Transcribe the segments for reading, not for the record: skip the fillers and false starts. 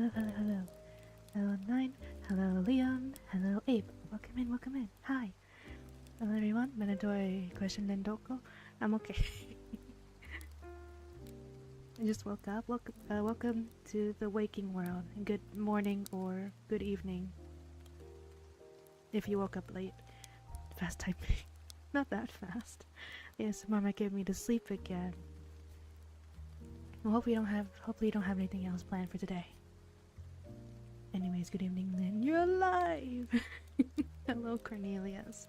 hello, hello, hello. Hello, Nine. Hello, Leon. Hello, Abe. Welcome in, welcome in. Hi. Hello, everyone. Menadoy question Lendoko. I'm okay. I just woke up. Welcome to the waking world. Good morning or good evening. If you woke up late. Fast typing. Not that fast. Yes, Mama gave me to sleep again. Well, hopefully you don't have anything else planned for today. Anyways, good evening, Lynn. You're alive! Hello, Cornelius.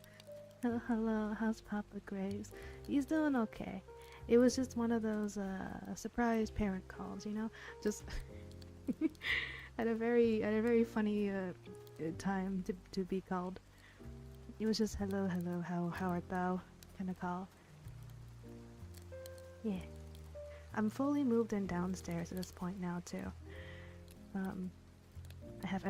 Hello, hello. How's Papa Graves? He's doing okay. It was just one of those surprise parent calls, you know? Just at a very funny time to be called. It was just hello, hello, how art thou kind of call. Yeah. I'm fully moved in downstairs at this point now too. I have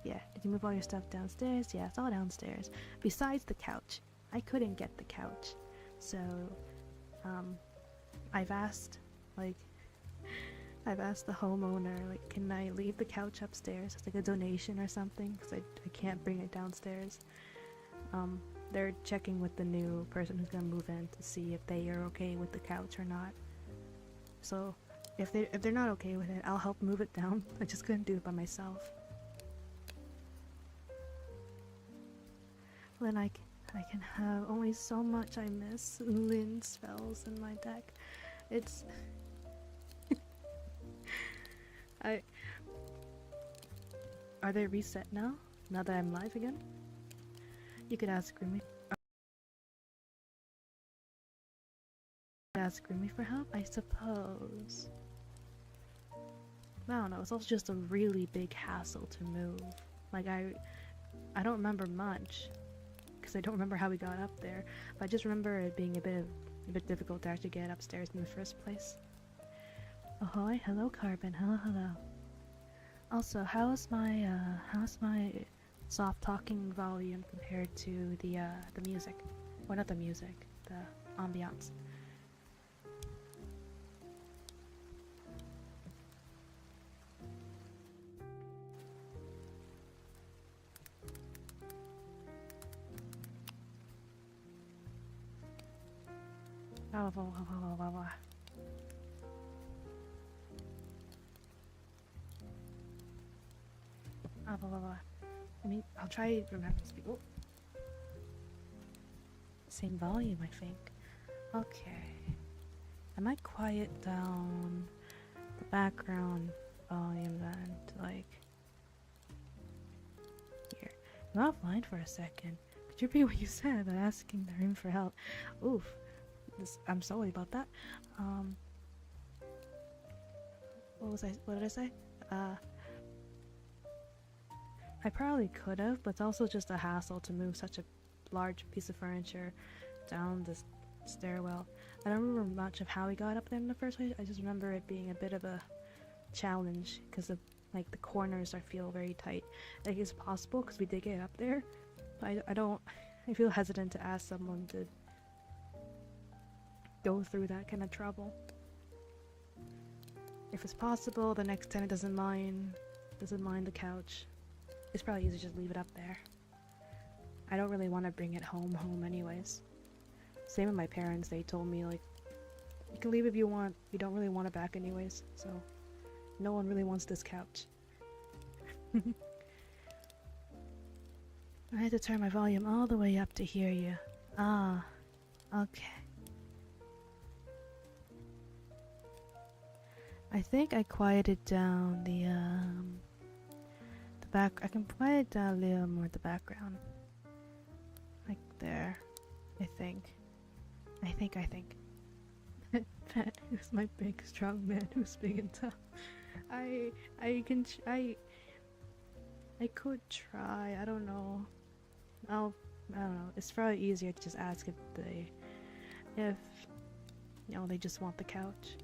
yeah, did you move all your stuff downstairs? Yeah, it's all downstairs. Besides the couch. I couldn't get the couch. So, I've asked the homeowner, like, can I leave the couch upstairs as like a donation or something? Because I can't bring it downstairs. They're checking with the new person who's gonna move in to see if they are okay with the couch or not. So, if they're not okay with it, I'll help move it down. I just couldn't do it by myself. Then I can have only so much I miss Lynn spells in my deck. It's Are they reset now? Now that I'm live again? You could ask Grimmy. Ask Grimmy for help, I suppose. I don't know, it's also just a really big hassle to move. Like, I don't remember much, because I don't remember how we got up there, but I just remember it being a bit difficult to actually get upstairs in the first place. Ahoy, hello Carbon, hello, hello. Also, how's my soft talking volume compared to the music? Or not the music, the ambiance. I mean, I'll try to remember to speak. Oh. Same volume, I think. Okay. I might quiet down the background volume then to like here. I'm offline for a second. Could you repeat what you said about asking the room for help? Oof. I'm sorry about that. What did I say? I probably could have, but it's also just a hassle to move such a large piece of furniture down this stairwell. I don't remember much of how we got up there in the first place. I just remember it being a bit of a challenge because of like the corners I feel very tight. Like it's possible because we did get up there, but I feel hesitant to ask someone to go through that kind of trouble. If it's possible, the next tenant doesn't mind the couch. It's probably easier to just leave it up there. I don't really want to bring it home anyways. Same with my parents, they told me like, you can leave if you want, we don't really want it back anyways, so no one really wants this couch. I had to turn my volume all the way up to hear you. Ah, okay. I think I quieted down the back. I can quiet down a little more the background. Like there. I think. That is my big strong man who's big and tough. I could try. I don't know. I don't know. It's probably easier to just ask if you know, they just want the couch.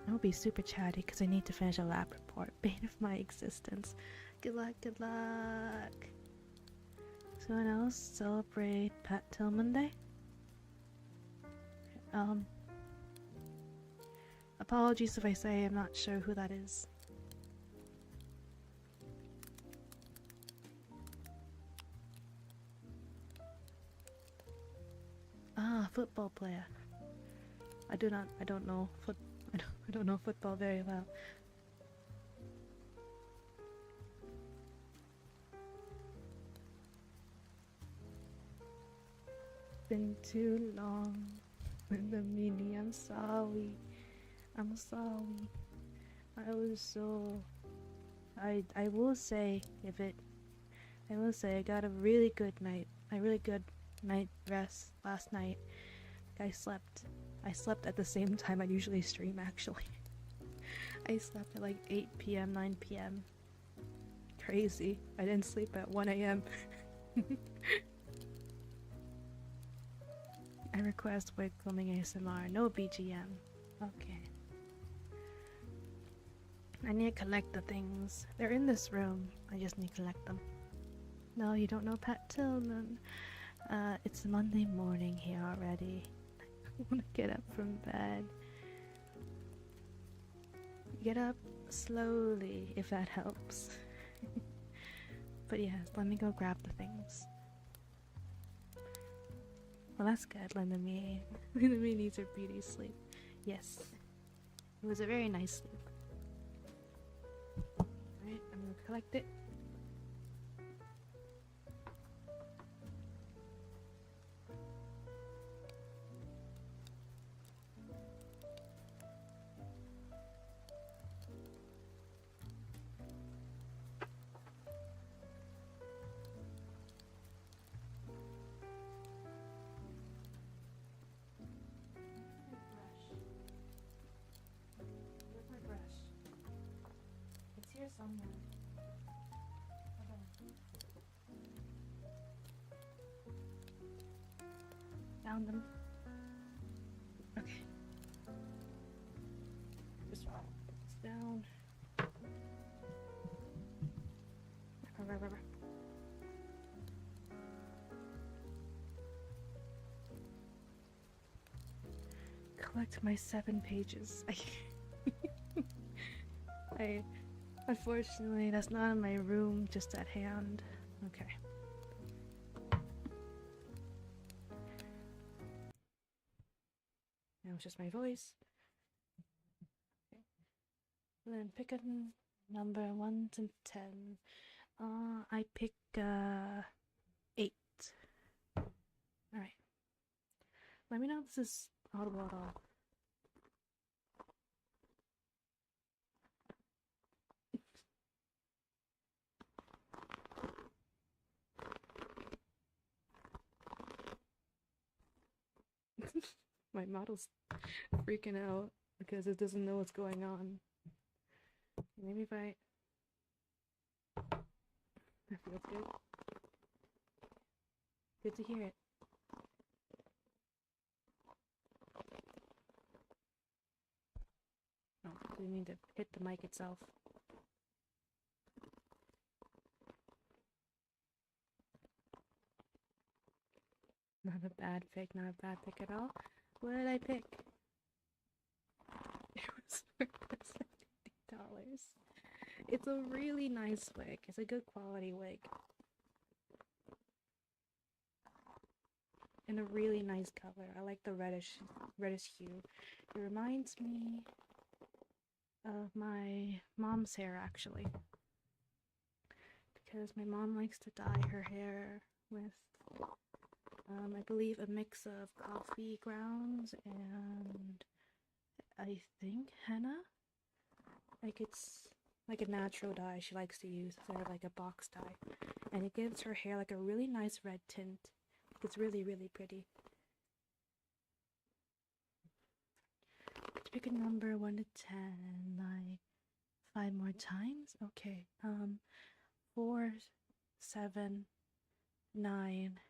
I'll be super chatty because I need to finish a lab report. Bane of my existence. Good luck, good luck. Someone else celebrate Pat till Monday? Apologies if I say I'm not sure who that is. football player. I don't know I don't know football very well. Been too long with the mini. I'm sorry. I was so. I will say I got a really good night rest last night. I slept at the same time I usually stream actually. I slept at like 8 p.m., 9 p.m. Crazy. I didn't sleep at 1 a.m. I request wig filming ASMR, no BGM. Okay. I need to collect the things. They're in this room. I just need to collect them. No, you don't know Pat Tillman. It's Monday morning here already. I want to get up from bed. Get up slowly, if that helps. But yeah, let me go grab the things. Well, that's good. Linda May needs her beauty sleep. Yes. It was a very nice sleep. Alright, I'm gonna collect it. Here somewhere. Found them. Okay. Just put this down. Collect my 7 pages. Unfortunately, that's not in my room, just at hand. Okay. Now it's just my voice. Okay. Then pick a number 1 to 10. I pick 8. Alright. Let me know if this is audible at all. My model's freaking out because it doesn't know what's going on. Maybe if that feels good. Good to hear it. Oh, we need to hit the mic itself. Not a bad pick, not a bad pick at all. What did I pick? It was worth $70. It's a really nice wig. It's a good quality wig. And a really nice color. I like the reddish hue. It reminds me of my mom's hair actually. Because my mom likes to dye her hair with I believe a mix of coffee grounds and I think henna. Like it's like a natural dye she likes to use instead of like a box dye. And it gives her hair like a really nice red tint. It's really, really pretty. Pick a number 1 to 10, like 5 more times. Okay. 4, 7, 9,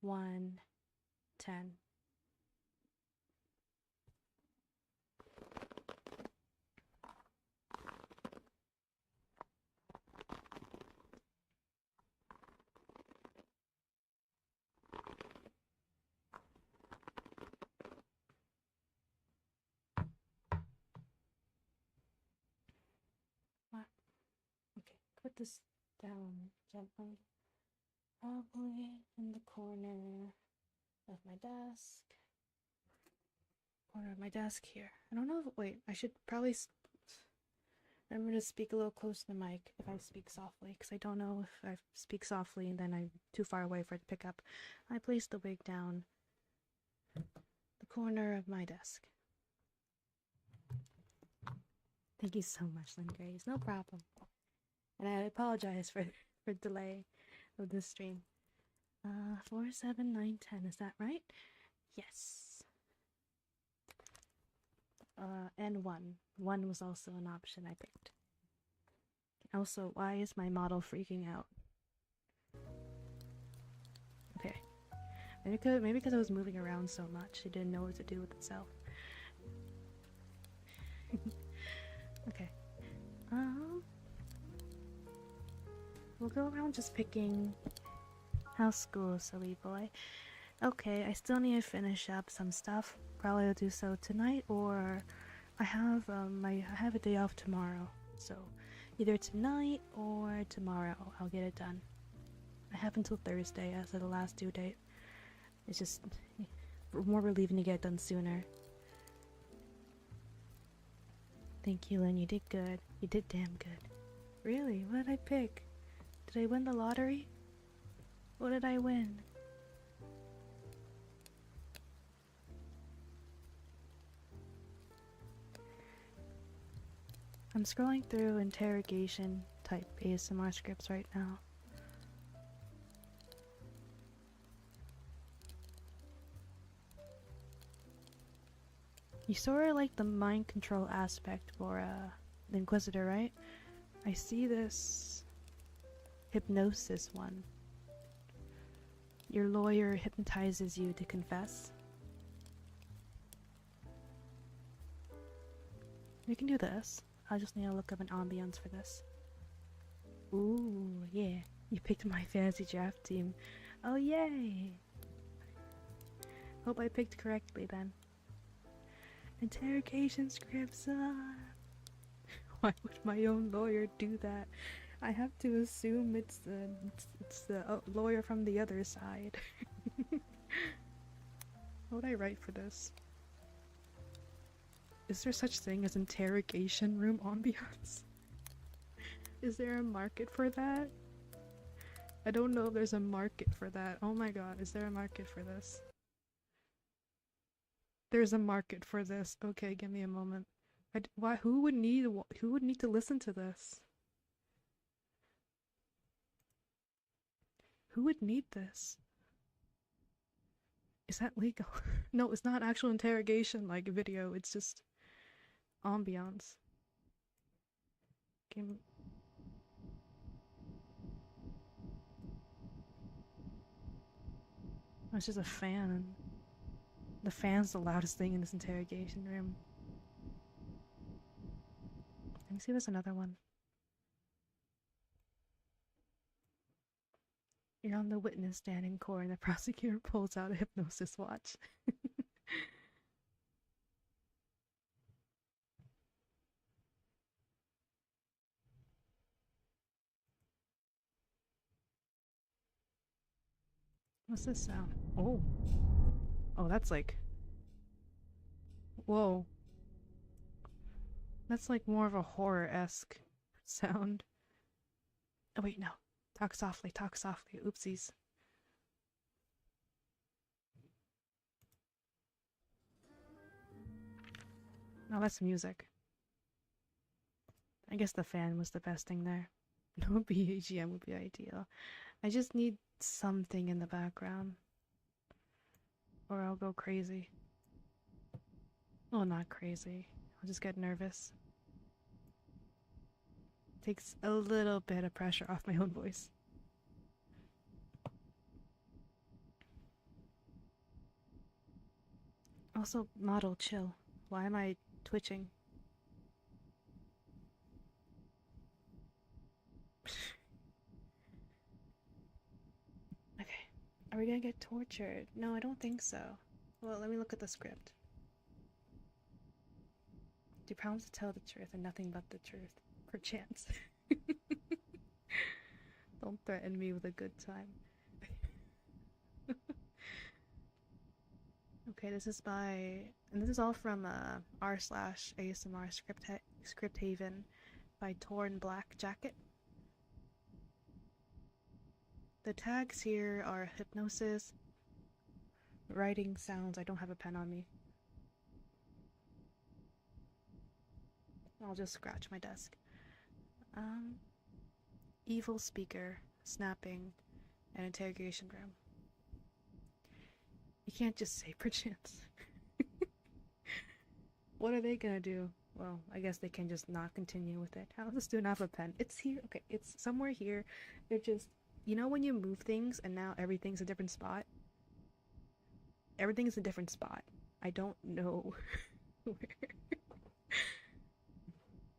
1, 10. What? Okay, put this down gently. Probably in the corner of my desk. Corner of my desk here. I don't know if, wait, I should probably remember to speak a little close to the mic if I speak softly, because I don't know if I speak softly and then I'm too far away for it to pick up. I placed the wig down the corner of my desk. Thank you so much, Lynn Grace. No problem. And I apologize for delay of this stream. 4, 7, 9, 10. Is that right? Yes. And 1. 1 was also an option I picked. Also, why is my model freaking out? Okay. Maybe because I was moving around so much, it didn't know what to do with itself. Okay. We'll go around just picking how's school, silly boy. Okay, I still need to finish up some stuff. Probably will do so tonight, or I have a day off tomorrow, so either tonight or tomorrow I'll get it done. I have until Thursday as the last due date. It's just more relieving to get it done sooner. Thank you, Lynn. You did good. You did damn good. Really? What did I pick? Did I win the lottery? What did I win? I'm scrolling through interrogation type ASMR scripts right now. You sort of like the mind control aspect for the Inquisitor, right? I see this hypnosis one. Your lawyer hypnotizes you to confess. We can do this. I just need to look up an ambience for this. Ooh, yeah. You picked my fantasy draft team. Oh, yay! Hope I picked correctly then. Interrogation scripts. Why would my own lawyer do that? I have to assume it's the lawyer from the other side. What would I write for this? Is there such thing as interrogation room ambiance? Is there a market for that? I don't know if there's a market for that. Oh my god, is there a market for this? There's a market for this. Okay, give me a moment. Why? Who would need to listen to this? Who would need this? Is that legal? No, it's not actual interrogation like video. It's just ambiance. Game. It's just a fan. The fan's the loudest thing in this interrogation room. Let me see if there's another one. You're on the witness stand in court and the prosecutor pulls out a hypnosis watch. What's this sound? Oh. Oh, that's like... Whoa. That's like more of a horror-esque sound. Oh wait, no. Talk softly, talk softly. Oopsies. No, that's music. I guess the fan was the best thing there. No BGM would be ideal. I just need something in the background. Or I'll go crazy. Well, not crazy. I'll just get nervous. Takes a little bit of pressure off my own voice. Also, model, chill. Why am I twitching? Okay. Are we gonna get tortured? No, I don't think so. Well, let me look at the script. Do you promise to tell the truth and nothing but the truth? Perchance. Don't threaten me with a good time. Okay, this is and this is all from r/ASMR Script Haven by Torn Black Jacket. The tags here are hypnosis, writing sounds. I don't have a pen on me. I'll just scratch my desk. Evil speaker, snapping, and interrogation room. You can't just say perchance. What are they gonna do? Well, I guess they can just not continue with it. How does this student have a pen? It's here. Okay, it's somewhere here. They're just, you know when you move things and now everything's a different spot? Everything's a different spot. I don't know where.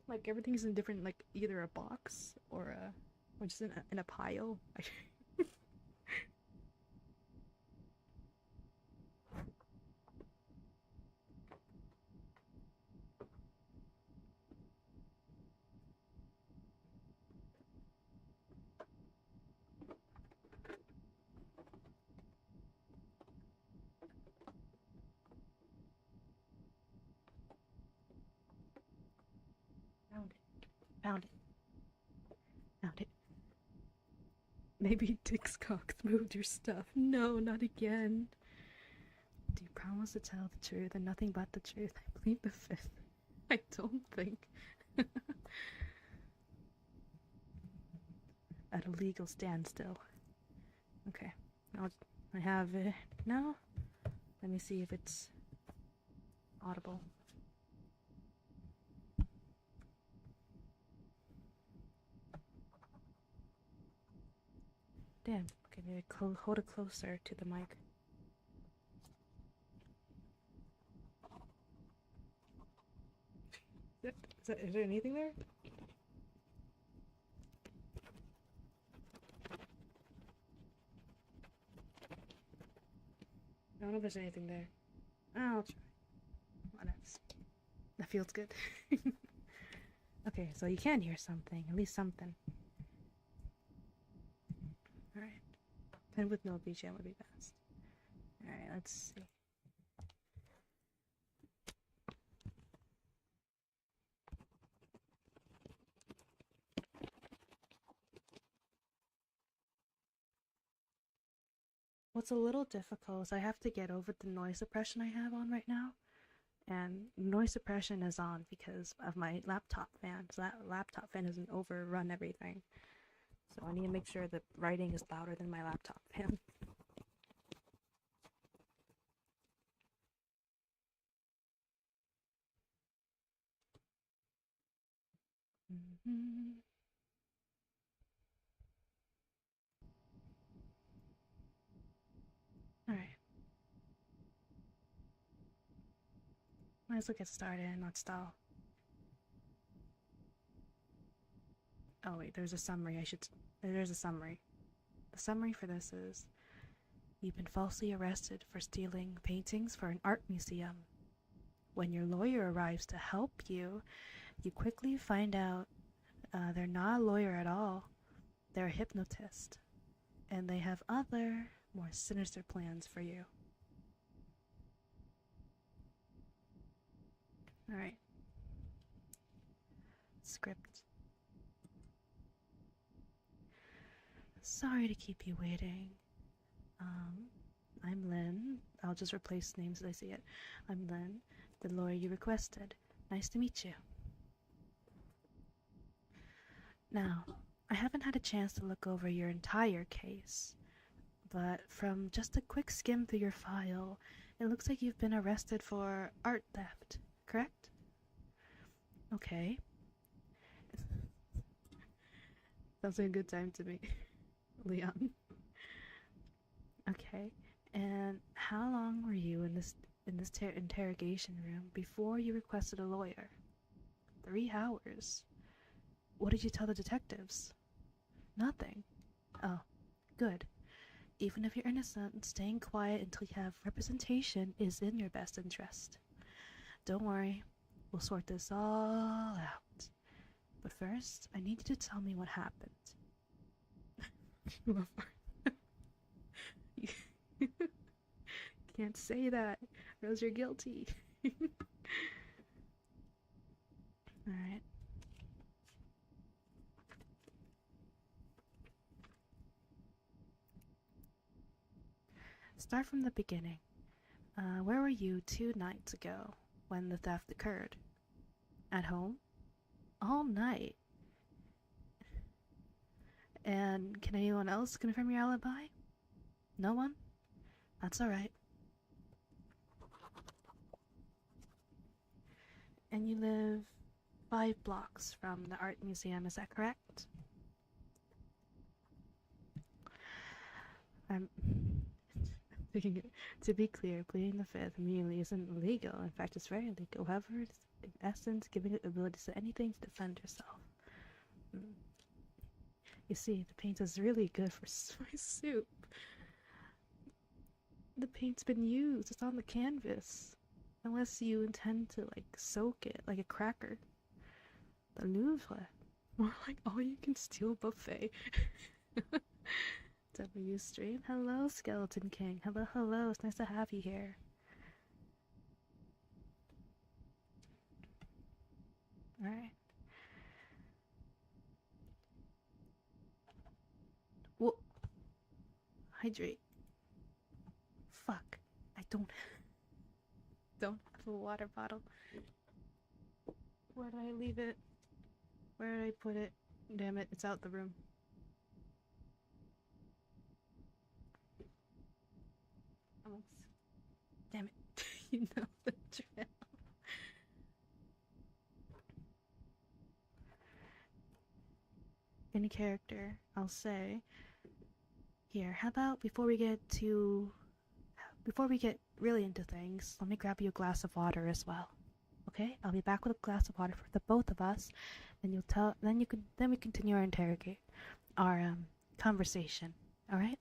Like everything's in different, like either a box or just in a pile. Found it. Found it. Maybe Dick's Cox moved your stuff. No, not again. Do you promise to tell the truth and nothing but the truth? I plead the fifth. I don't think. At a legal standstill. Okay. I have it now. Let me see if it's audible. Damn. Okay, maybe hold it closer to the mic. Is there anything there? I don't know if there's anything there. I'll try. Whatever. That feels good. Okay, so you can hear something. At least something. Alright. Pen with no BGM would be best. Alright, let's see. What's a little difficult is I have to get over the noise suppression I have on right now. And noise suppression is on because of my laptop fan. So that laptop fan doesn't overrun everything. So I need to make sure the writing is louder than my laptop fan. Alright. Might as well get started and not stall. Oh wait, there's a summary. There's a summary. The summary for this is: you've been falsely arrested for stealing paintings for an art museum. When your lawyer arrives to help you, you quickly find out they're not a lawyer at all. They're a hypnotist. And they have other, more sinister plans for you. Alright. Script. Sorry to keep you waiting. I'm Lynn. I'll just replace names as I see it. I'm Lynn, the lawyer you requested. Nice to meet you. Now, I haven't had a chance to look over your entire case, but from just a quick skim through your file, it looks like you've been arrested for art theft, correct? Okay. Sounds like a good time to me. Leon. Okay, and how long were you in this interrogation room before you requested a lawyer? 3 hours. What did you tell the detectives? Nothing. Oh, good. Even if you're innocent, staying quiet until you have representation is in your best interest. Don't worry, we'll sort this all out. But first, I need you to tell me what happened. Can't say that. Rose, you're guilty. Alright. Start from the beginning. Where were you 2 nights ago when the theft occurred? At home? All night? And can anyone else confirm your alibi? No one? That's alright. And you live 5 blocks from the art museum, is that correct? I'm thinking it. To be clear, pleading the fifth immediately isn't illegal. In fact, it's very illegal. However, it's in essence giving it the ability to say anything to defend yourself. You see, the paint is really good for my soup. The paint's been used. It's on the canvas. Unless you intend to, like, soak it like a cracker. The Louvre. More like all-you-can-steal buffet. W stream. Hello, Skeleton King. Hello, hello. It's nice to have you here. Alright. Whoa. Hydrate. Fuck. I don't have a water bottle. Where did I leave it? Where did I put it? Damn it, it's out the room. Almost. Damn it. You know the drill. Any character, I'll say. Here, how about before we get really into things, let me grab you a glass of water as well. Okay? I'll be back with a glass of water for the both of us, and then we continue our conversation. All right?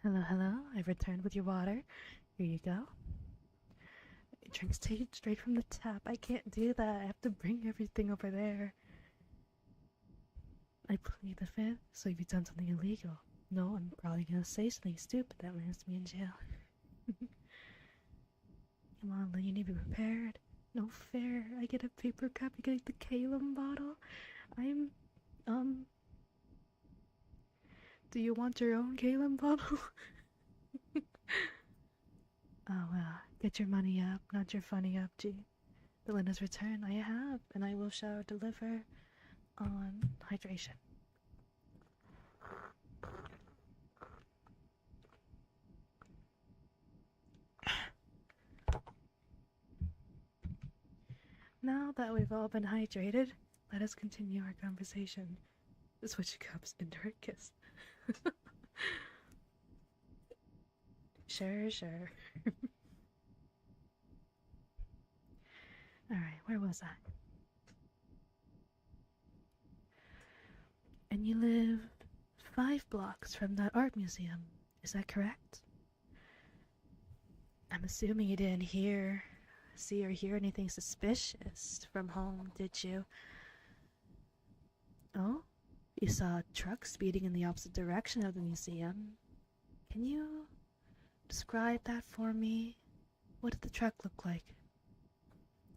Hello, hello. I've returned with your water. Here you go. can drink straight from the tap. I can't do that. I have to bring everything over there. I plead the fifth, so if you've done something illegal. No, I'm probably gonna say something stupid that lands me in jail. Come on, Lynn, you need to be prepared. No fair. I get a paper cup, you get the Calum bottle. Do you want your own Calum bottle? Oh well, get your money up, not your funny up, G. The Linda's return I have, and I will shall deliver on hydration. Now that we've all been hydrated, let us continue our conversation. Switch cups into a kiss. Sure. Alright, where was I? And you live 5 blocks from that art museum, is that correct? I'm assuming you didn't see or hear anything suspicious from home, did you? Oh? You saw a truck speeding in the opposite direction of the museum. Can you describe that for me? What did the truck look like?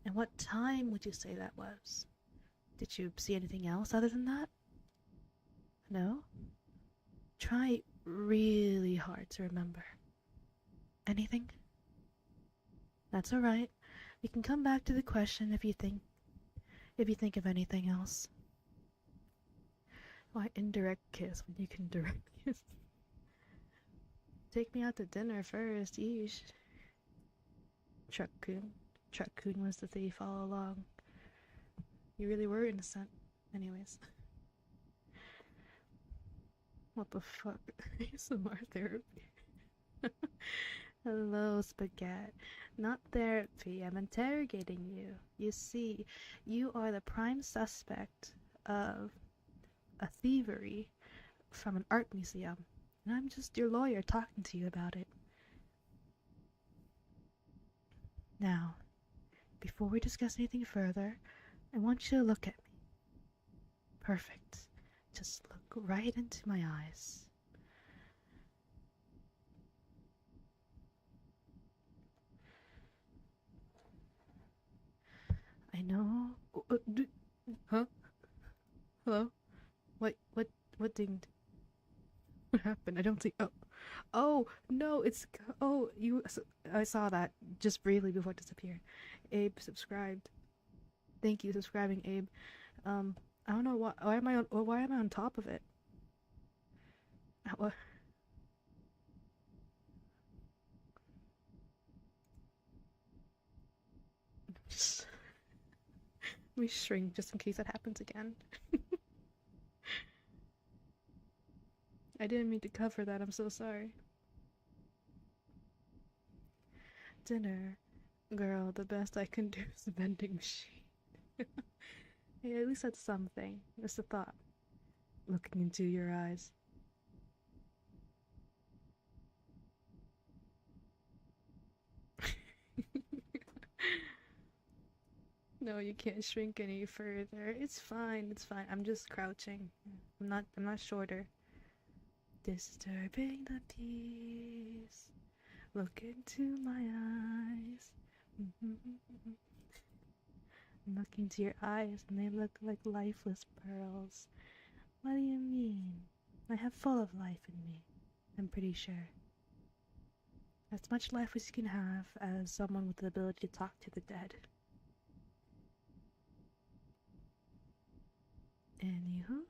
And what time would you say that was? Did you see anything else other than that? No? Try really hard to remember. Anything? That's alright. We can come back to the question if you think of anything else. Why indirect kiss when you can direct kiss? Take me out to dinner first, yeesh. Truck-kun was the thief all along. You really were innocent. Anyways. What the fuck? ASMR therapy. Hello, Spaghetti. Not therapy, I'm interrogating you. You see, you are the prime suspect of a thievery from an art museum, and I'm just your lawyer talking to you about it. Now, before we discuss anything further, I want you to look at me. Perfect. Just look right into my eyes. I know. Huh? Hello? What dinged? What happened? I don't see. Oh no! I saw that just briefly before it disappeared. Abe subscribed. Thank you, subscribing, Abe. I don't know why am I on top of it? What? Let me shrink just in case that happens again. I didn't mean to cover that, I'm so sorry. Dinner. Girl, the best I can do is a vending machine. Hey, at least that's something. Just a thought. Looking into your eyes. No, you can't shrink any further. It's fine. I'm just crouching. I'm not shorter. Disturbing the peace. Look into my eyes. I'm looking into your eyes and they look like lifeless pearls. What do you mean? I have full of life in me. I'm pretty sure. As much life as you can have as someone with the ability to talk to the dead. Anywho,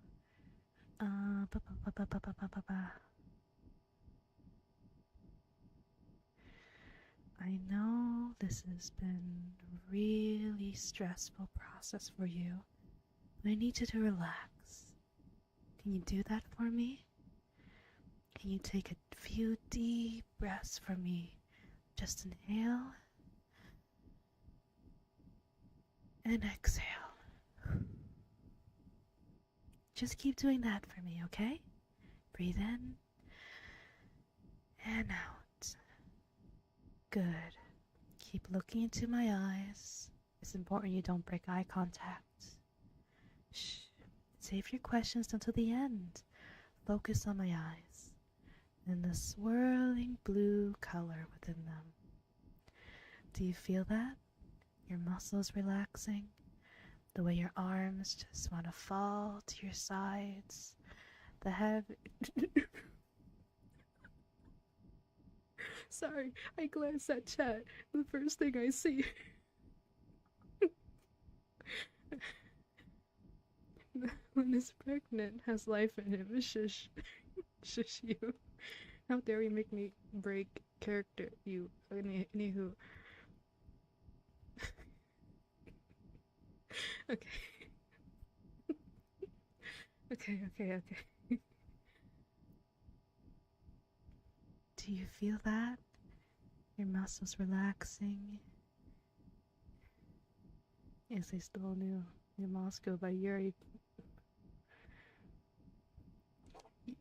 I know this has been a really stressful process for you, but I need you to relax. Can you do that for me? Can you take a few deep breaths for me? Just inhale and exhale. Just keep doing that for me, okay? Breathe in and out. Good. Keep looking into my eyes. It's important you don't break eye contact. Shh. Save your questions until the end. Focus on my eyes and the swirling blue color within them. Do you feel that? Your muscles relaxing? The way your arms just want to fall to your sides? The heavy... Sorry, I glanced at chat. The first thing I see... When is pregnant, has life in him. Shush. Shush you. How dare you make me break character, you. Anywho. Okay. Okay. Do you feel that? Your muscles relaxing. Yes, I stole New Moscow by Yuri.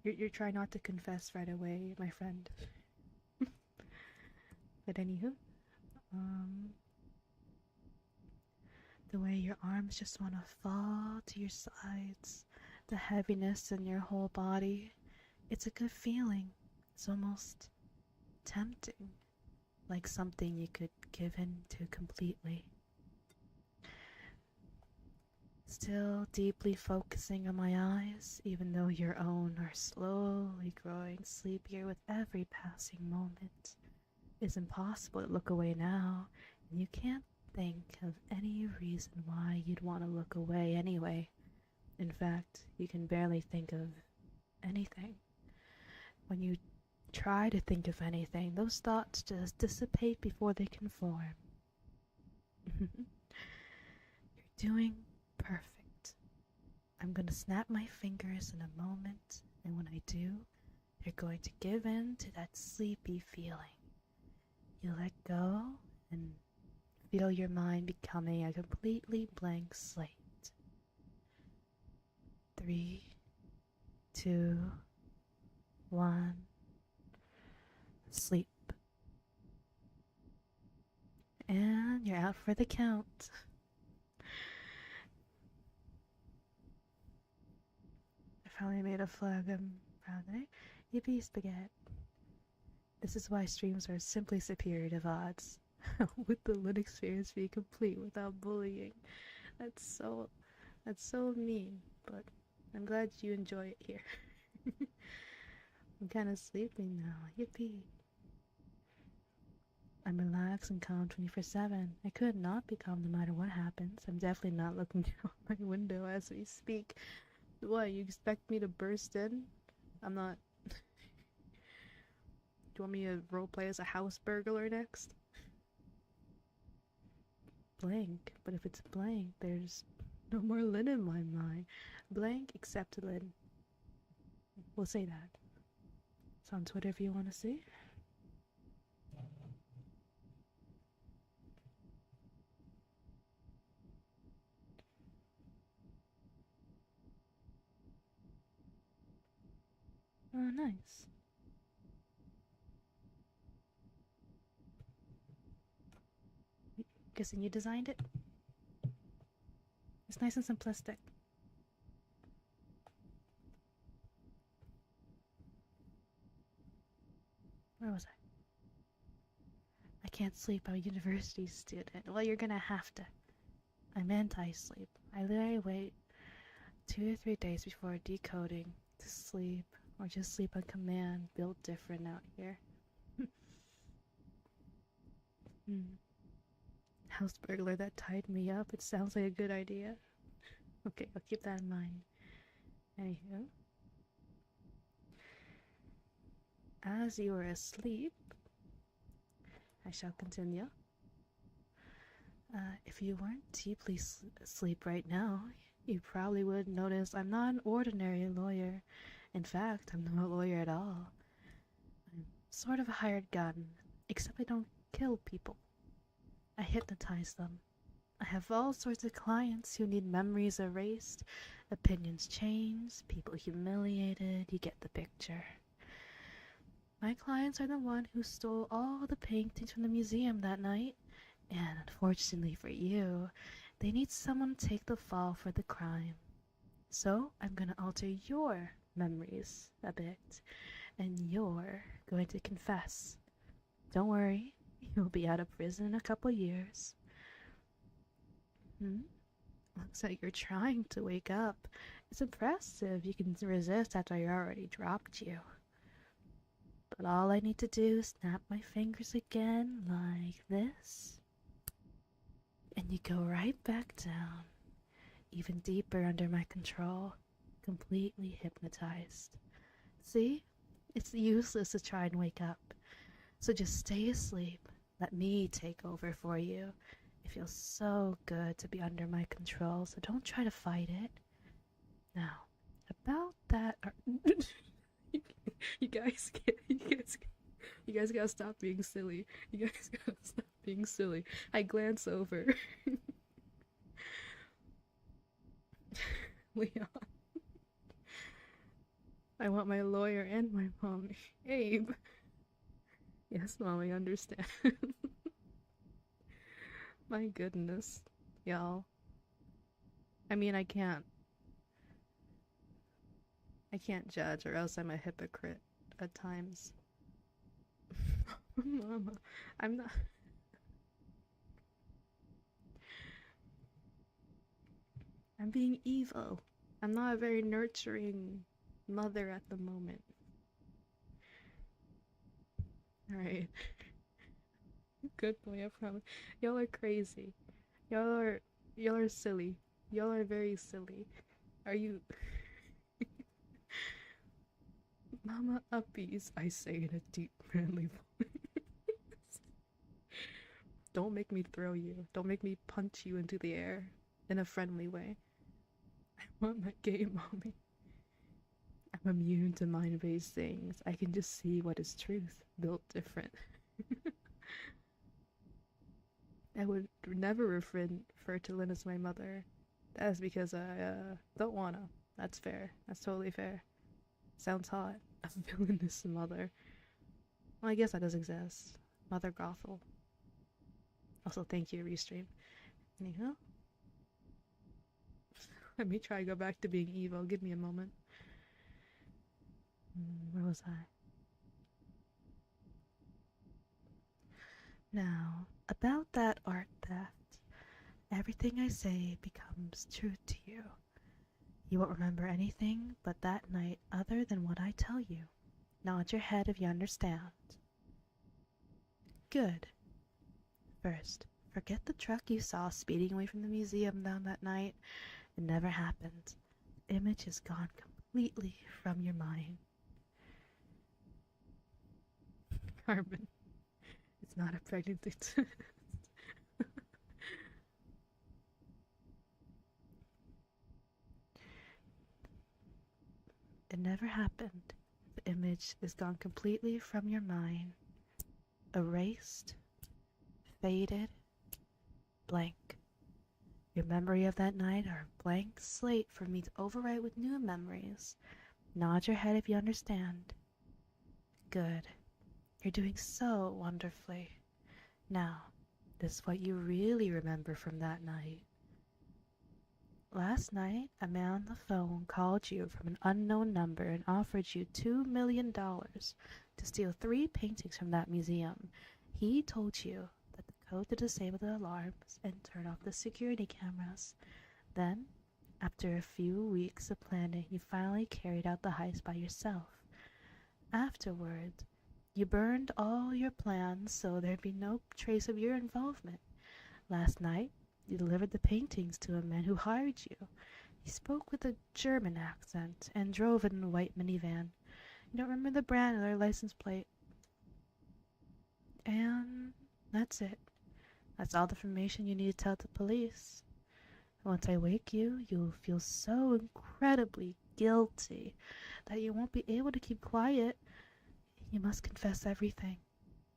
You're trying not to confess right away, my friend. But anywho, the way your arms just want to fall to your sides, the heaviness in your whole body, it's a good feeling. It's almost tempting, like something you could give in to completely. Still deeply focusing on my eyes, even though your own are slowly growing sleepier with every passing moment. It's impossible to look away now, and you can't think of any reason why you'd want to look away anyway. In fact, you can barely think of anything. When you try to think of anything, those thoughts just dissipate before they can form. You're doing perfect. I'm going to snap my fingers in a moment, and when I do, you're going to give in to that sleepy feeling. You let go and feel your mind becoming a completely blank slate. 3, 2, 1, sleep. And you're out for the count. I finally made a flag. I'm proud of it. Yippee spaghetti. This is why streams are simply superior to VODs. With the lit experience being complete without bullying. That's so mean, but I'm glad you enjoy it here. I'm kind of sleepy now. Yippee. I'm relaxed and calm 24/7. I could not be calm no matter what happens. I'm definitely not looking out my window as we speak. What, you expect me to burst in? I'm not... Do you want me to roleplay as a house burglar next? Blank, but if it's blank, there's no more lid in my mind. Blank except a lid. We'll say that. It's on Twitter if you want to see. Oh, nice. Guessing you designed it? It's nice and simplistic. Where was I? I can't sleep. I'm a university student. Well, you're gonna have to. I'm anti-sleep. I literally wait 2 or 3 days before decoding to sleep, or just sleep on command. Built different out here. House burglar that tied me up. It sounds like a good idea. Okay, I'll keep that in mind. Anywho, as you are asleep, I shall continue. If you weren't deeply asleep right now, you probably would notice I'm not an ordinary lawyer. In fact, I'm not a lawyer at all. I'm sort of a hired gun, except I don't kill people. I hypnotize them. I have all sorts of clients who need memories erased, opinions changed, people humiliated. You get the picture. My clients are the one who stole all the paintings from the museum that night And unfortunately for you, they need someone to take the fall for the crime. So I'm gonna alter your memories a bit, and you're going to confess. Don't worry, you'll be out of prison in a couple years. Looks like you're trying to wake up. It's impressive you can resist after I already dropped you. But all I need to do is snap my fingers again, like this. And you go right back down, even deeper under my control, completely hypnotized. See? It's useless to try and wake up. So just stay asleep. Let me take over for you. It feels so good to be under my control, so don't try to fight it. Now, about that... You guys gotta stop being silly. You guys gotta stop being silly. I glance over. Leon. I want my lawyer and my mommy. Abe. Yes, Mom, I understand. My goodness, y'all. I mean, I can't judge, or else I'm a hypocrite at times. Mama, I'm not. I'm being evil. I'm not a very nurturing mother at the moment. Alright. Good boy, I promise. Y'all are crazy. Y'all are silly. Y'all are very silly. Are you... Mama uppies, I say in a deep, manly voice. Don't make me throw you. Don't make me punch you into the air in a friendly way. I want my gay mommy. I'm immune to mind-based things. I can just see what is truth, built different. I would never refer to Lynn as my mother. That is because I don't wanna. That's fair. That's totally fair. Sounds hot. A villainous mother. Well, I guess that does exist. Mother Gothel. Also, thank you, Restream. Anyhow? Let me try to go back to being evil. Give me a moment. Where was I? Now, about that art theft. Everything I say becomes truth to you. You won't remember anything but that night other than what I tell you. Nod your head if you understand. Good. First, forget the truck you saw speeding away from the museum down that night. It never happened. The image is gone completely from your mind. Carmen, it's not a pregnancy test. It never happened. The image is gone completely from your mind. Erased, faded, blank. Your memory of that night are a blank slate for me to overwrite with new memories. Nod your head if you understand. Good. You're doing so wonderfully. Now, this is what you really remember from that night. Last night, a man on the phone called you from an unknown number and offered you $2 million to steal 3 paintings from that museum. He told you that the code to disable the alarms and turn off the security cameras. Then, after a few weeks of planning, you finally carried out the heist by yourself. Afterward, you burned all your plans so there'd be no trace of your involvement. Last night, you delivered the paintings to a man who hired you. He spoke with a German accent and drove in a white minivan. You don't remember the brand or their license plate. And that's it. That's all the information you need to tell the police. Once I wake you, you'll feel so incredibly guilty that you won't be able to keep quiet. You must confess everything.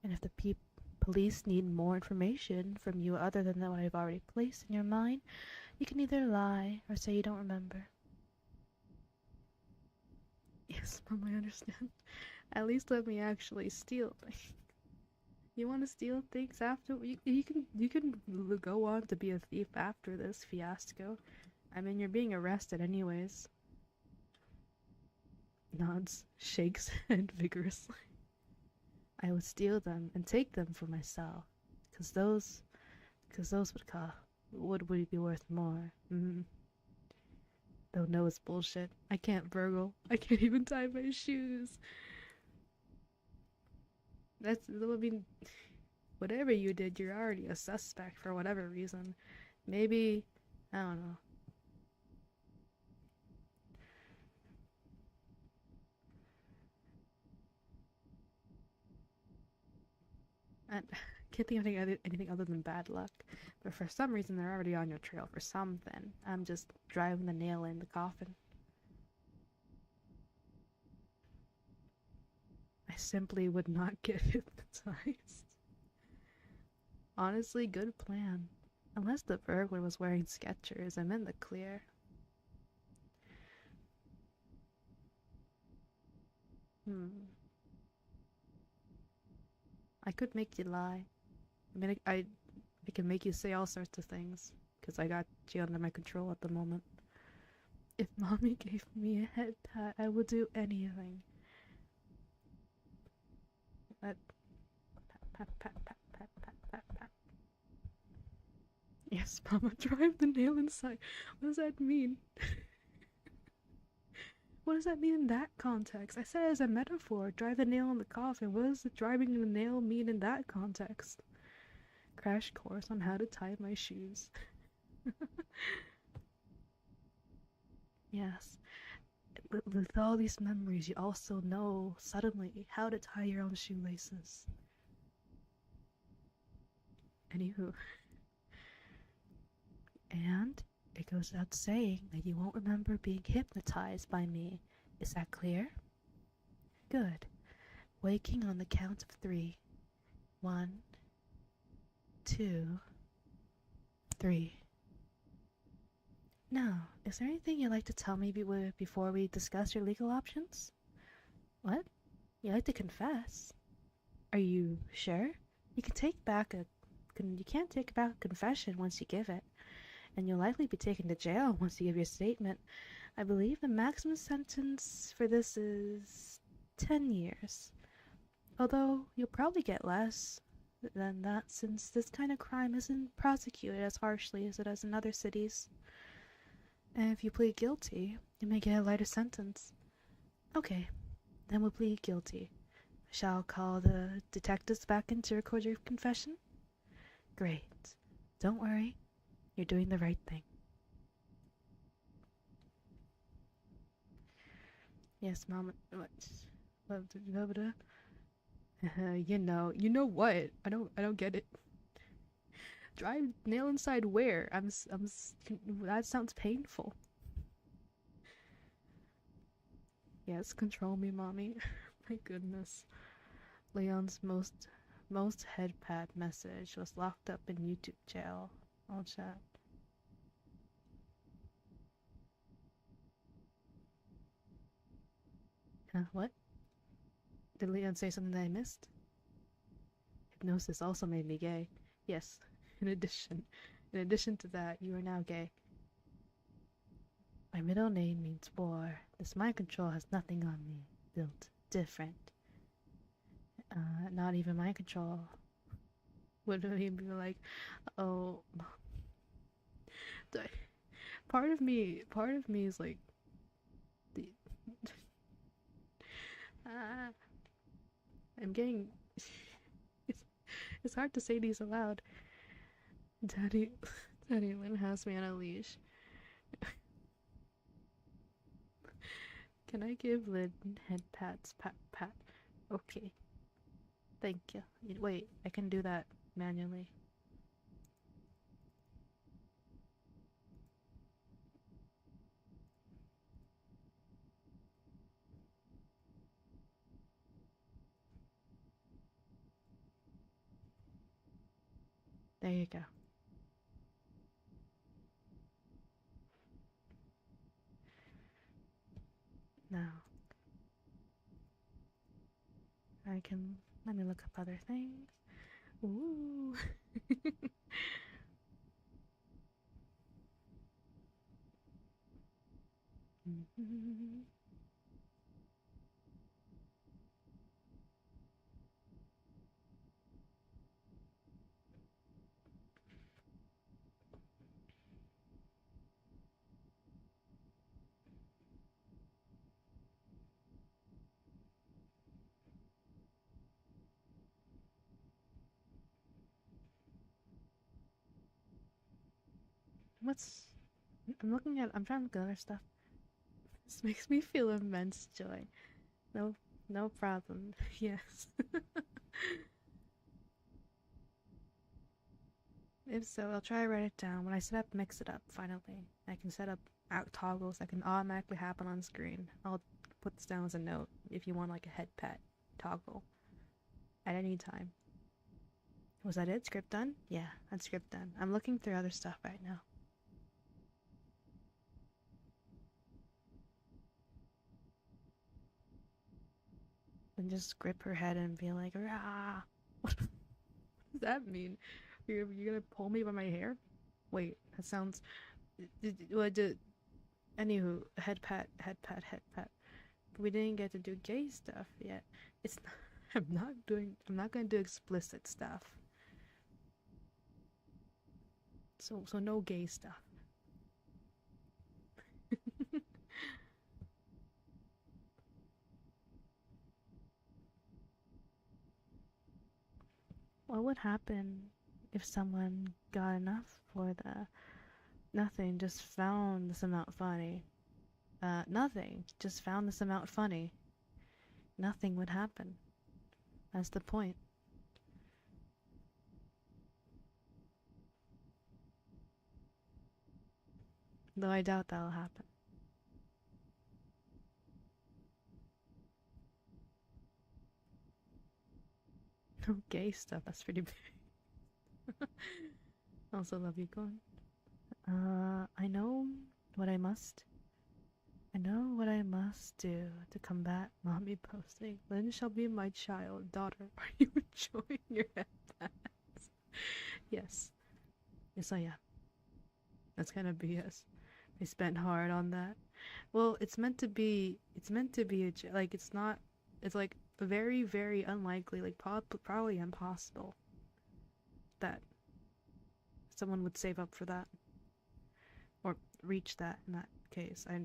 And if the police need more information from you other than what I've already placed in your mind, you can either lie or say you don't remember. Yes, Mom, I understand. At least let me actually steal things. You want to steal things after? You can go on to be a thief after this fiasco. I mean, you're being arrested anyways. Nods, shakes head vigorously. I would steal them and take them for myself, cause those would be worth more. Though no, it's bullshit. I can't burgle. I can't even tie my shoes. I mean, whatever you did, you're already a suspect for whatever reason. Maybe, I don't know. I can't think of anything other than bad luck. But for some reason, they're already on your trail for something. I'm just driving the nail in the coffin. I simply would not get hypnotized. Honestly, good plan. Unless the burglar was wearing Skechers, I'm in the clear. I could make you lie. I mean, I can make you say all sorts of things, because I got you under my control at the moment. If mommy gave me a head pat, I would do anything. Pat, pat, pat, pat, pat, pat, pat, pat. Yes, mama, drive the nail inside. What does that mean? What does that mean in that context? I said it as a metaphor. Drive the nail in the coffin. What does the driving the nail mean in that context? Crash course on how to tie my shoes. Yes. With all these memories, you also know suddenly how to tie your own shoelaces. Anywho. And it goes without saying that you won't remember being hypnotized by me. Is that clear? Good. Waking on the count of 3. 1, 2, 3. Now, is there anything you'd like to tell me before we discuss your legal options? What? You like to confess? Are you sure? You can't take back a confession once you give it, and you'll likely be taken to jail once you give your statement. I believe the maximum sentence for this is 10 years. Although you'll probably get less than that since this kind of crime isn't prosecuted as harshly as it is in other cities. And if you plead guilty, you may get a lighter sentence. Okay, then we'll plead guilty. Shall I call the detectives back in to record your confession? Great. Don't worry, you're doing the right thing. Yes, Mama. What? You know what? I don't get it. Drive nail inside where? That sounds painful. Yes, control me, mommy. My goodness. Leon's most head pat message was locked up in YouTube jail. I'll chat. What? Did Leon say something that I missed? Hypnosis also made me gay. Yes. In addition to that, you are now gay. My middle name means war. This mind control has nothing on me. Built different. Not even mind control. Would he be like, oh, part of me is like, I'm getting. It's hard to say these aloud. Daddy Lynn has me on a leash. Can I give Lynn head pats? Pat. Okay. Thank you. Wait, I can do that manually. There you go. Now, let me look up other things. Ooh. What's... I'm trying to look at other stuff. This makes me feel immense joy. No, no problem. Yes. If so, I'll try to write it down. When I set up Mix It Up, finally, I can set up out toggles that can automatically happen on screen. I'll put this down as a note if you want like a head pet toggle at any time. Was that it? Script done? Yeah, that's script done. I'm looking through other stuff right now. And just grip her head and be like, rah! What does that mean? You're gonna pull me by my hair? Wait, that sounds... Anywho, head pat, head pat, head pat. We didn't get to do gay stuff yet. It's not, I'm not gonna do explicit stuff. So no gay stuff. What would happen if someone got enough for the nothing, just found this amount funny? Nothing, just found this amount funny. Nothing would happen. That's the point. Though I doubt that'll happen. No gay stuff, that's pretty big. Also love you, Gordon. I know what I must. I know what I must do to combat mommy posting. Lynn shall be my child, daughter. Are you enjoying your headpats? Yes. Yes, I am. That's kind of BS. I spent hard on that. Well, it's meant to be like, it's not, it's like very, very unlikely, like probably impossible that someone would save up for that or reach that in that case. If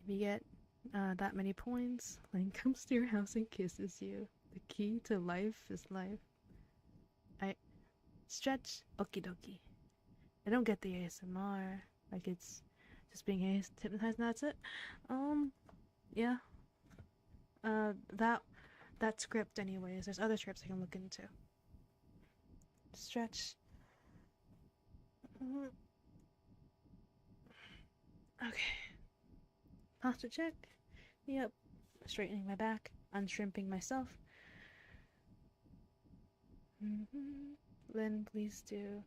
you get that many points, Link comes to your house and kisses you. The key to life is life. I stretch, okie dokie. I don't get the ASMR, like it's just being hypnotized and that's it. Yeah. That script anyways. There's other scripts I can look into. Stretch. Okay. Posture check. Yep. Straightening my back. Unshrimping myself. Lynn, please do.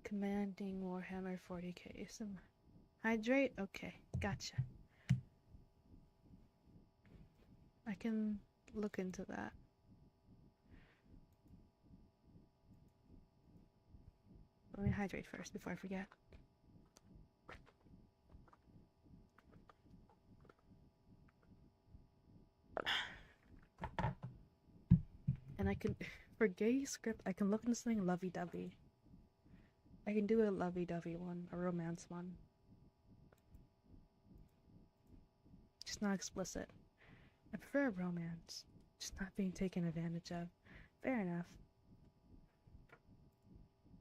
Commanding Warhammer 40k. Some hydrate? Okay. Gotcha. I can look into that. Let me hydrate first before I forget. And I can, for gay script, I can look into something lovey-dovey. I can do a lovey-dovey one, a romance one. Just not explicit. I prefer romance, just not being taken advantage of. Fair enough.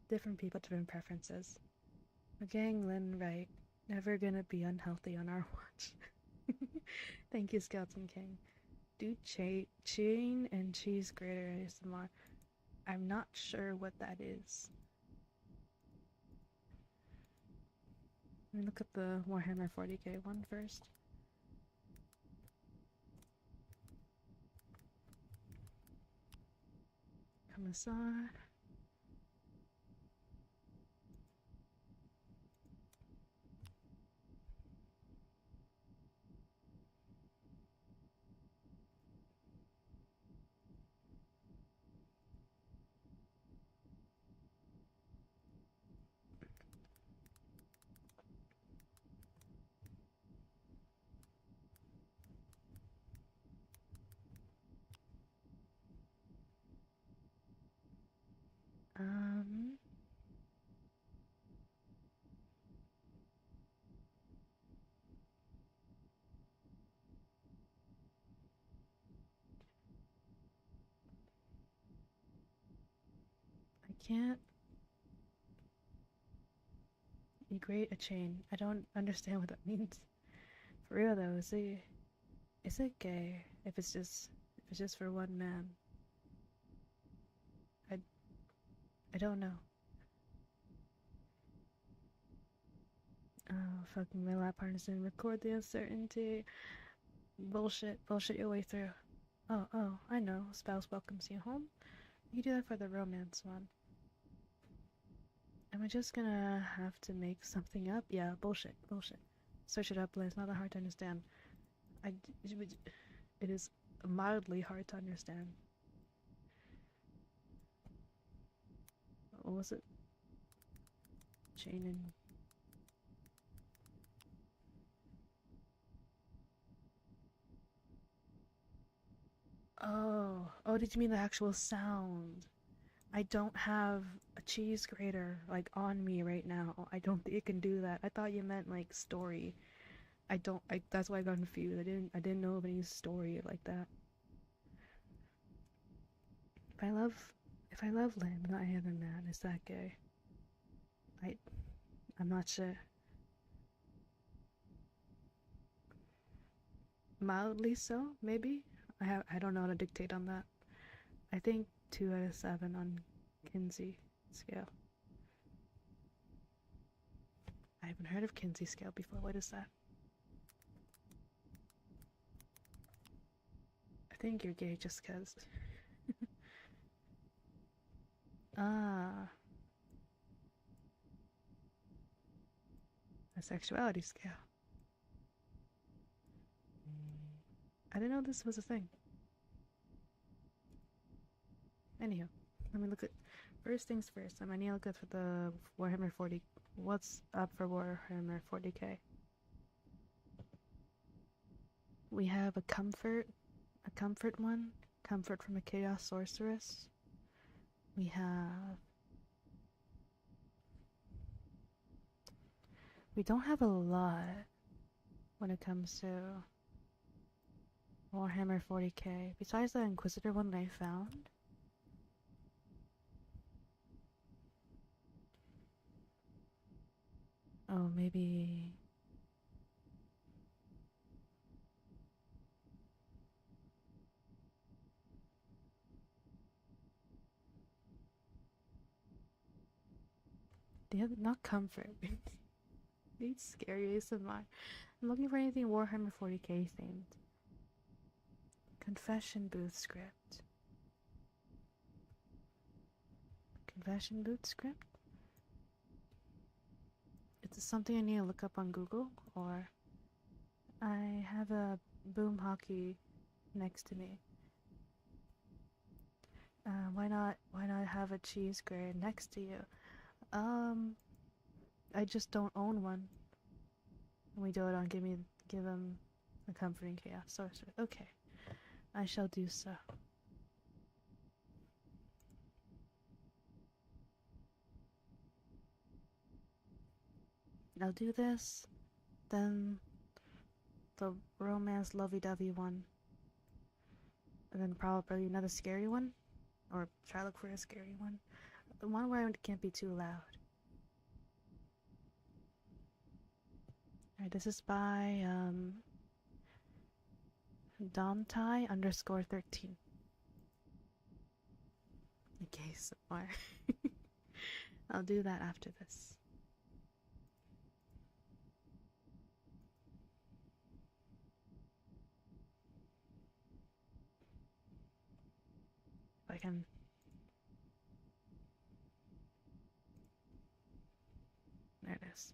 Different people, different preferences. Gang Lynn, right. Never gonna be unhealthy on our watch. Thank you, Skeleton King. Do chain and cheese grater ASMR. I'm not sure what that is. Let me look at the Warhammer 40k one first. Commissar. can't egrate a chain. I don't understand what that means. For real though, is it gay if it's just for one man? I don't know. Oh, fucking my lap harness and record the uncertainty. Bullshit your way through. Oh, I know. Spouse welcomes you home. You do that for the romance one. Am I just gonna have to make something up? Yeah, bullshit. Search it up, Liz. Not that hard to understand. It is mildly hard to understand. What was it? Chain and... Oh, did you mean the actual sound? I don't have a cheese grater, like, on me right now. I don't think it can do that. I thought you meant, like, story. That's why I got confused. I didn't know of any story like that. If I love Lynn, not any other man, is that gay? I'm not sure. Mildly so, maybe? I don't know how to dictate on that. I think 2 out of 7 on Kinsey scale. I haven't heard of Kinsey scale before. What is that? I think you're gay just cause. Ah. A sexuality scale. I didn't know this was a thing. Anyhow, let me look at... First things first, I need to look at for the Warhammer 40... What's up for Warhammer 40k? We have a comfort one. Comfort from a Chaos Sorceress. We have... We don't have a lot when it comes to Warhammer 40k. Besides the Inquisitor one that I found. Oh, maybe... The other, not comfort. These scary ASMR. I'm looking for anything Warhammer 40k themed. Confession booth script. Confession booth script? Is this something I need to look up on Google? Or I have a boom hockey next to me. Why not have a cheese grater next to you? I just don't own one. We do it on give him a comforting chaos sorcerer. Okay. I shall do so. I'll do this, then the romance lovey-dovey one, and then probably another scary one, or try to look for a scary one. The one where I can't be too loud. Alright, this is by Domtai_13. Okay, somewhere. I'll do that after this. If I can. There it is.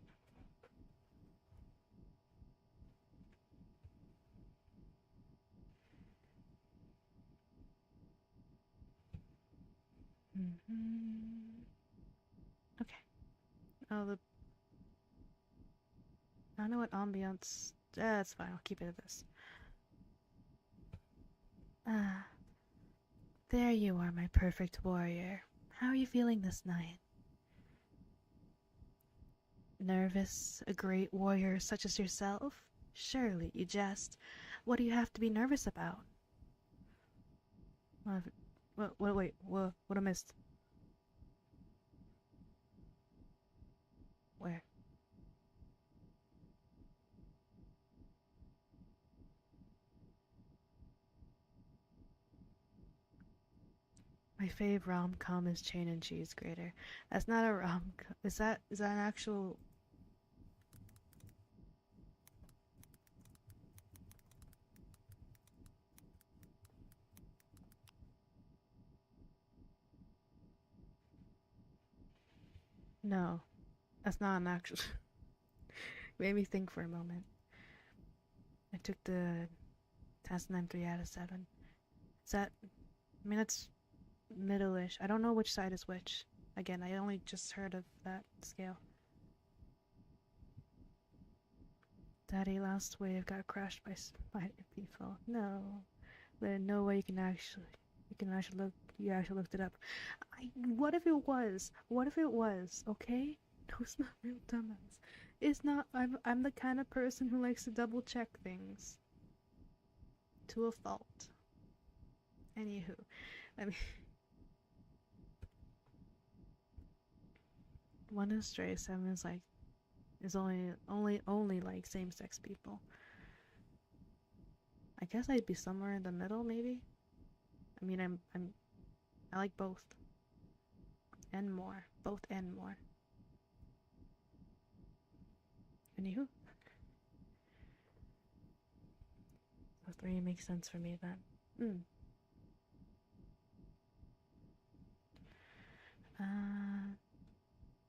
Okay. Oh, I don't know what ambiance. That's fine. I'll keep it at this. There you are, my perfect warrior. How are you feeling this night? Nervous, a great warrior such as yourself? Surely, you jest. What do you have to be nervous about? Wait, what I missed? My fave rom-com is Chain and Cheese Grater. That's not a rom-com. Is that an actual... No, that's not an actual... Made me think for a moment. I took the test and I'm 3 out of 7. Is that... I mean, that's middle-ish. I don't know which side is which. Again, I only just heard of that scale. Daddy, last wave got crushed by spider people. No. There's no way you actually looked it up. What if it was? What if it was? Okay? No, it's not real dumbass. It's not. I'm the kind of person who likes to double check things. To a fault. Anywho, I mean, one is straight, 7 is like, is only like same-sex people. I guess I'd be somewhere in the middle, maybe. I mean, I like both, and more, both and more. Anywho, so 3 makes sense for me then.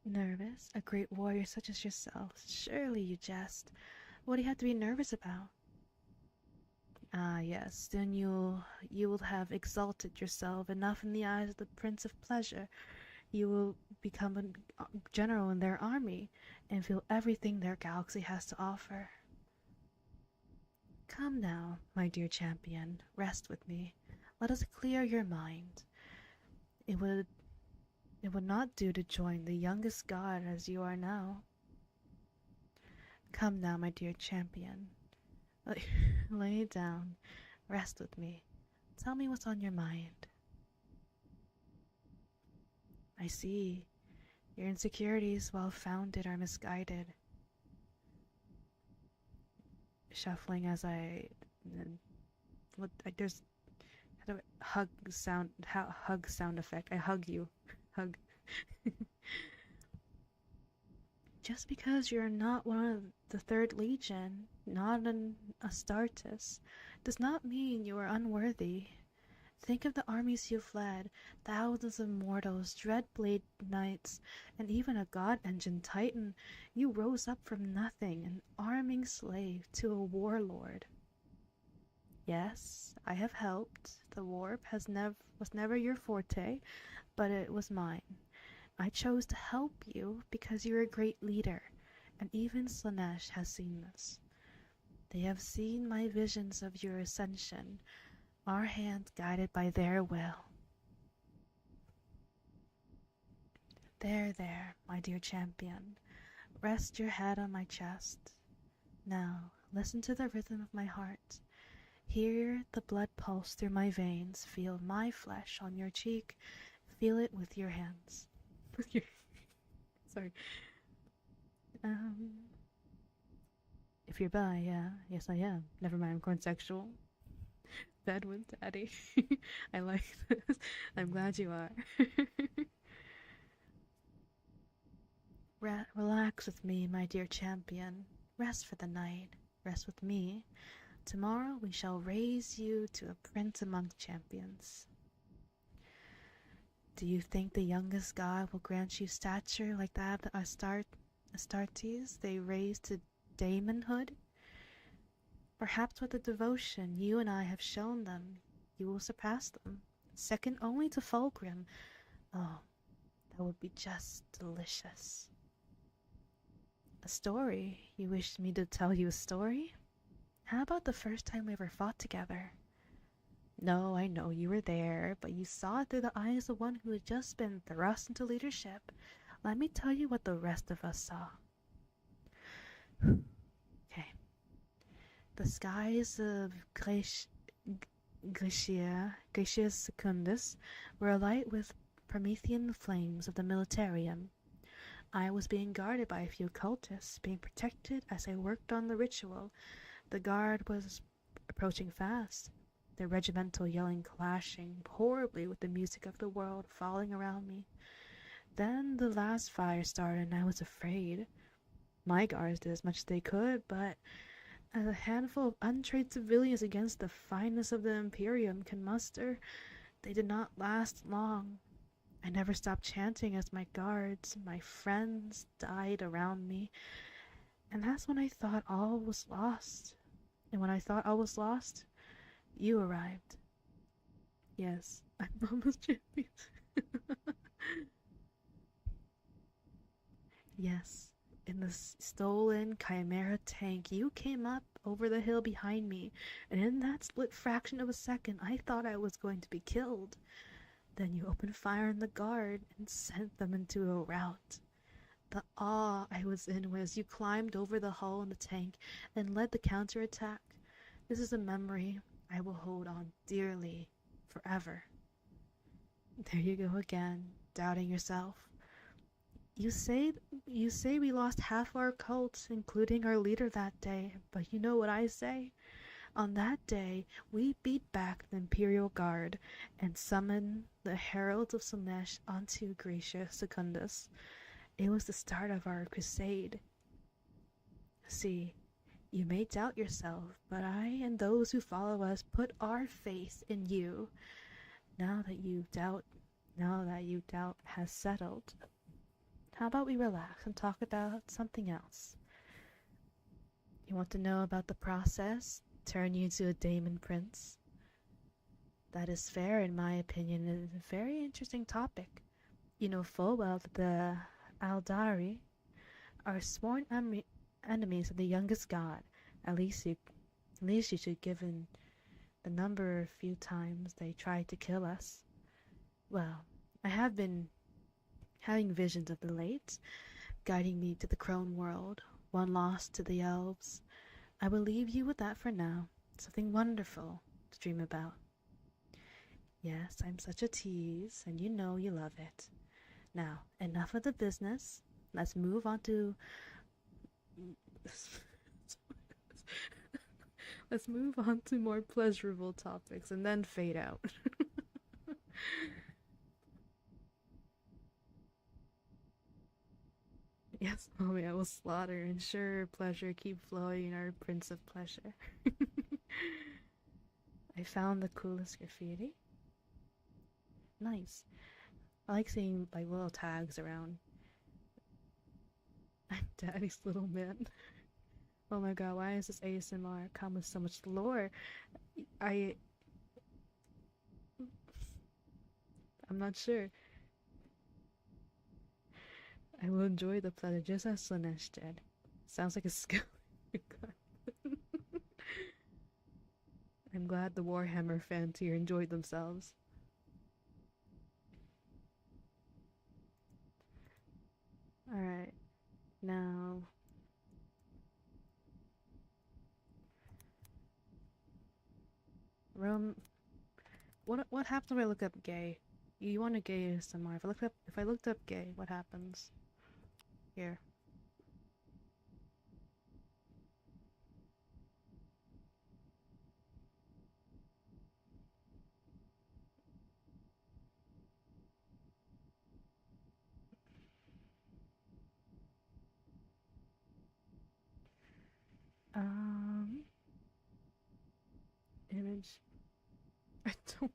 Nervous? A great warrior such as yourself. Surely you jest. What do you have to be nervous about? Ah, yes, then you will have exalted yourself enough in the eyes of the Prince of Pleasure. You will become a general in their army and feel everything their galaxy has to offer. Come now, my dear champion, rest with me. Let us clear your mind. It would not do to join the youngest god as you are now. Come now, my dear champion. Lay down. Rest with me. Tell me what's on your mind. I see. Your insecurities, well founded, are misguided. Shuffling as there's hug sound effect. I hug you. Hug. Just because you're not one of the 3rd Legion, not an Astartes, does not mean you are unworthy. Think of the armies you fled, thousands of mortals, dreadblade knights, and even a god-engine titan. You rose up from nothing, an arming slave, to a warlord. Yes, I have helped. The warp was never your forte, but it was mine. I chose to help you because you're a great leader, and even Slaanesh has seen this. They have seen my visions of your ascension, our hands guided by their will. There, my dear champion. Rest your head on my chest. Now, listen to the rhythm of my heart. Hear the blood pulse through my veins. Feel my flesh on your cheek. Feel it with your hands. Sorry. If you're bi, yeah. Yes, I am. Never mind, I'm going sexual. Bed with daddy. I like this. I'm glad you are. Relax with me, my dear champion. Rest for the night. Rest with me. Tomorrow we shall raise you to a prince among champions. Do you think the youngest god will grant you stature like that of the Astartes they raised to daemonhood? Perhaps with the devotion you and I have shown them, you will surpass them, second only to Fulgrim. Oh, that would be just delicious. A story? You wish me to tell you a story? How about the first time we ever fought together? No, I know you were there, but you saw it through the eyes of one who had just been thrust into leadership. Let me tell you what the rest of us saw. Okay. The skies of Gracia Secundus were alight with Promethean flames of the Militarium. I was being guarded by a few cultists, being protected as I worked on the ritual. The guard was approaching fast. their regimental yelling clashing horribly with the music of the world falling around me. Then the last fire started and I was afraid. My guards did as much as they could, but as a handful of untrained civilians against the fineness of the Imperium can muster, they did not last long. I never stopped chanting as my guards, my friends, died around me, and that's when I thought all was lost. And when I thought all was lost, you arrived. Yes, I'm Mama's champion. Yes, in the stolen Chimera tank, you came up over the hill behind me, and in that split fraction of a second, I thought I was going to be killed. Then you opened fire on the guard and sent them into a rout. The awe I was in was you climbed over the hull in the tank and led the counterattack. This is a memory I will hold on dearly forever. There you go again, doubting yourself. You say we lost half our cult, including our leader that day, but you know what I say? On that day, we beat back the Imperial Guard and summoned the Heralds of Slaanesh onto Gracia Secundus. It was the start of our crusade. See, you may doubt yourself, but I and those who follow us put our faith in you. Now that you doubt has settled, how about we relax and talk about something else? You want to know about the process? Turn you into a Daemon Prince? That is fair, in my opinion. It is a very interesting topic. You know full well that the Aldari are sworn enemies of the youngest god. At least you should, given the number of few times they tried to kill us. Well, I have been having visions of the late, guiding me to the crone world, one lost to the elves. I will leave you with that for now. Something wonderful to dream about. Yes, I'm such a tease, and you know you love it. Now, enough of the business. Let's move on to... Let's move on to more pleasurable topics and then fade out. Yes, mommy, I will slaughter, ensure pleasure keep flowing, our prince of pleasure. I found the coolest graffiti. Nice. I like seeing like little tags around. I'm daddy's little man. Oh my god, why is this ASMR come with so much lore? I'm not sure. I will enjoy the pleasure just as Slaanesh did. Sounds like a skill. I'm glad the Warhammer fans here enjoyed themselves. Alright, now... What happens if I look up gay? You want a gay ASMR. If I looked up gay, what happens? Here. Image. I don't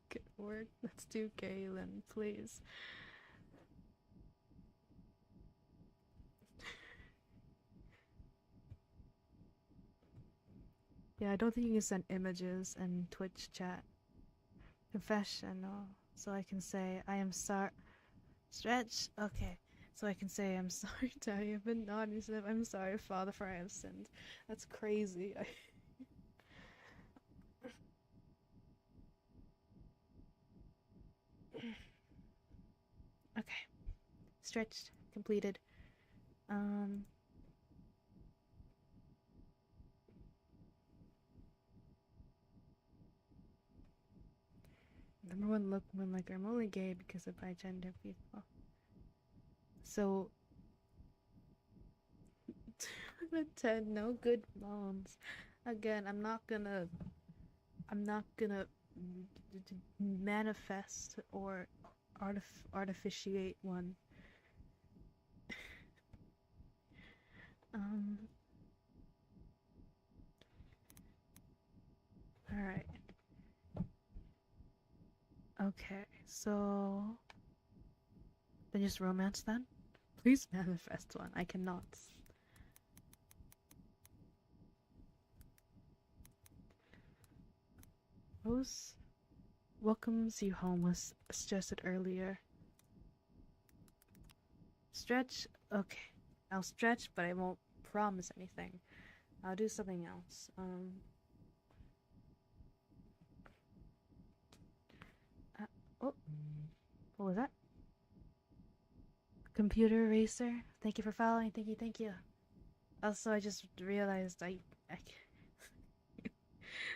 get word. Let's do Galen, please. Yeah, I don't think you can send images in Twitch chat. Confessional. So I can say, I am sorry. Stretch? Okay. So I can say, I'm sorry, Daddy, I've been naughty. I'm sorry, Father, for I have sinned. That's crazy. Okay. Stretched. Completed. Number one look when like I'm only gay because of my gender people. So 2 out of 10, no good moms. Again, I'm not gonna I'm not gonna manifest or artificiate one. Alright. Okay, so... Then just romance then? Please manifest one. I cannot. Rose welcomes you home was suggested earlier. Stretch? Okay. I'll stretch, but I won't promise anything. I'll do something else. Oh. What was that? Computer Racer, thank you for following. Thank you. Also, I just realized I can't.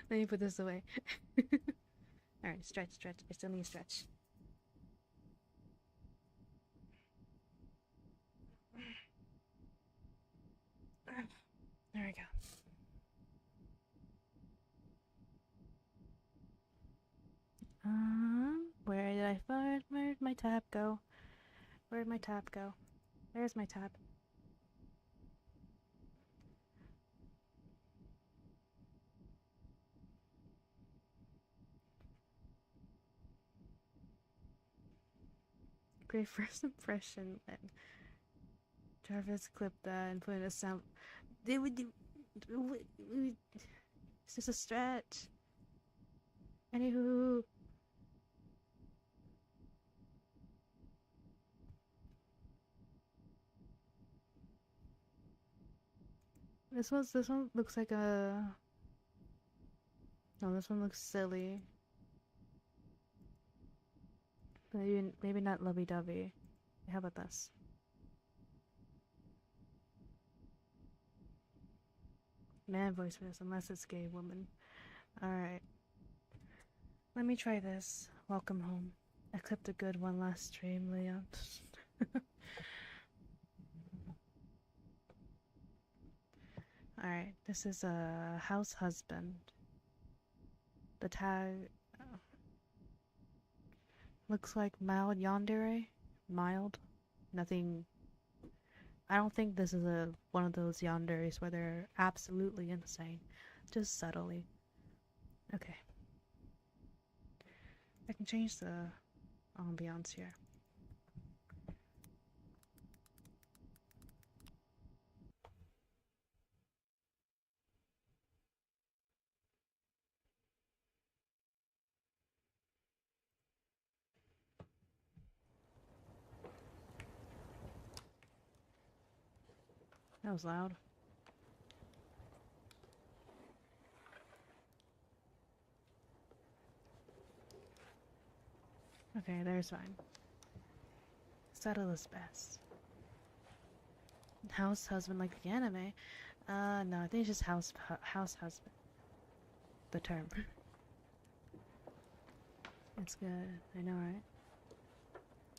Let me put this away. Alright, stretch. I still need to stretch. There we go. Where did I find? Where'd my tab go? Where'd my tab go? There's my tab. Great first impression. And Jarvis clipped that and put in a sound. They would do. It's just a stretch. Anywho. This one looks like a... No, this one looks silly. Maybe not lovey-dovey. How about this? Man voice for this, unless it's gay woman. Alright. Let me try this. Welcome home. I clipped a good one last stream, Leon. Alright, this is a house husband. The tag looks like mild yandere. Mild. Nothing. I don't think this is one of those yanderes where they're absolutely insane. Just subtly. Okay. I can change the ambiance here. That was loud. Okay, there's fine. Subtle is best. House husband like the anime? No, I think it's just house husband. The term. It's good. I know, right?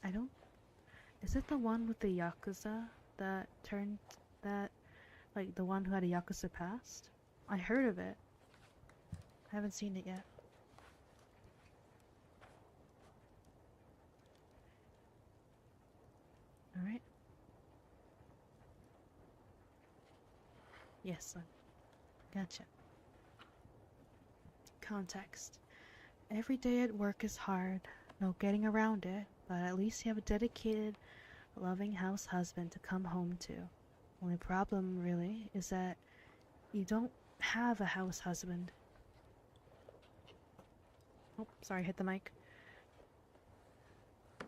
I don't... Is it the one with the Yakuza that turned... that... Like, the one who had a Yakuza past? I heard of it. I haven't seen it yet. Alright. Yes, son. Gotcha. Context. Every day at work is hard. No getting around it, but at least you have a dedicated, loving house husband to come home to. Only problem, really, is that you don't have a house husband. Oh, sorry, hit the mic.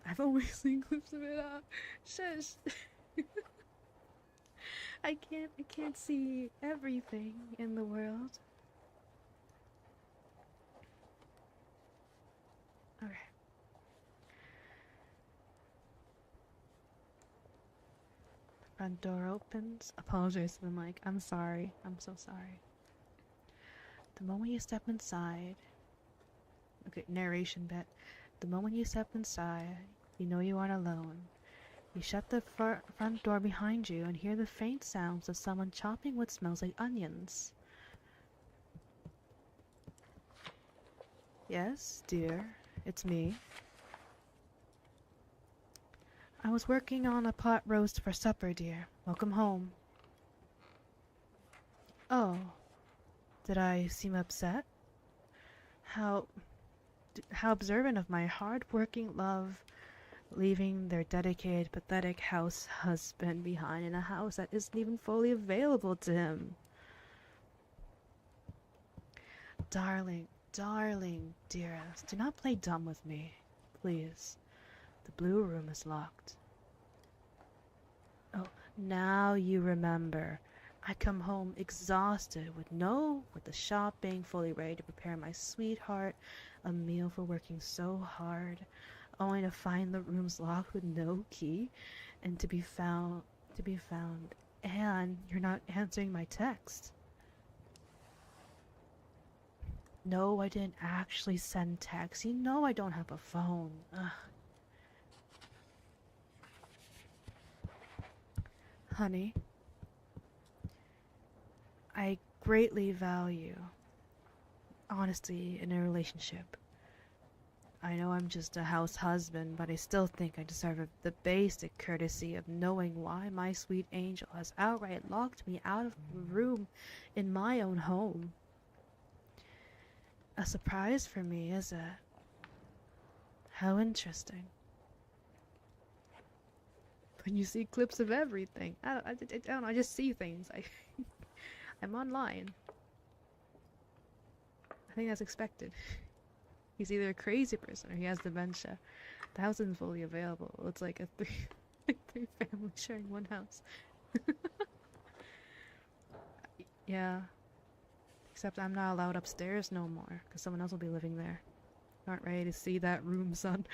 I've always seen clips of it. Shush. I can't see everything in the world. Okay. Front door opens. Apologize to the mic. I'm sorry. I'm so sorry. The moment you step inside... Okay, narration bit. The moment you step inside, you know you aren't alone. You shut the front door behind you and hear the faint sounds of someone chopping what smells like onions. Yes, dear, it's me. I was working on a pot roast for supper, dear. Welcome home. Oh, did I seem upset? How observant of my hard-working love, leaving their dedicated, pathetic house husband behind in a house that isn't even fully available to him. Darling, darling, dearest, do not play dumb with me, please. The blue room is locked. Oh, now you remember. I come home exhausted with the shopping fully ready to prepare my sweetheart a meal for working so hard, only to find the rooms locked with no key and to be found, and you're not answering my text. No, I didn't actually send text. You know I don't have a phone. Ugh. Honey, I greatly value honesty in a relationship. I know I'm just a house husband, but I still think I deserve the basic courtesy of knowing why my sweet angel has outright locked me out of the room in my own home. A surprise for me, is it? How interesting. When you see clips of everything. I don't know, I just see things. I'm online. I think that's expected. He's either a crazy person or he has dementia. The house isn't fully available. It's like a three family sharing one house. Yeah. Except I'm not allowed upstairs no more, because someone else will be living there. Not ready to see that room, son.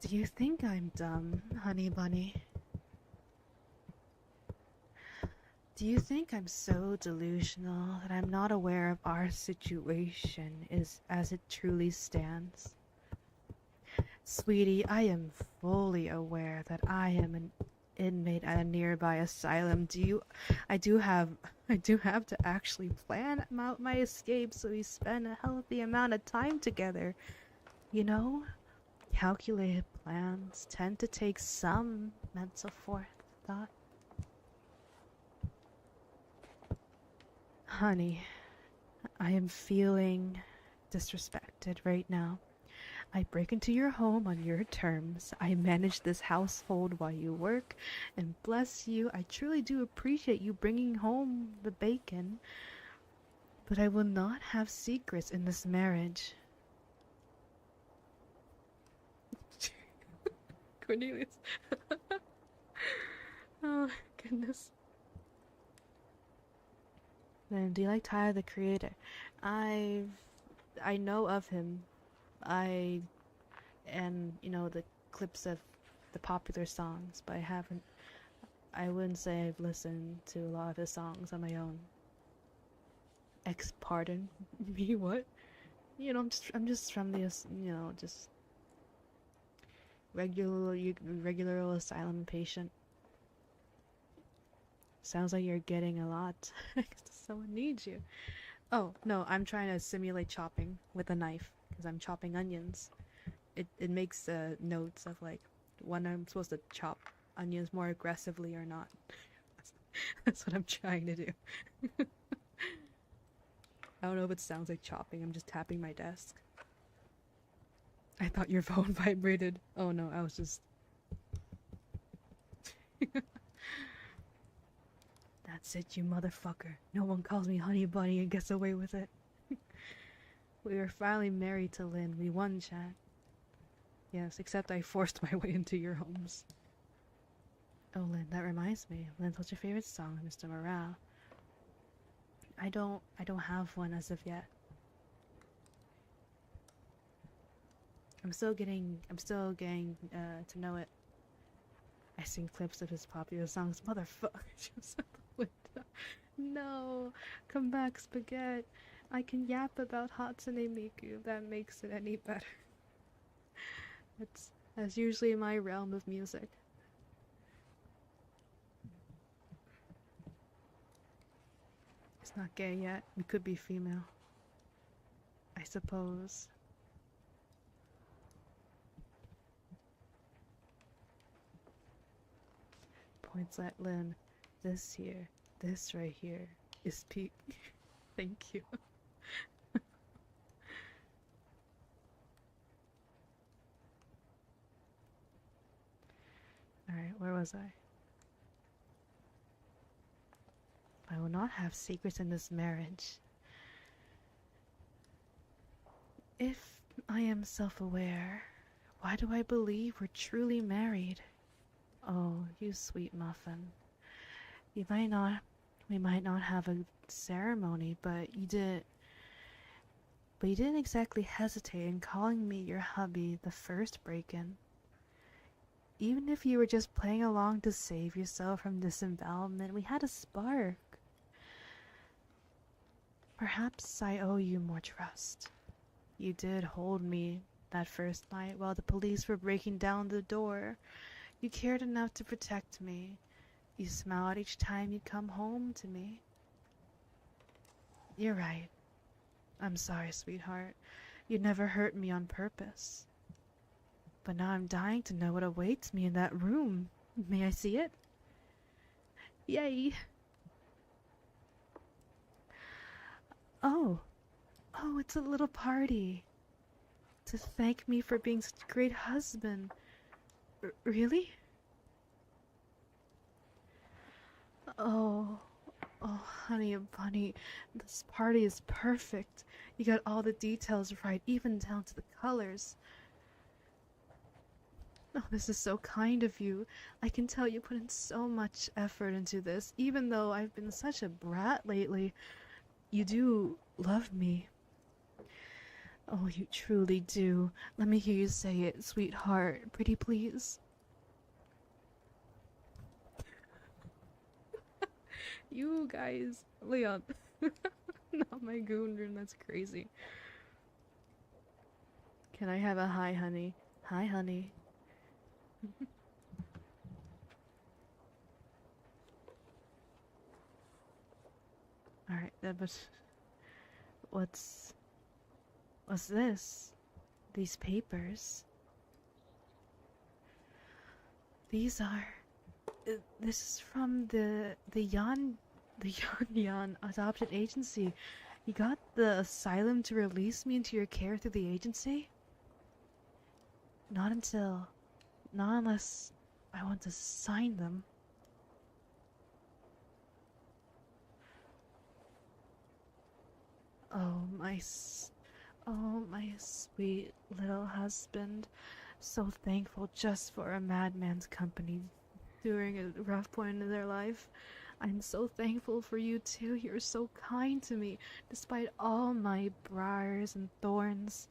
Do you think I'm dumb, honey bunny? Do you think I'm so delusional that I'm not aware of our situation as it truly stands? Sweetie, I am fully aware that I am an inmate at a nearby asylum. I do have to actually plan out my escape so we spend a healthy amount of time together. You know, calculated plans tend to take some mental forethought. Honey, I am feeling disrespected right now. I break into your home on your terms. I manage this household while you work, and bless you, I truly do appreciate you bringing home the bacon. But I will not have secrets in this marriage. Cornelius. Oh, goodness. Then, do you like Tyler the Creator? I know of him. And the clips of the popular songs, but I wouldn't say I've listened to a lot of his songs on my own. Pardon me, what? I'm just from the, just regular old asylum patient. Sounds like you're getting a lot. Someone needs you. Oh, no, I'm trying to simulate chopping with a knife, because I'm chopping onions. It makes notes of like when I'm supposed to chop onions more aggressively or not. That's what I'm trying to do. I don't know if it sounds like chopping. I'm just tapping my desk. I thought your phone vibrated. Oh no, I was just... That's it, you motherfucker. No one calls me honey bunny and gets away with it. We were finally married to Lynn. We won, chat. Yes, except I forced my way into your homes. Oh, Lynn, that reminds me. Lynn, what's your favorite song, Mr. Morale? I don't have one as of yet. I'm still getting to know it. I sing clips of his popular songs. Motherfucker, she was at the window. No, come back, Spaghetti. I can yap about Hatsune Miku. That makes it any better. That's usually my realm of music. Not gay yet. We could be female. I suppose. Points at Lynn. This here. This right here is Pete. Thank you. Alright, where was I? I will not have secrets in this marriage. If I am self-aware, why do I believe we're truly married? Oh, you sweet muffin. We might not have a ceremony, but you didn't exactly hesitate in calling me your hubby the first break-in. Even if you were just playing along to save yourself from disembowelment, we had a spark. Perhaps I owe you more trust. You did hold me that first night while the police were breaking down the door. You cared enough to protect me. You smiled each time you'd come home to me. You're right. I'm sorry, sweetheart. You never hurt me on purpose. But now I'm dying to know what awaits me in that room. May I see it? Yay! Oh, it's a little party. To thank me for being such a great husband. Really? Oh, honey, bunny, this party is perfect. You got all the details right, even down to the colors. Oh, this is so kind of you. I can tell you put in so much effort into this, even though I've been such a brat lately. You do love me. Oh, you truly do. Let me hear you say it, sweetheart. Pretty please. You guys. Leon. Not my goon, that's crazy. Can I have a hi, honey? Hi, honey. Alright, but what's this? These papers. These are this is from the Yan adoption agency. You got the asylum to release me into your care through the agency? Not unless I want to sign them. Oh, my sweet little husband. So thankful just for a madman's company during a rough point in their life. I'm so thankful for you too. You're so kind to me, despite all my briars and thorns.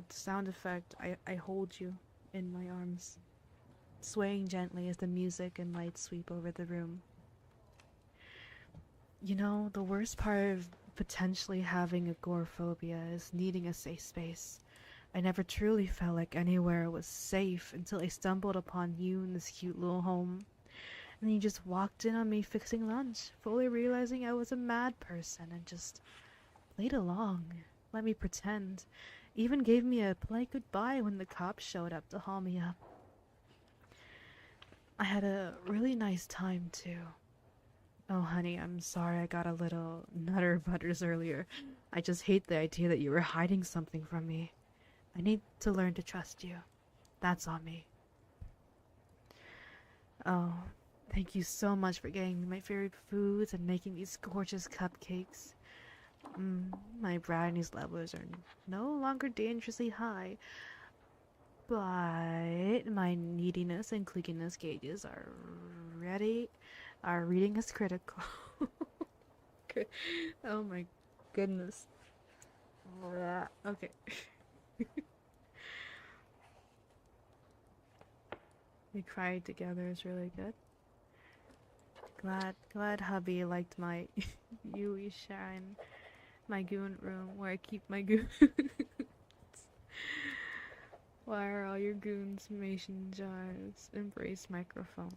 Sound effect, I hold you in my arms, swaying gently as the music and lights sweep over the room. You know, the worst part of potentially having agoraphobia is needing a safe space. I never truly felt like anywhere was safe until I stumbled upon you in this cute little home. And then you just walked in on me fixing lunch, fully realizing I was a mad person and just played along, let me pretend. Even gave me a polite goodbye when the cops showed up to haul me up. I had a really nice time too. Oh honey, I'm sorry I got a little nutter butters earlier. I just hate the idea that you were hiding something from me. I need to learn to trust you. That's on me. Oh, thank you so much for getting me my favorite foods and making these gorgeous cupcakes. My brownies levels are no longer dangerously high, but my neediness and cliquiness gauges are reading as critical. Oh my goodness. Okay. We cried together is really good. Glad hubby liked my Yui shine, my goon room where I keep my goons. Why are all your goons mason jars? Embrace microphone.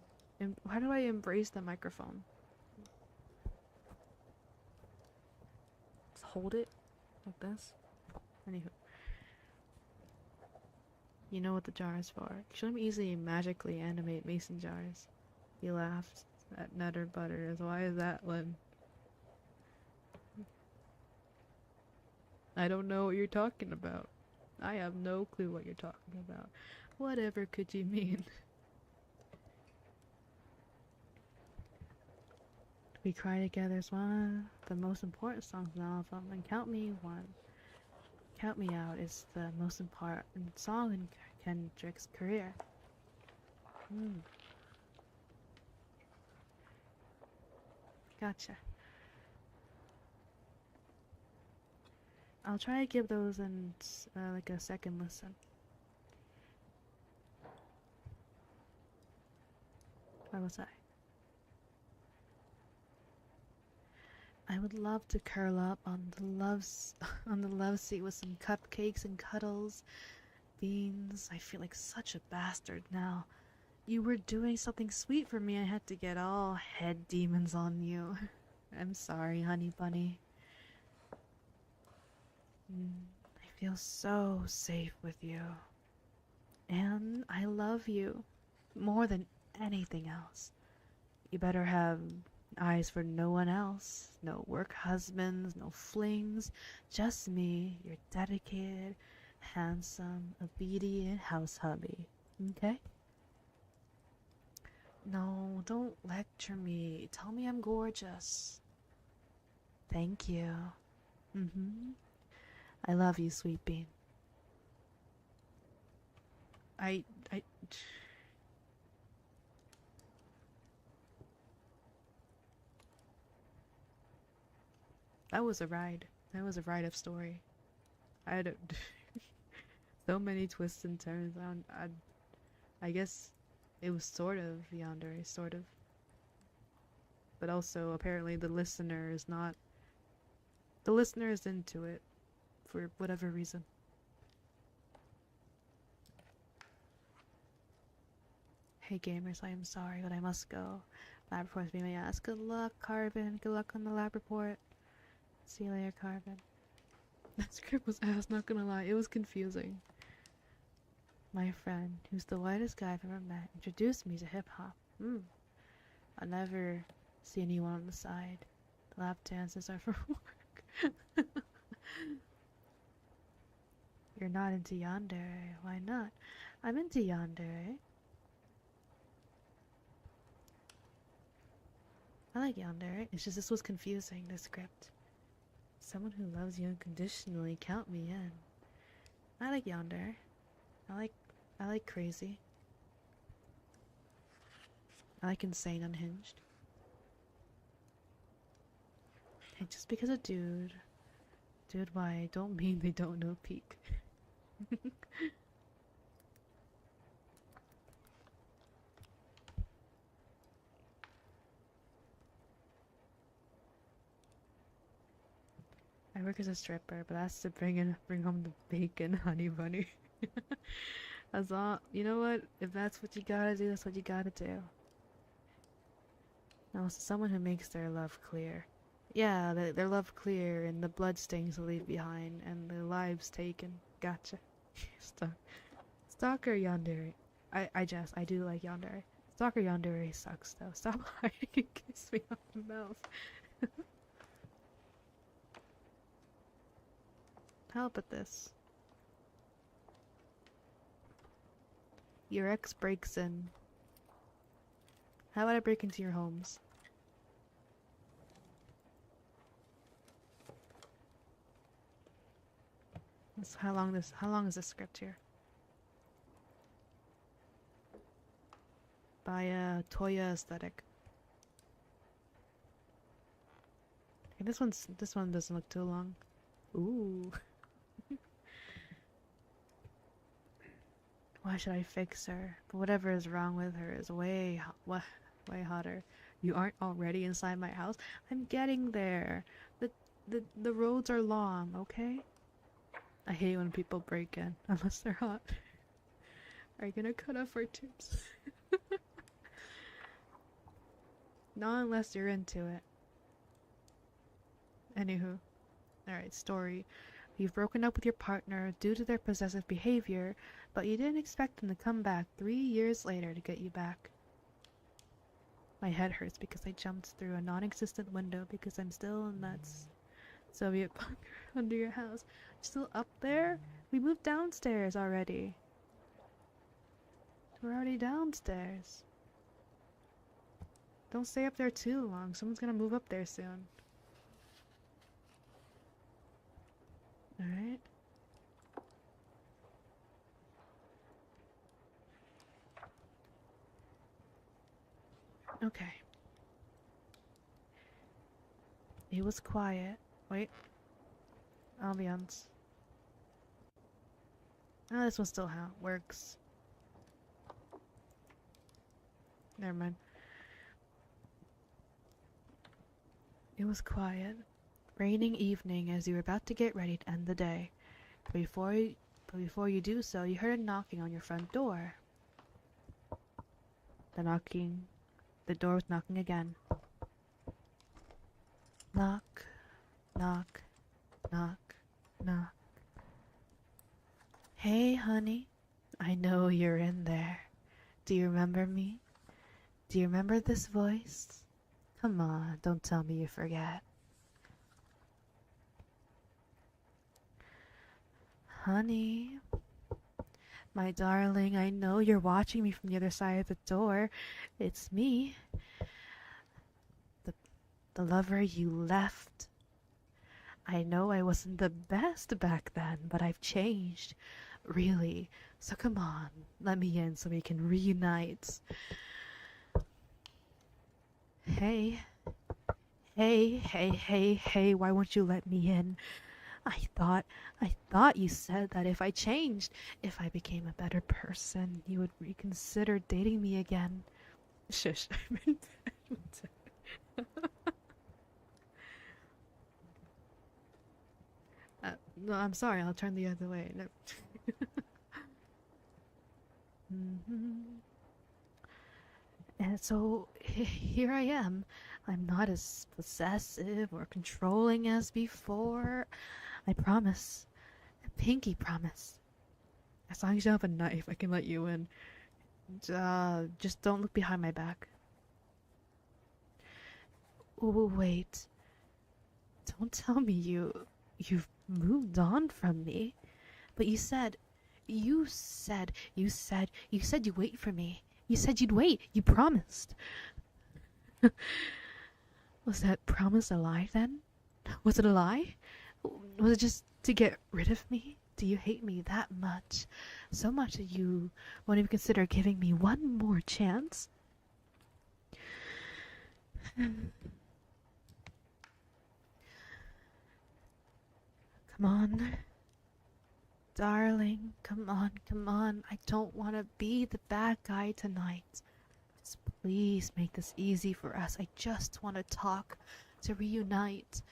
How do I embrace the microphone? Just hold it like this. Anywho. You know what the jar is for. Should me easily magically animate mason jars. He laughed at Nutter Butter. Why is that, Lynn? I don't know what you're talking about. I have no clue what you're talking about. Whatever could you mean? We Cry Together is one of the most important songs in the album, and Count Me Out is the most important song in Kendrick's career. Gotcha. I'll try to give those in like a second listen. Where was I? I would love to curl up on the love seat with some cupcakes and cuddles, beans. I feel like such a bastard now. You were doing something sweet for me. I had to get all head demons on you. I'm sorry, honey bunny. I feel so safe with you. And I love you more than anything else. You better have eyes for no one else. No work husbands, no flings. Just me, your dedicated, handsome, obedient house hubby. Okay? No, don't lecture me. Tell me I'm gorgeous. Thank you. I love you, sweet bean. That was a ride. That was a ride of story. I had so many twists and turns. I guess it was sort of yandere, sort of. But also, apparently, the listener is not. The listener is into it, for whatever reason. Hey gamers, I am sorry, but I must go. Lab reports be my ass. Good luck, Carbon. Good luck on the lab report. See you later, Carbon. That script was ass, not gonna lie. It was confusing. My friend, who's the whitest guy I've ever met, introduced me to hip-hop. I'll never see anyone on the side. The lap dances are for work. You're not into yandere. Why not? I'm into yandere. I like yandere. It's just this was confusing, the script. Someone who loves you unconditionally, count me in. I like yandere. I like crazy. I like insane unhinged. Hey, just because a dude why don't mean they don't know peak. I work as a stripper, but I have to bring home the bacon, honey bunny. As long, you know what? If that's what you gotta do, that's what you gotta do. Now, so someone who makes their love clear. Yeah, their love clear and the bloodstains to leave behind and their lives taken. Gotcha. Stalker yandere. I do like yandere. Stalker yandere sucks though. Stop hiding and kiss me on the mouth. Help at this. Your ex breaks in. How about I break into your homes? How long is this script here? By Toya Aesthetic. Okay, this one doesn't look too long. Ooh. Why should I fix her? But whatever is wrong with her is way hotter. You aren't already inside my house? I'm getting there. The roads are long, okay? I hate when people break in, unless they're hot. Are you gonna cut off our tubes? Not unless you're into it. Anywho. Alright, story. You've broken up with your partner due to their possessive behavior, but you didn't expect them to come back 3 years later to get you back. My head hurts because I jumped through a non-existent window because I'm still in that Soviet bunker under your house. Still up there? We moved downstairs already. We're already downstairs. Don't stay up there too long. Someone's gonna move up there soon. Alright. Okay. It was quiet. Wait. Ambiance. Oh, this one still works. Never mind. It was quiet. Raining evening as you were about to get ready to end the day. But before you do so, you heard a knocking on your front door. The door was knocking again. Knock, knock, knock, knock. Hey, honey. I know you're in there. Do you remember me? Do you remember this voice? Come on, don't tell me you forget. Honey, my darling, I know you're watching me from the other side of the door. It's me. The lover you left. I know I wasn't the best back then, but I've changed. Really. So come on, let me in so we can reunite. Hey. Hey, why won't you let me in? I thought you said that if I changed, if I became a better person, you would reconsider dating me again. Shush, I'm in bed. No, I'm sorry, I'll turn the other way. No. And so, here I am. I'm not as possessive or controlling as before. I promise. A pinky promise. As long as you don't have a knife, I can let you in. Just don't look behind my back. Oh, wait. Don't tell me you've moved on from me. But you said you'd wait for me. You said you'd wait. You promised. Was that promise a lie then? Was it a lie? Was it just to get rid of me? Do you hate me that much? So much that you won't even consider giving me one more chance? Come on. Darling, come on. I don't want to be the bad guy tonight. Just please make this easy for us. I just want to talk, to reunite.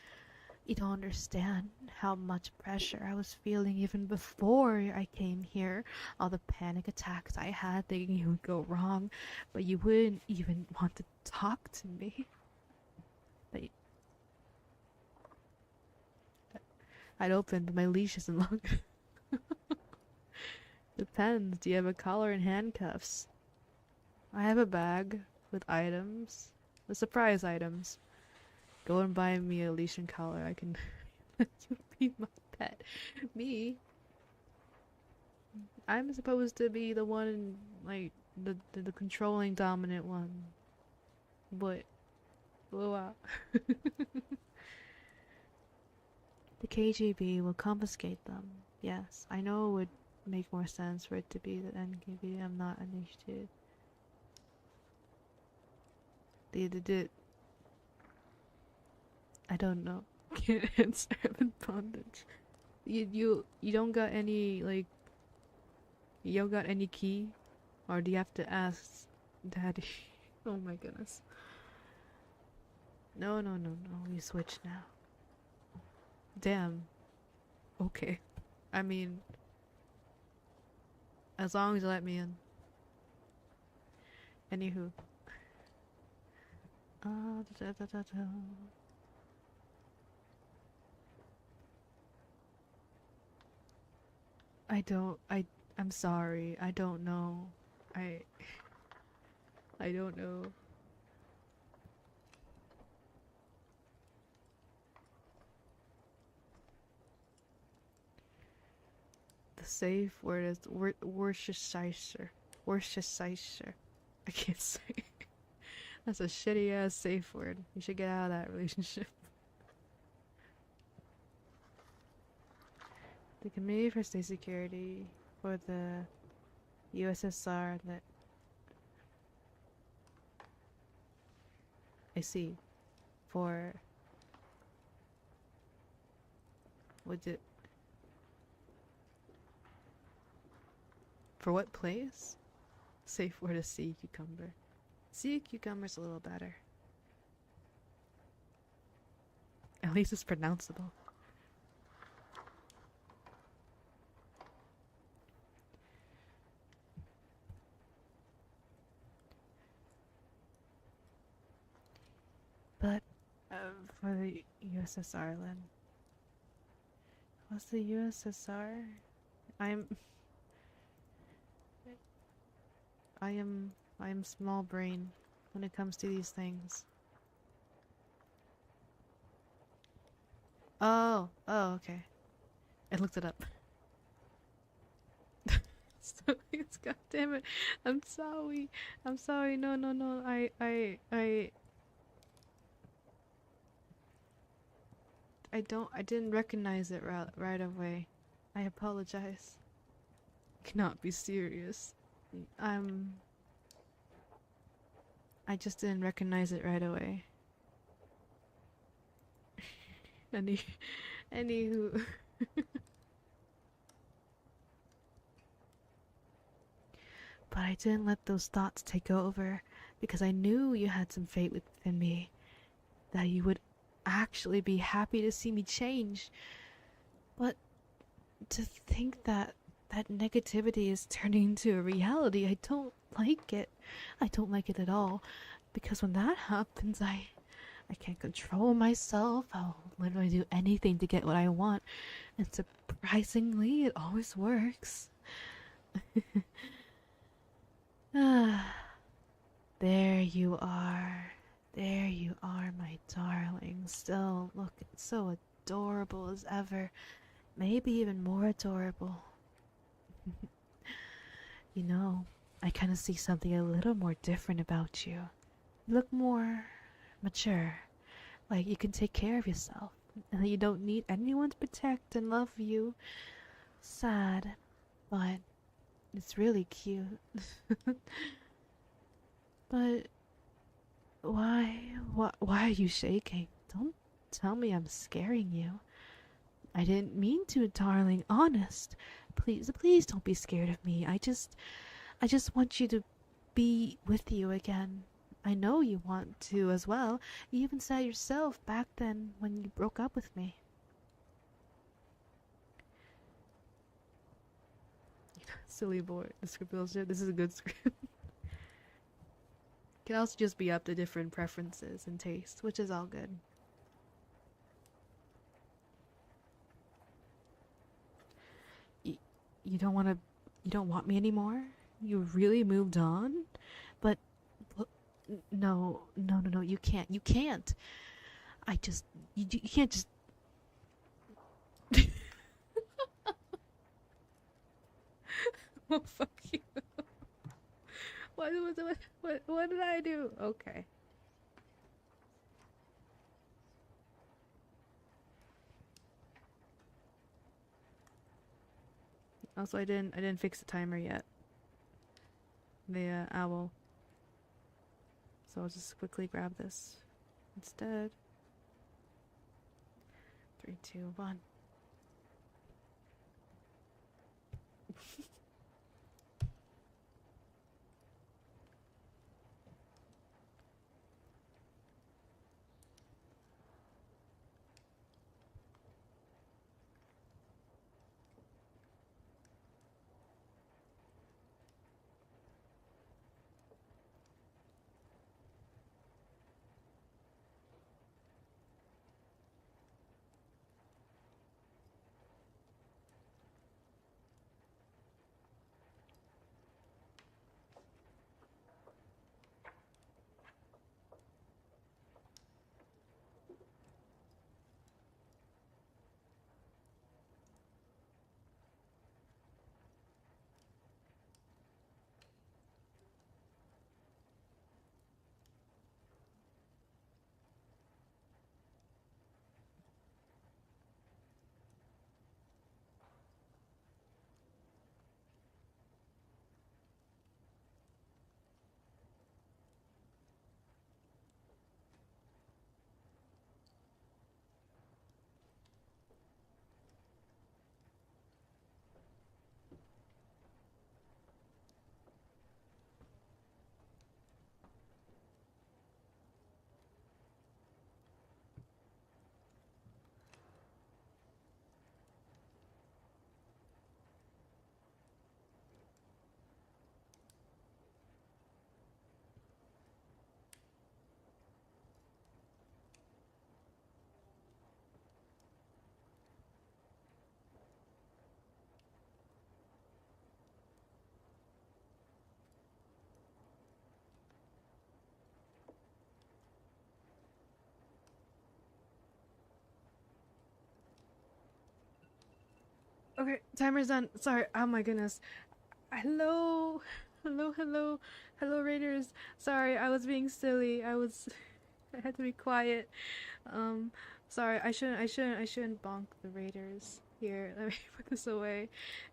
You don't understand how much pressure I was feeling even before I came here. All the panic attacks I had thinking it would go wrong, but you wouldn't even want to talk to me. I'd open, but my leash isn't long. Depends. Do you have a collar and handcuffs? I have a bag with items. The surprise items. Go and buy me a leash and collar. I can let you be my pet. Me? I'm supposed to be the one, like, the controlling dominant one. But, blow out. The KGB will confiscate them. Yes, I know it would make more sense for it to be the NKB. I'm not initiated. I don't know. Can't answer. I'm in bondage. You don't got any, like, you don't got any key? Or do you have to ask Daddy? Oh my goodness. No. We switch now. Damn. Okay. I mean, as long as you let me in. Anywho. Da, da, da, da. I'm sorry. I don't know. I I don't know. The safe word is Worcestershire. Worcestershire. I can't say. That's a shitty ass safe word. You should get out of that relationship. The Committee for State Security for the USSR that I see for what's it for what place? Safe word is sea cucumber. Sea cucumber's a little better. At least it's pronounceable. But for the USSR then. What's the USSR? I am small brain when it comes to these things. Oh, okay. I looked it up. God damn it. I'm sorry. I'm sorry. No. I didn't recognize it right away. I apologize. Cannot be serious. I just didn't recognize it right away. Anywho. But I didn't let those thoughts take over because I knew you had some fate within me. That you would actually be happy to see me change. But to think that that negativity is turning into a reality, I don't like it. I don't like it at all. Because when that happens, I can't control myself. I'll literally do anything to get what I want. And surprisingly, it always works. There you are. There you are, my darling. Still looking so adorable as ever. Maybe even more adorable. You know, I kind of see something a little more different about you. You look more mature. Like you can take care of yourself. And you don't need anyone to protect and love you. Sad, but it's really cute. But why are you shaking? Don't tell me I'm scaring you. I didn't mean to, darling. Honest. Please don't be scared of me. I just want you to be with you again. I know you want to as well. You even said yourself back then when you broke up with me. Silly boy. The script bullshit. This is a good script. Can also just be up to different preferences and tastes, which is all good. You don't want me anymore? You really moved on? But no, you can't. You can't just oh, fuck you. What did I do? Okay. Also, I didn't fix the timer yet. The owl. So I'll just quickly grab this instead. 3, 2, 1. Okay, timer's done. Sorry. Oh my goodness. Hello. Hello, Raiders. Sorry, I was being silly. I had to be quiet. Um, sorry. I shouldn't bonk the Raiders. Here, let me put this away.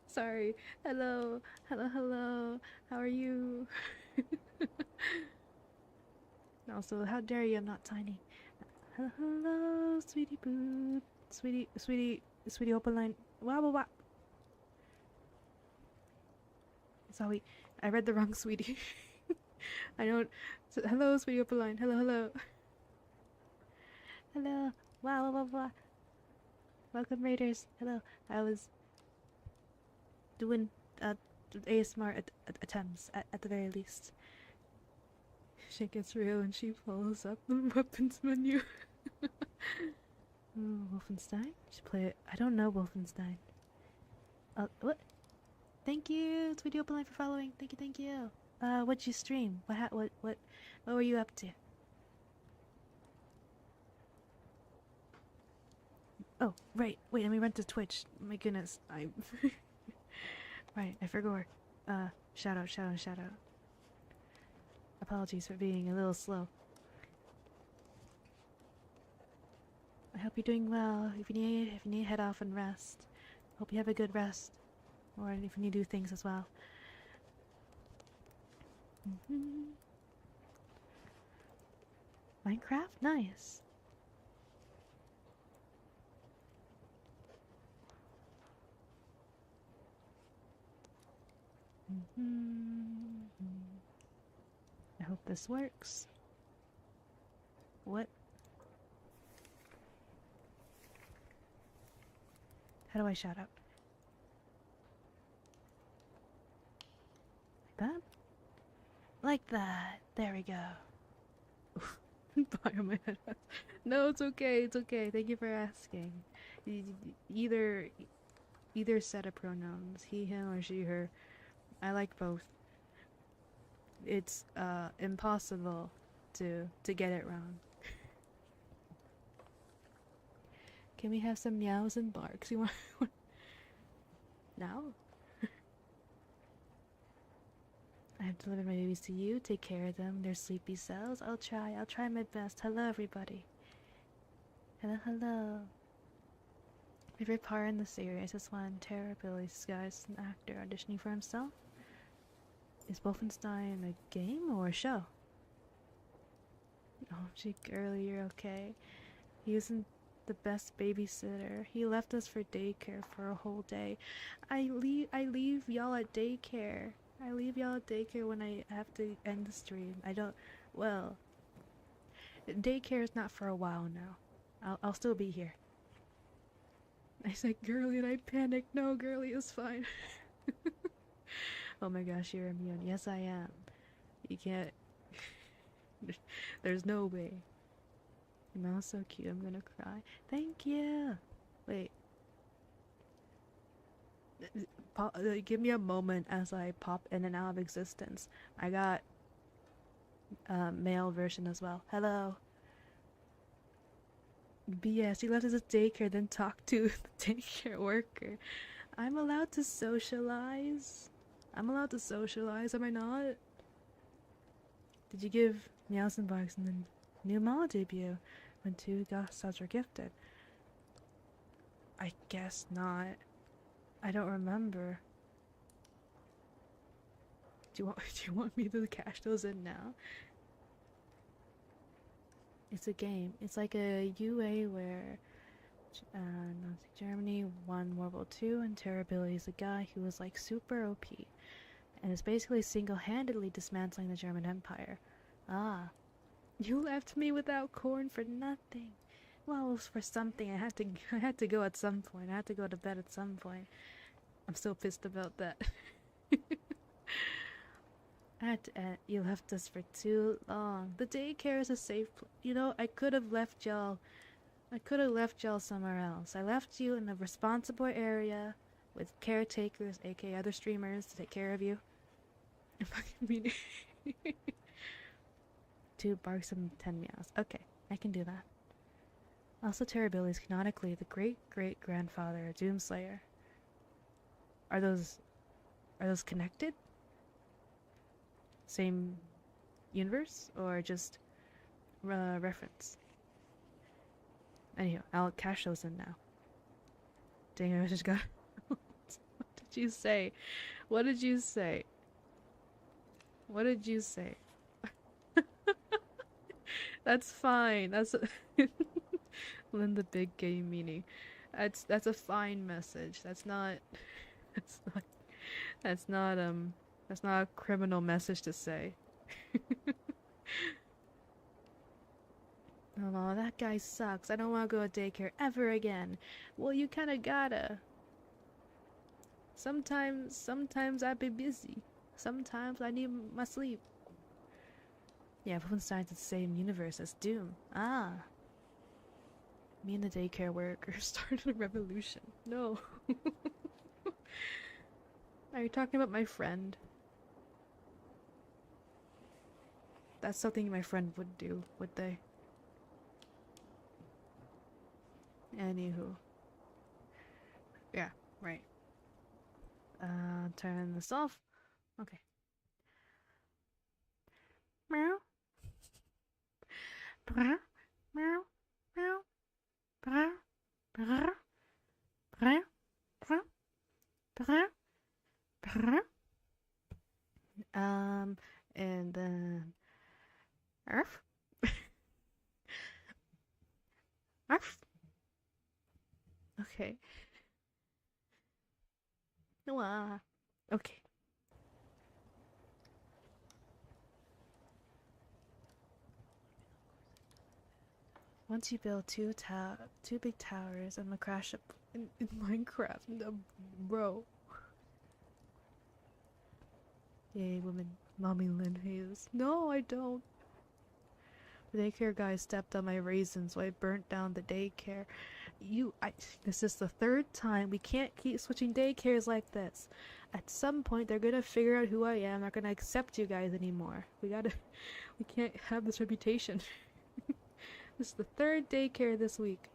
Sorry. Hello. How are you? Also, how dare you? I'm not tiny. Hello, sweetie boo. Sweetie, open line. Wow. Sorry, I read the wrong sweetie. I don't. So, hello, sweetie, open line. Hello. Wow. Welcome, Raiders. Hello. I was doing ASMR attempts at the very least. She gets real and she pulls up the weapons menu. Oh, Wolfenstein? Should play it. I don't know Wolfenstein. What? Thank you, Sweetie Open Line, for following. Thank you. What'd you stream? What were you up to? Oh, right. Wait, let me run to Twitch. My goodness, right, I forgot. Shout out. Apologies for being a little slow. I hope you're doing well. If you need, head off and rest. Hope you have a good rest. Or if you need to do things as well. Minecraft? Nice. I hope this works. What? How do I shout out? Like that? Like that. There we go. Fire my head. No, it's okay. Thank you for asking. Either set of pronouns. He, him, or she, her. I like both. It's impossible to get it wrong. Can we have some meows and barks? You want now? I have delivered my babies to you. Take care of them. They're sleepy cells. I'll try my best. Hello, everybody. Hello. Favorite part in the series is when Terrorbilly disguised an actor auditioning for himself. Is Wolfenstein a game or a show? Oh, gee, girlie, you're okay. He isn't the best babysitter. He left us for daycare for a whole day. I leave y'all at daycare. I leave y'all at daycare when I have to end the stream. Well, daycare is not for a while now. I'll still be here. I said girlie and I panicked. No, girlie is fine. Oh my gosh, you're immune. Yes, I am. You can't. There's no way. Your mouth's so cute, I'm gonna cry. Thank you! Wait. Give me a moment as I pop in and out of existence. I got male version as well. Hello. BS, he left us at daycare, then talked to the daycare worker. I'm allowed to socialize. Am I not? Did you give Meows and Bugs in the new mall debut when 2 ghost subs were gifted? I guess not. I don't remember. Do you want me to cash those in now? It's a game. It's like a UA where Nazi Germany won World War II, and Terrorbilly is a guy who was like super OP, and is basically single-handedly dismantling the German Empire. Ah, you left me without corn for nothing. Well, it was for something. I had to go at some point. I had to go to bed at some point. I'm still pissed about that. You left us for too long. The daycare is a safe you know, I could have left y'all somewhere else. I left you in a responsible area with caretakers, aka other streamers, to take care of you. I'm fucking mean. 2 barks and 10 meows. Okay, I can do that. Also, Terrorbilly is canonically the great-great-grandfather of Doomslayer. Are those connected? Same universe or just reference? Anyhow, I'll cash those in now. Dang, I just got. What did you say? What did you say? What did you say? That's fine. That's Linda Big Game meaning. That's a fine message. That's not that's not a criminal message to say. Oh, that guy sucks. I don't want to go to daycare ever again. Well, you kinda gotta. Sometimes I be busy. Sometimes I need my sleep. Yeah, Wolfenstein's the same universe as Doom. Ah. Me and the daycare worker started a revolution. No. Are you talking about my friend? That's something my friend would do, would they? Anywho. Yeah, right. Turn this off. Okay. Meow. Meow. Meow. Meow. Meow. Meow. Meow. Meow. Meow. And then Arf. Arf. Okay. Wow. Okay. Once you build two big towers, I'm gonna crash up in Minecraft. No, bro. Yay, woman. Mommy Lynn Hayes. No, I don't. The daycare guy stepped on my raisins, so I burnt down the daycare. This is the third time. We can't keep switching daycares like this. At some point, they're gonna figure out who I am. They're gonna accept you guys anymore. We can't have this reputation. This is the third daycare this week.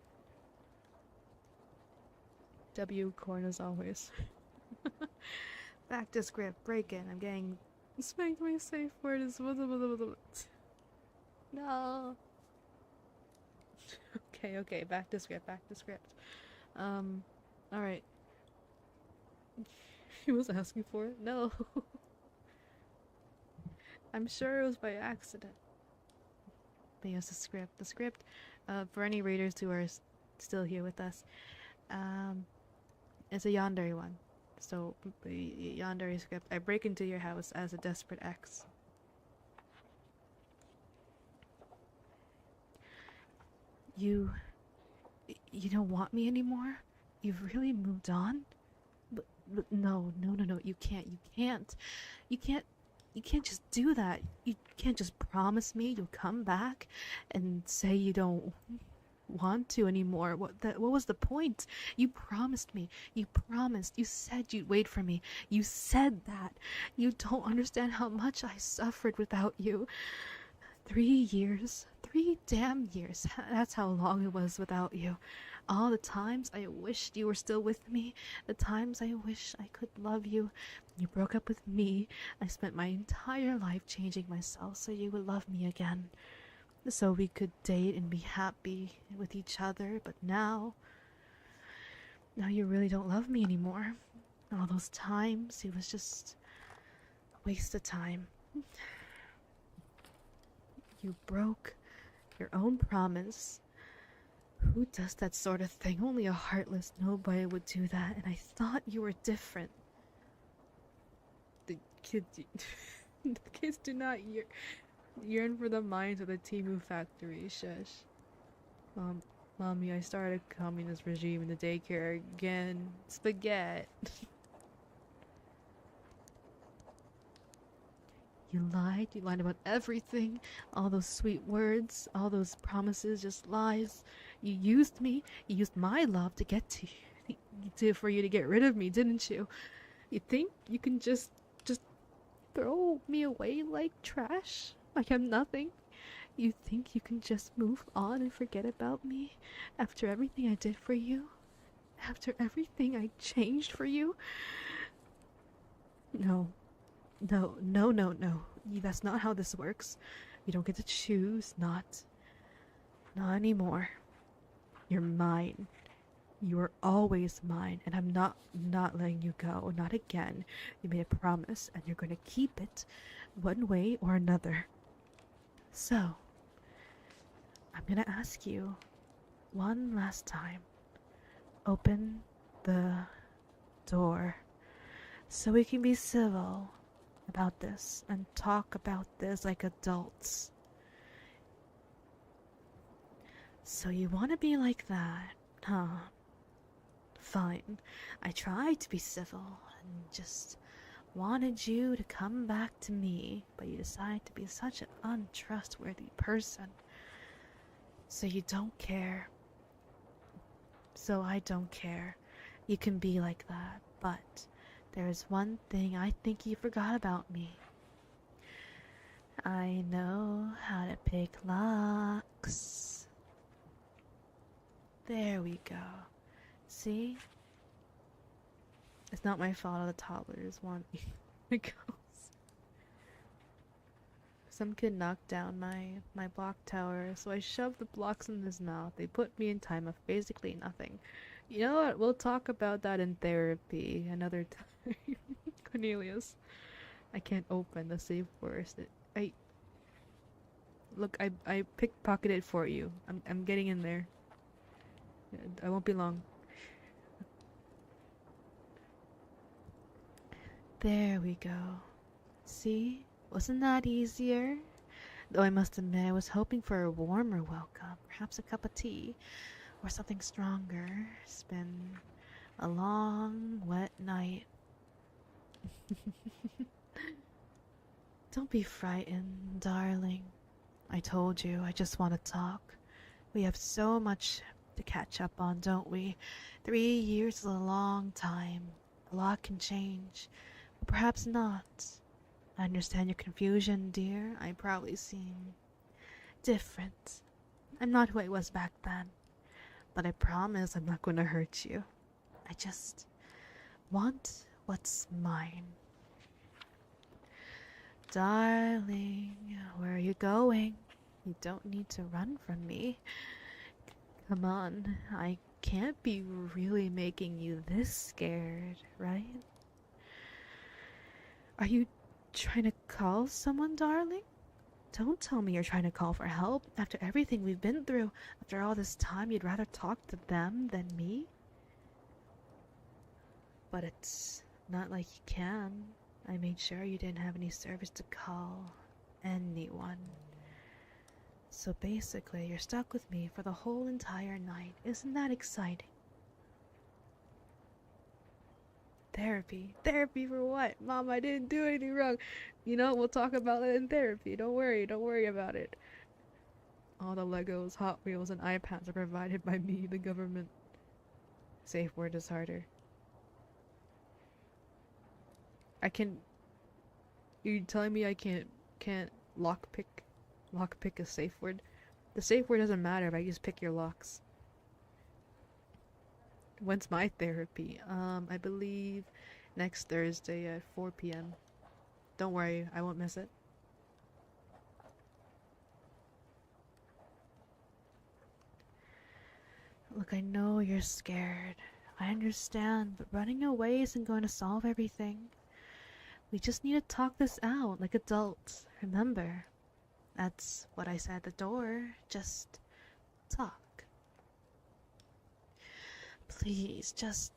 W corn as always. Back to script. Break in. I'm getting spanked. My safe word is no. Okay. Back to script. Alright. He was asking for it? No. I'm sure it was by accident. But yes, the script, for any readers who are still here with us, it's a yandere one. So, yandere script. I break into your house as a desperate ex. You don't want me anymore? You've really moved on? But no, you can't just do that. You can't just promise me you'll come back and say you don't want to anymore. What was the point? You promised me. You said you'd wait for me. You said that. You don't understand how much I suffered without you. 3 years. 3 damn years. That's how long it was without you. All the times I wished you were still with me. The times I wish I could love you. You broke up with me. I spent my entire life changing myself so you would love me again. So we could date and be happy with each other. But now you really don't love me anymore. All those times, it was just a waste of time. You broke your own promise. Who does that sort of thing? Only a heartless nobody would do that, and I thought you were different. The kids do not yearn for the minds of the Timu factory. Shush. Mommy, I started a communist regime in the daycare again. Spaghetti. You lied about everything. All those sweet words, all those promises, just lies. You used me, you used my love to get to you, for you to get rid of me, didn't you? You think you can just throw me away like trash? Like I'm nothing? You think you can just move on and forget about me? After everything I did for you? After everything I changed for you? No. No, no, no, no. That's not how this works. You don't get to choose. Not anymore. You're mine. You're always mine, and I'm not letting you go. Not again. You made a promise, and you're going to keep it one way or another. So, I'm going to ask you one last time. Open the door so we can be civil about this and talk about this like adults. So you want to be like that, huh? Fine. I tried to be civil and just wanted you to come back to me, but you decided to be such an untrustworthy person. So you don't care. So I don't care. You can be like that, but there's one thing I think you forgot about me. I know how to pick locks. There we go. See? It's not my fault the toddlers want me to go. Some kid knocked down my block tower, so I shoved the blocks in his mouth. They put me in time of basically nothing. You know what? We'll talk about that in therapy another time. Cornelius. I can't open the safe first. Look, I pickpocketed for you. I'm getting in there. I won't be long. There we go. See? Wasn't that easier? Though I must admit I was hoping for a warmer welcome. Perhaps a cup of tea. Or something stronger. It's been a long, wet night. Don't be frightened, darling. I told you, I just want to talk. We have so much to catch up on, don't we? 3 years is a long time. A lot can change. But perhaps not. I understand your confusion, dear. I probably seem different. I'm not who I was back then. But I promise I'm not going to hurt you. I just want what's mine. Darling, where are you going? You don't need to run from me. Come on, I can't be really making you this scared, right? Are you trying to call someone, darling? Don't tell me you're trying to call for help. After everything we've been through, after all this time, you'd rather talk to them than me? But it's not like you can. I made sure you didn't have any service to call anyone. So basically, you're stuck with me for the whole entire night. Isn't that exciting? Therapy. Therapy for what? Mom, I didn't do anything wrong. You know, we'll talk about it in therapy. Don't worry about it. All the Legos, Hot Wheels, and iPads are provided by me, the government. Safe word is harder. You're telling me I can't lockpick a safe word? The safe word doesn't matter if I just pick your locks. When's my therapy? I believe next Thursday at 4 p.m. Don't worry, I won't miss it. Look, I know you're scared. I understand, but running away isn't going to solve everything. We just need to talk this out like adults. Remember, that's what I said at the door. Just talk. Please, just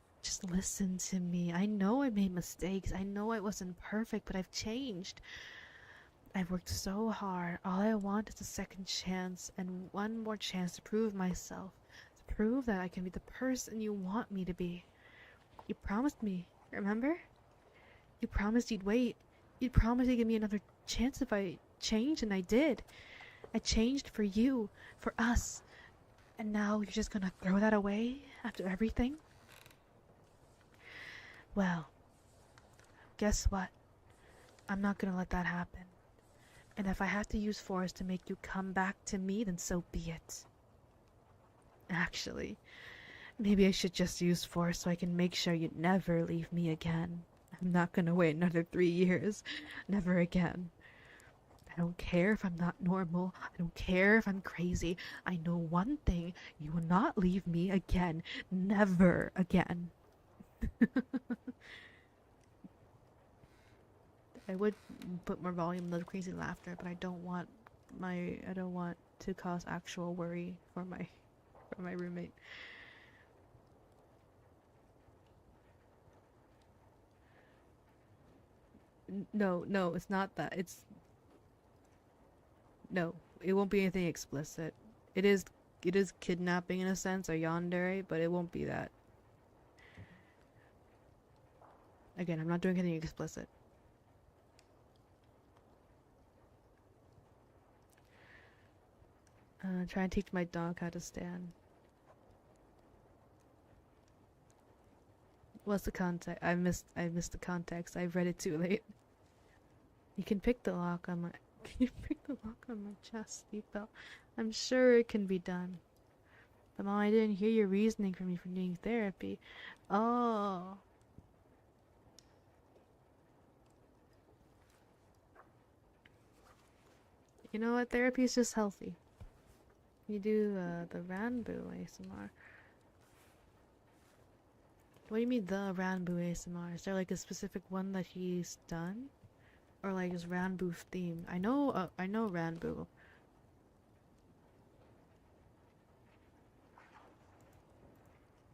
listen to me. I know I made mistakes. I know I wasn't perfect, but I've changed. I've worked so hard. All I want is a second chance and one more chance to prove myself. To prove that I can be the person you want me to be. You promised me, remember? You promised you'd wait. You'd promised you'd give me another chance if I changed, and I did. I changed for you, for us. And now you're just gonna throw that away after everything? Well, guess what? I'm not gonna let that happen. And if I have to use force to make you come back to me, then so be it. Actually, maybe I should just use force so I can make sure you never leave me again. I'm not gonna wait another 3 years. Never again. I don't care if I'm not normal. I don't care if I'm crazy. I know one thing. You will not leave me again. Never again. I would put more volume on the crazy laughter, but I don't want to cause actual worry for my roommate. No, no, it's not that. No, it won't be anything explicit. It is kidnapping in a sense, or yandere, but it won't be that. Again, I'm not doing anything explicit. Try and teach my dog how to stand. What's the context? I missed the context. I've read it too late. You can pick the lock on my Can you pick the lock on my chest seatbelt? I'm sure it can be done. But Mom, I didn't hear your reasoning for me for doing therapy. Oh. You know what? Therapy is just healthy. You do the Ranbu ASMR. What do you mean the Ranbu ASMR? Is there like a specific one that he's done? Or like just Ranbu theme? I know Ranbu.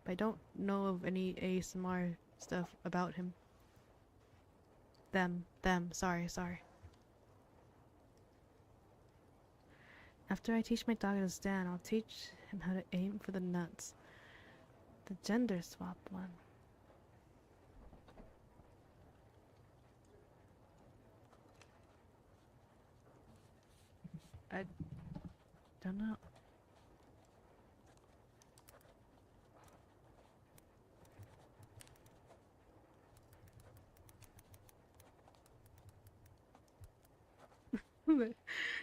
But I don't know of any ASMR stuff about him. Them, sorry. After I teach my dog how to stand, I'll teach him how to aim for the nuts. The gender swap one. I don't know.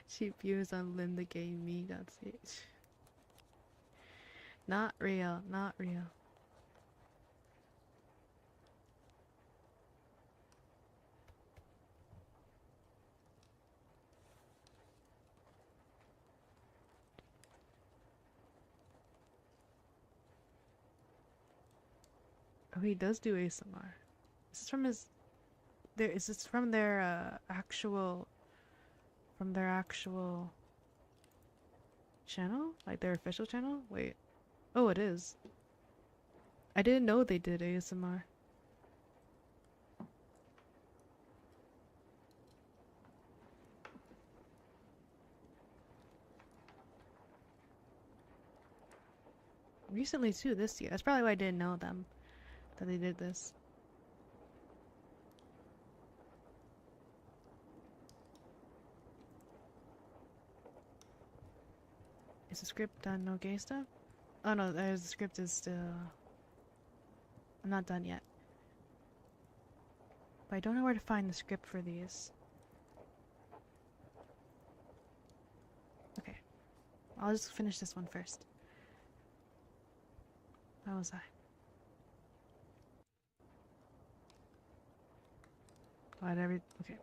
Cheap views on lindagameme.ch. Not real, not real. Oh, he does do ASMR. Is this from his... Is this from their actual channel? Like their official channel? Wait. Oh, it is. I didn't know they did ASMR. Recently too, this year. That's probably why I didn't know them. That they did this. Is the script done? No gay stuff? Oh no, the script is still... I'm not done yet. But I don't know where to find the script for these. Okay. I'll just finish this one first. Where was I? Okay.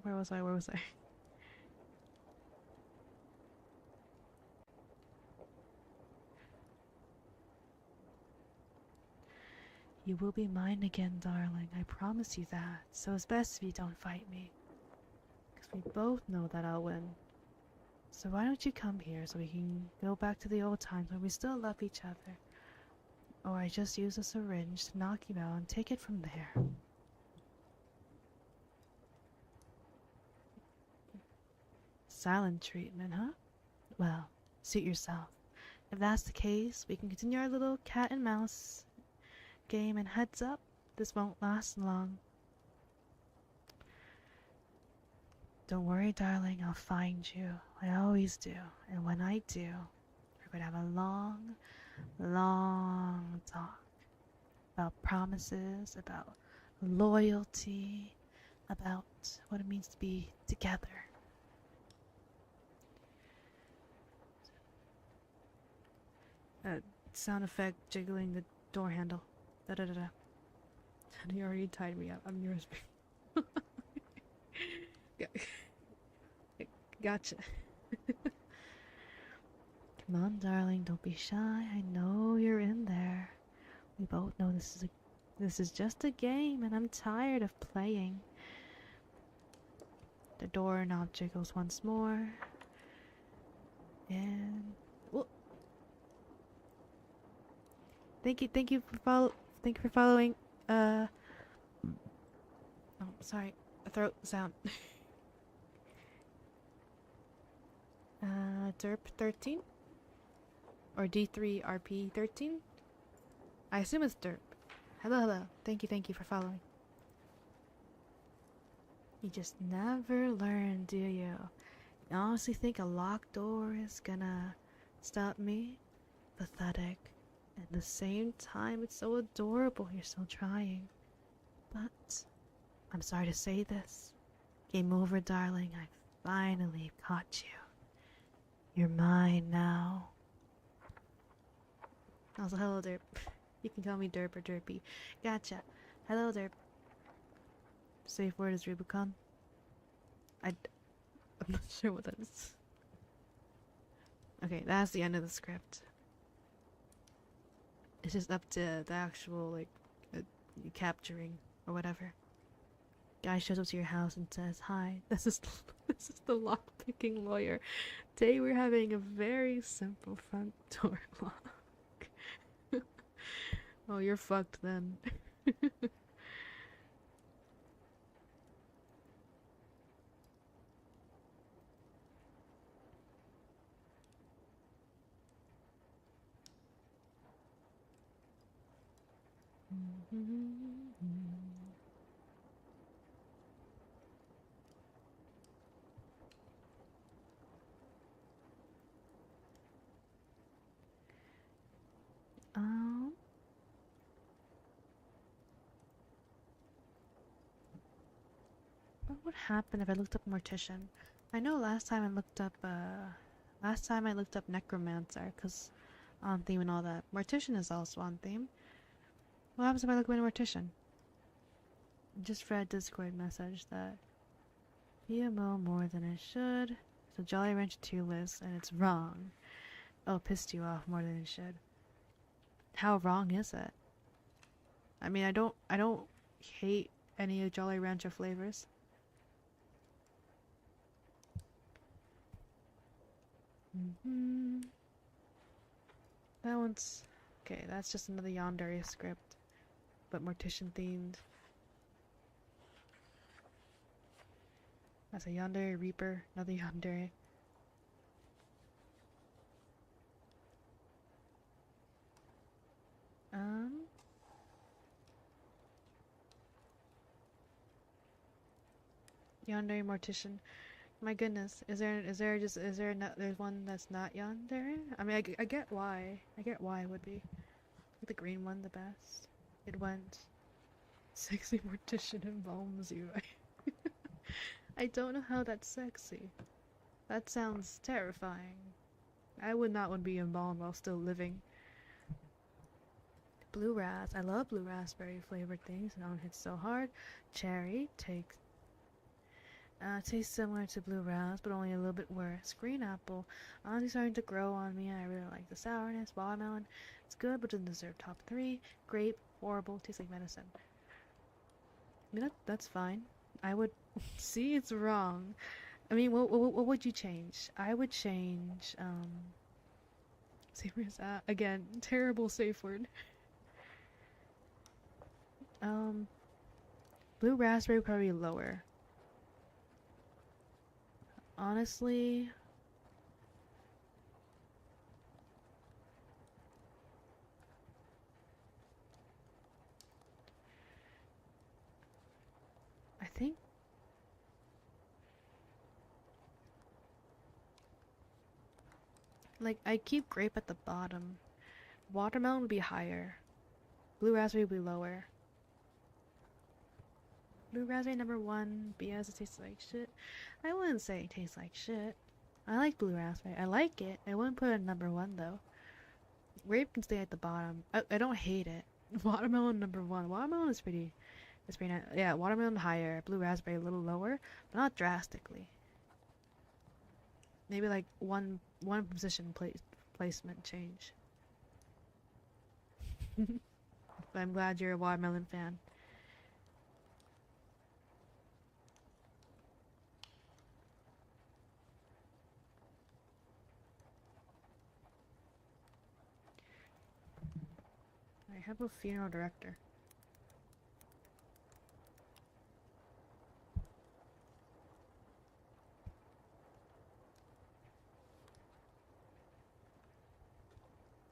Where was I? You will be mine again, darling. I promise you that. So it's best if you don't fight me. Because we both know that I'll win. So why don't you come here so we can go back to the old times when we still love each other. Or I just use a syringe to knock you out and take it from there. Silent treatment, huh? Well, suit yourself. If that's the case, we can continue our little cat and mouse game, and heads up, this won't last long. Don't worry, darling, I'll find you. I always do. And when I do, we're gonna have a long, long talk about promises, about loyalty, about what it means to be together. Sound effect jiggling the door handle. Da da da da. You already tied me up. I'm yours. Gotcha. Come on, darling, don't be shy. I know you're in there. We both know this is just a game, and I'm tired of playing. The doorknob jiggles once more, and well, thank you for following. Oh, sorry, a throat sound. Derp 13 or D3RP 13. I assume it's Derp. Hello. Thank you for following. You just never learn, do you? You honestly think a locked door is gonna stop me? Pathetic. At the same time, it's so adorable you're still trying. But, I'm sorry to say this. Game over, darling. I finally caught you. You're mine now. Also, hello, Derp. You can call me Derp or Derpy. Gotcha. Hello, Derp. Safe word is Rubicon. I'm not sure what that is. Okay, that's the end of the script. It's just up to the actual, like, capturing or whatever. Guy shows up to your house and says, "Hi, this is the lock-picking lawyer. Today we're having a very simple front door lock." Oh, you're fucked then. What would happen if I looked up mortician? I know last time I looked up necromancer, cause on theme and all that. Mortician is also on theme. What happens if I look up mortician? Just read Discord message that PMO more than it should. So Jolly Rancher 2 list and it's wrong. Oh, pissed you off more than it should. How wrong is it? I mean, I don't hate any of Jolly Rancher flavors. That one's okay. That's just another Yandere script, but mortician themed. That's a Yandere Reaper, another Yandere. Yandere mortician. My goodness, there's one that's not yandere? I mean, I get why. I get why it would be. The green one the best. It went. Sexy mortician embalms you. I don't know how that's sexy. That sounds terrifying. I would not want to be embalmed while still living. Blue ras. I love blue raspberry flavored things. And it hits so hard. Cherry takes. Tastes similar to blue ras, but only a little bit worse. Green apple, honestly starting to grow on me. I really like the sourness. Watermelon, it's good, but doesn't deserve top 3. Grape, horrible, tastes like medicine. I mean, that's fine. I would see it's wrong. I mean, what would you change? I would change. See where's that again? Terrible safe word. Blue raspberry would probably be lower. Honestly, I think like I keep grape at the bottom. Watermelon would be higher. Blue raspberry would be lower. Blue raspberry number 1 because it tastes like shit. I wouldn't say it tastes like shit. I like blue raspberry. I like it. I wouldn't put it at number 1 though. Grape can stay at the bottom. I don't hate it. Watermelon number one. Watermelon is pretty. It's pretty nice. Yeah, watermelon higher. Blue raspberry a little lower, but not drastically. Maybe like one position placement change. But I'm glad you're a watermelon fan. I have a funeral director.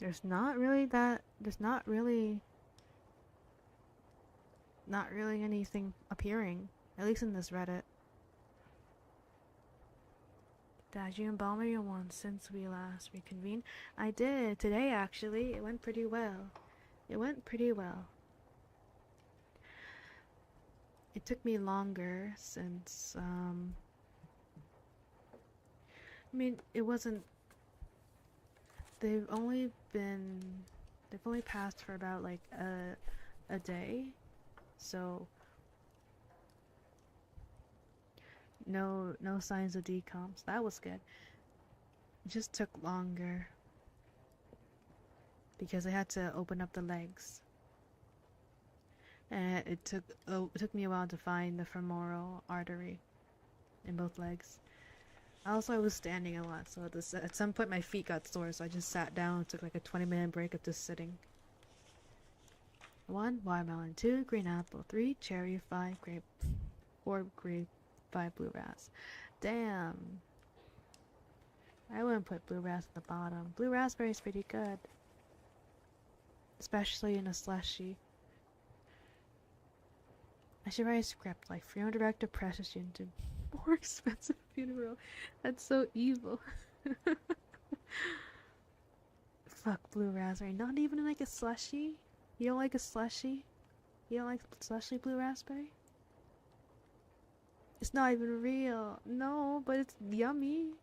There's not really anything appearing, at least in this Reddit. Did you embalm your one since we last reconvened? I did, today actually. It went pretty well. It took me longer since, I mean, it wasn't... They've only passed for about like a day, so no signs of decomps. That was good. It just took longer because I had to open up the legs, and it took me a while to find the femoral artery in both legs. Also, I was standing a lot, so at some point my feet got sore, so I just sat down and took like a 20-minute break of just sitting. 1 watermelon, 2 green apple, 3 cherry, 5 grape, 4 grape, 5 blue ras. Damn. I wouldn't put blue ras at the bottom. Blue raspberry is pretty good, especially in a slushy. I should write a script like funeral director presses you into more expensive funeral. That's so evil. Fuck blue raspberry. Not even like a slushy? You don't like a slushy? You don't like slushy blue raspberry? It's not even real. No, but it's yummy.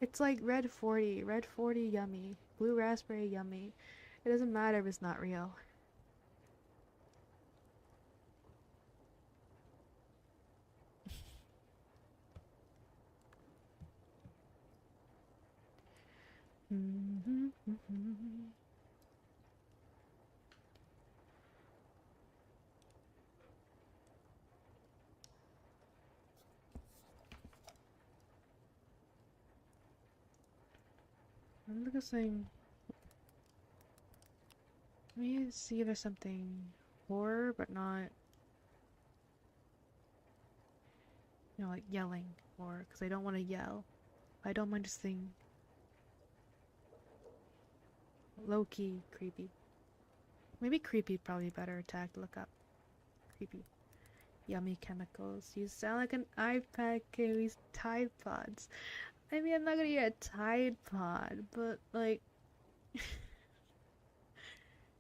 It's like red 40. Red 40 yummy. Blue raspberry yummy. It doesn't matter if it's not real. I'm looking. Let me see if there's something horror, but not, you know, like yelling, or because I don't want to yell. I don't mind just saying low-key creepy. Maybe creepy probably better tag to look up. Creepy. Yummy chemicals. You sound like an iPad carries Tide Pods. I mean, I'm not gonna eat a Tide Pod, but like,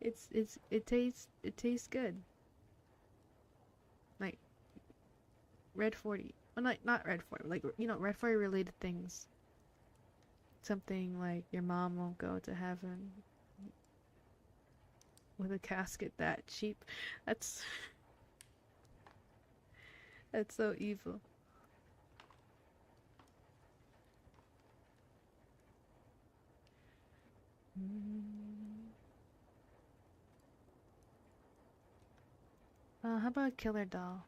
it tastes good. Like Red 40. Well, not Red 40. Like, you know, Red 40 related things. Something like your mom won't go to heaven with a casket that cheap. That's so evil. How about a killer doll?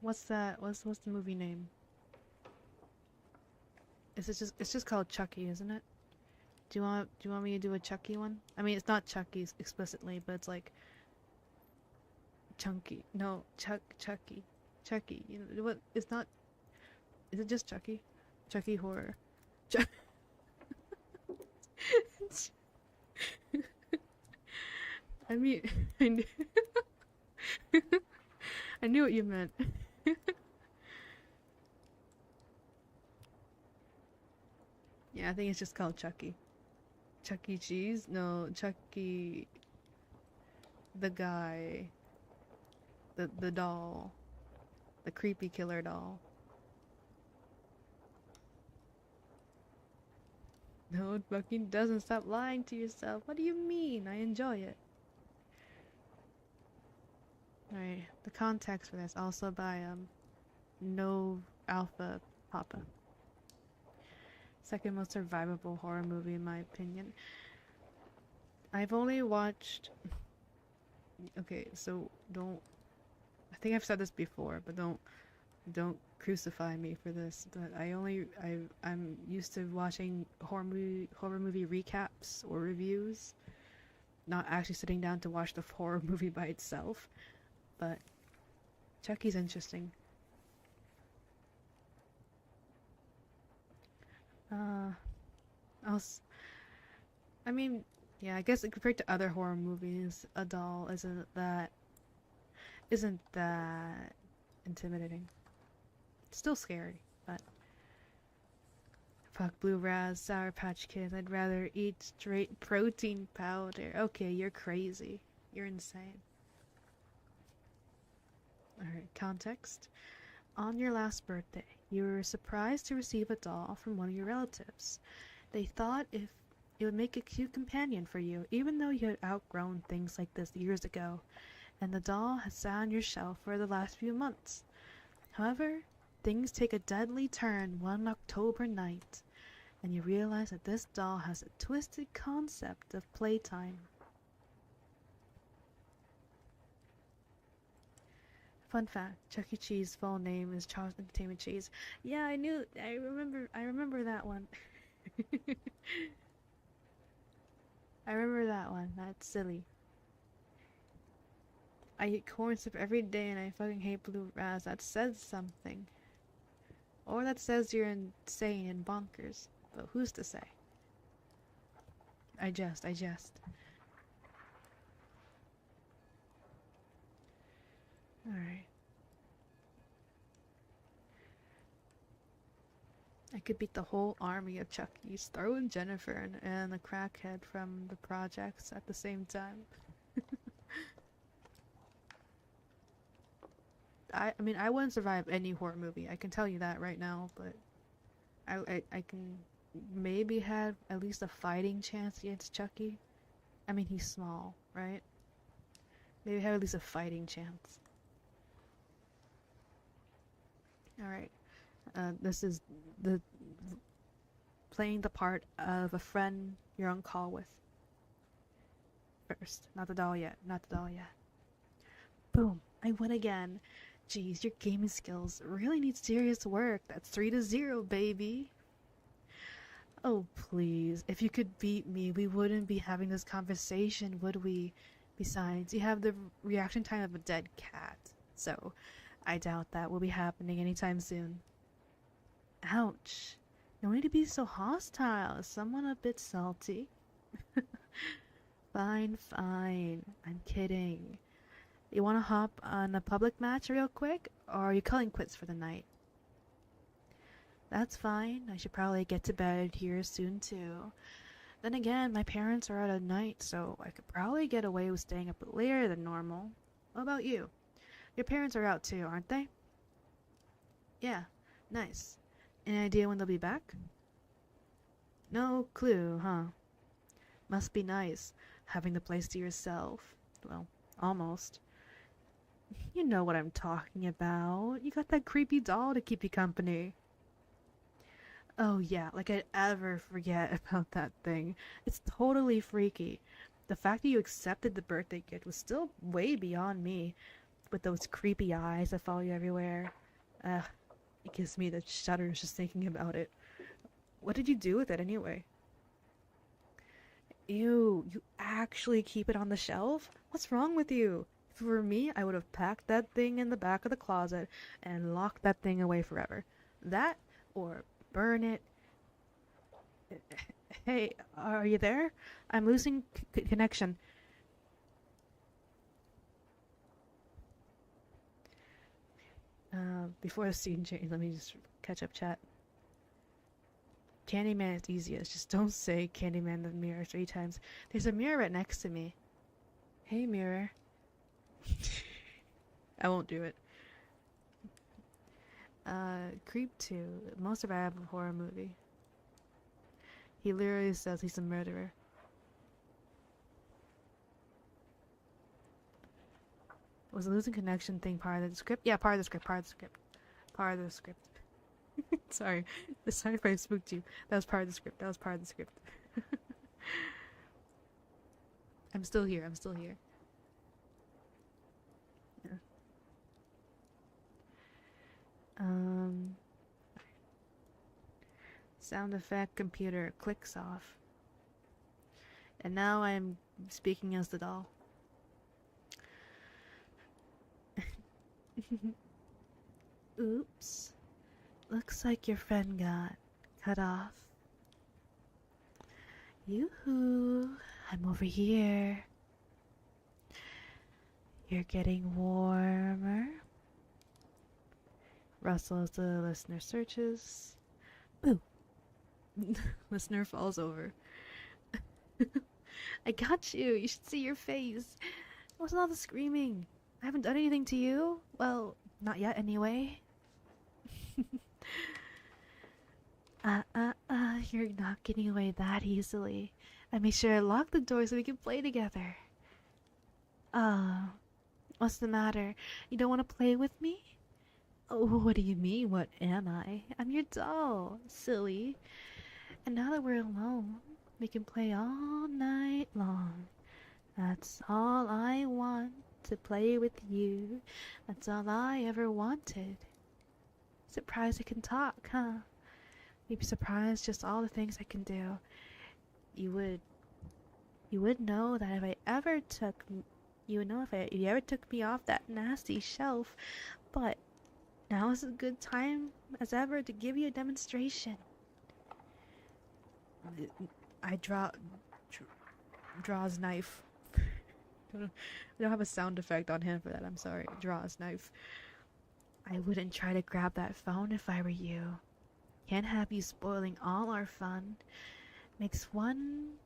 What's that? What's the movie name? It's just called Chucky, isn't it? Do you want me to do a Chucky one? I mean, it's not Chucky explicitly, but it's like Chunky. No, Chucky. Chucky. You know what? It's not. Is it just Chucky? Chucky horror. I mean, I knew what you meant. Yeah, I think it's just called Chucky. Chuck E. Cheese? No, Chucky. the guy, the doll, the creepy killer doll. No, it fucking doesn't. Stop lying to yourself. What do you mean? I enjoy it. Alright, the context for this, also by No Alpha Papa. Second most survivable horror movie in my opinion. I've only watched... Okay, so don't... I think I've said this before, but don't crucify me for this. But I'm used to watching horror movie recaps or reviews, not actually sitting down to watch the horror movie by itself. But Chucky's interesting. I mean, yeah, I guess compared to other horror movies, a doll isn't that intimidating. It's still scary, but fuck Blue Raz, Sour Patch Kids. I'd rather eat straight protein powder. Okay, you're crazy. You're insane. Alright, context. On your last birthday, you were surprised to receive a doll from one of your relatives. They thought if it would make a cute companion for you, even though you had outgrown things like this years ago, and the doll has sat on your shelf for the last few months. However, things take a deadly turn one October night, and you realize that this doll has a twisted concept of playtime. Fun fact, Chuck E. Cheese's full name is Charles Entertainment Cheese. Yeah, I remember that one. I remember that one. That's silly. I eat corn soup every day and I fucking hate Blue Raz. That says something. Or that says you're insane and bonkers. But who's to say? I jest. Alright. I could beat the whole army of Chuckies. Throw in Jennifer and the crackhead from the projects at the same time. I mean, I wouldn't survive any horror movie. I can tell you that right now, but I can maybe have at least a fighting chance against Chucky. I mean, he's small, right? Maybe have at least a fighting chance. Alright. This is playing the part of a friend you're on call with. First. Not the doll yet. Boom. I win again. Jeez, your gaming skills really need serious work. That's 3-0, baby. Oh, please. If you could beat me, we wouldn't be having this conversation, would we? Besides, you have the reaction time of a dead cat. So, I doubt that will be happening anytime soon. Ouch. No need to be so hostile. Is someone a bit salty? Fine. I'm kidding. You want to hop on a public match real quick? Or are you calling quits for the night? That's fine. I should probably get to bed here soon too. Then again, my parents are out at night, so I could probably get away with staying up later than normal. What about you? Your parents are out too, aren't they? Yeah, nice. Any idea when they'll be back? No clue, huh? Must be nice, having the place to yourself. Well, almost. You know what I'm talking about. You got that creepy doll to keep you company. Oh yeah, like I'd ever forget about that thing. It's totally freaky. The fact that you accepted the birthday gift was still way beyond me. With those creepy eyes that follow you everywhere. It gives me the shudders just thinking about it. What did you do with it anyway? Ew, you actually keep it on the shelf? What's wrong with you? If it were me, I would have packed that thing in the back of the closet and locked that thing away forever. That, or burn it. Hey, are you there? I'm losing connection. Before the scene change, let me just catch up chat. Candyman is easiest. Just don't say Candyman in the mirror 3 times. There's a mirror right next to me. Hey, mirror. I won't do it. Creep 2. Most survivable horror movie. He literally says he's a murderer. Was the losing connection thing part of the script? Yeah, part of the script, part of the script. Part of the script. Sorry. Sorry if I spooked you. That was part of the script. That was part of the script. I'm still here. I'm still here. Yeah. Sound effect computer clicks off. And now I'm speaking as the doll. Oops. Looks like your friend got cut off. Yoo-hoo. I'm over here. You're getting warmer. Rustle as the listener searches. Boo. Listener falls over. I got you. You should see your face. What's all the screaming? I haven't done anything to you. Well, not yet anyway. You're not getting away that easily. I made sure I locked the door so we can play together. What's the matter? You don't want to play with me? Oh, what do you mean? What am I? I'm your doll, silly. And now that we're alone, we can play all night long. That's all I want, to play with you. That's all I ever wanted. Surprised I can talk, huh? You'd be surprised just all the things I can do. You would know that if you ever took me off that nasty shelf. But now is a good time as ever to give you a demonstration. I draws knife. I don't have a sound effect on hand for that. I'm sorry. Draws knife. I wouldn't try to grab that phone if I were you. Can't have you spoiling all our fun. Make one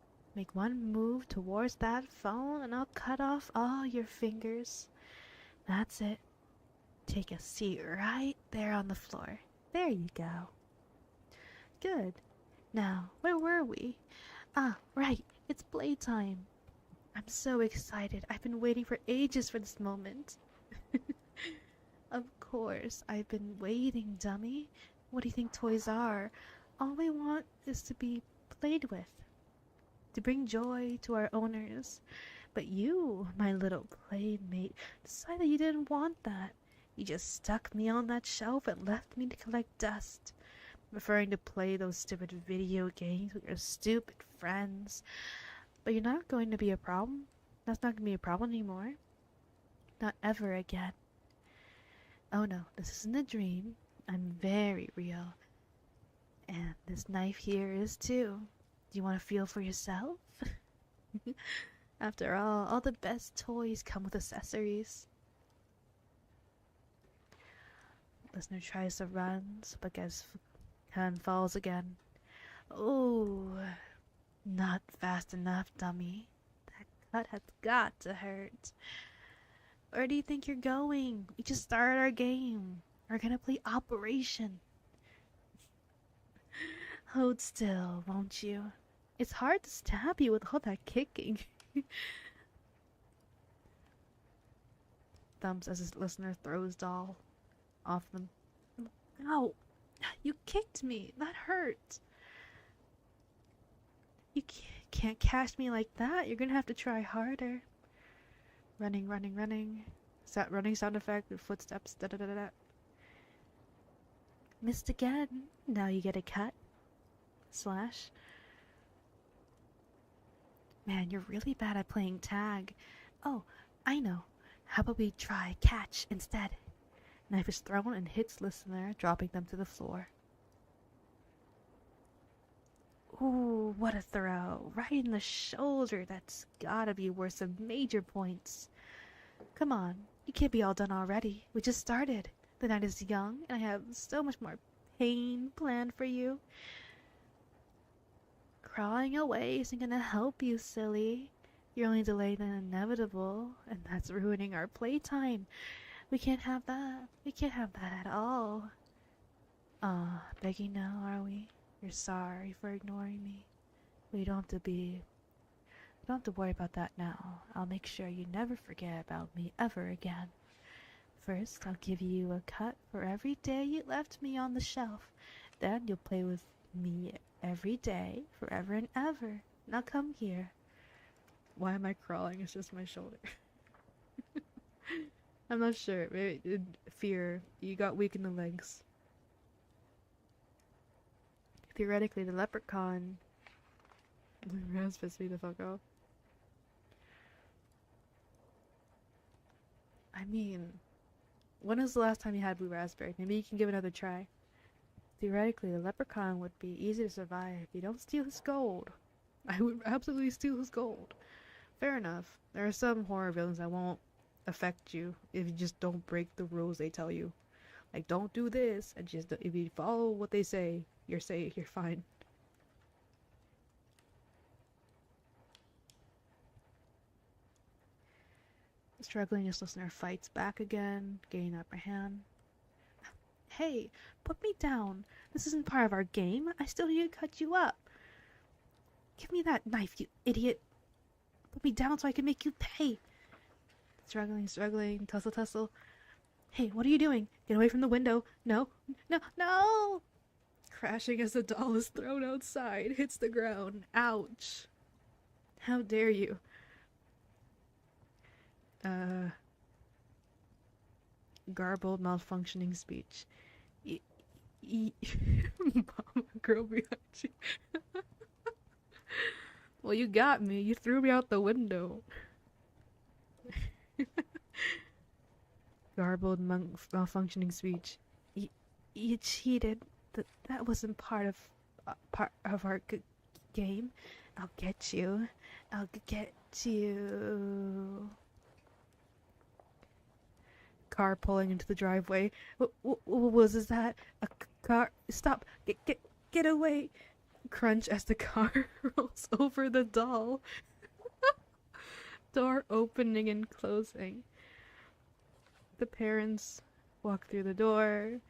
move towards that phone and I'll cut off all your fingers. That's it. Take a seat right there on the floor. There you go. Good. Now, where were we? Ah, right. It's playtime. I'm so excited. I've been waiting for ages for this moment. Of course, I've been waiting, dummy. What do you think toys are? All we want is to be played with, to bring joy to our owners. But you, my little playmate, decided you didn't want that. You just stuck me on that shelf and left me to collect dust, preferring to play those stupid video games with your stupid friends. But you're not going to be a problem. That's not going to be a problem anymore. Not ever again. Oh no, this isn't a dream. I'm very real. And this knife here is too. Do you want to feel for yourself? After all the best toys come with accessories. Listener tries to run, but gets and falls again. Oh, not fast enough, dummy. That cut has got to hurt. Where do you think you're going? We just started our game. We're gonna play Operation. Hold still, won't you? It's hard to stab you with all that kicking. Thumps as his listener throws doll off them. Ow! You kicked me. That hurt. You can't catch me like that. You're gonna have to try harder. Running. Running sound effect with footsteps. Da da da da. Missed again. Now you get a cut. Slash. Man, you're really bad at playing tag. Oh, I know. How about we try catch instead? Knife is thrown and hits listener, dropping them to the floor. Ooh, what a throw. Right in the shoulder. That's gotta be worth some major points. Come on, you can't be all done already. We just started. The night is young, and I have so much more pain planned for you. Crawling away isn't gonna help you, silly. You're only delaying the inevitable, and that's ruining our playtime. We can't have that. We can't have that at all. Begging now, are we? You're sorry for ignoring me. We don't have to worry about that now. I'll make sure you never forget about me ever again. First, I'll give you a cut for every day you left me on the shelf. Then you'll play with me every day, forever and ever. Now come here. Why am I crawling? It's just my shoulder. I'm not sure. Maybe fear. You got weak in the legs. Theoretically, the leprechaun. Raz pissed me the fuck off. I mean, when was the last time you had blue raspberry? Maybe you can give it another try. Theoretically, the leprechaun would be easy to survive if you don't steal his gold. I would absolutely steal his gold. Fair enough. There are some horror villains that won't affect you if you just don't break the rules they tell you. Like, don't do this, and just if you follow what they say, you're safe, you're fine. Struggling as listener fights back again, gaining upper hand. Hey, put me down. This isn't part of our game. I still need to cut you up. Give me that knife, you idiot. Put me down so I can make you pay. Struggling, tussle. Hey, what are you doing? Get away from the window. No. Crashing as the doll is thrown outside, hits the ground. Ouch. How dare you? Garbled, malfunctioning speech. Mama, girl behind you. Well, you got me. You threw me out the window. Garbled, malfunctioning speech. You cheated. That wasn't part of our game. I'll get you. I'll get you. Car pulling into the driveway. What was that? A car? Stop! Get away! Crunch as the car rolls over the doll. Door opening and closing. The parents walk through the door.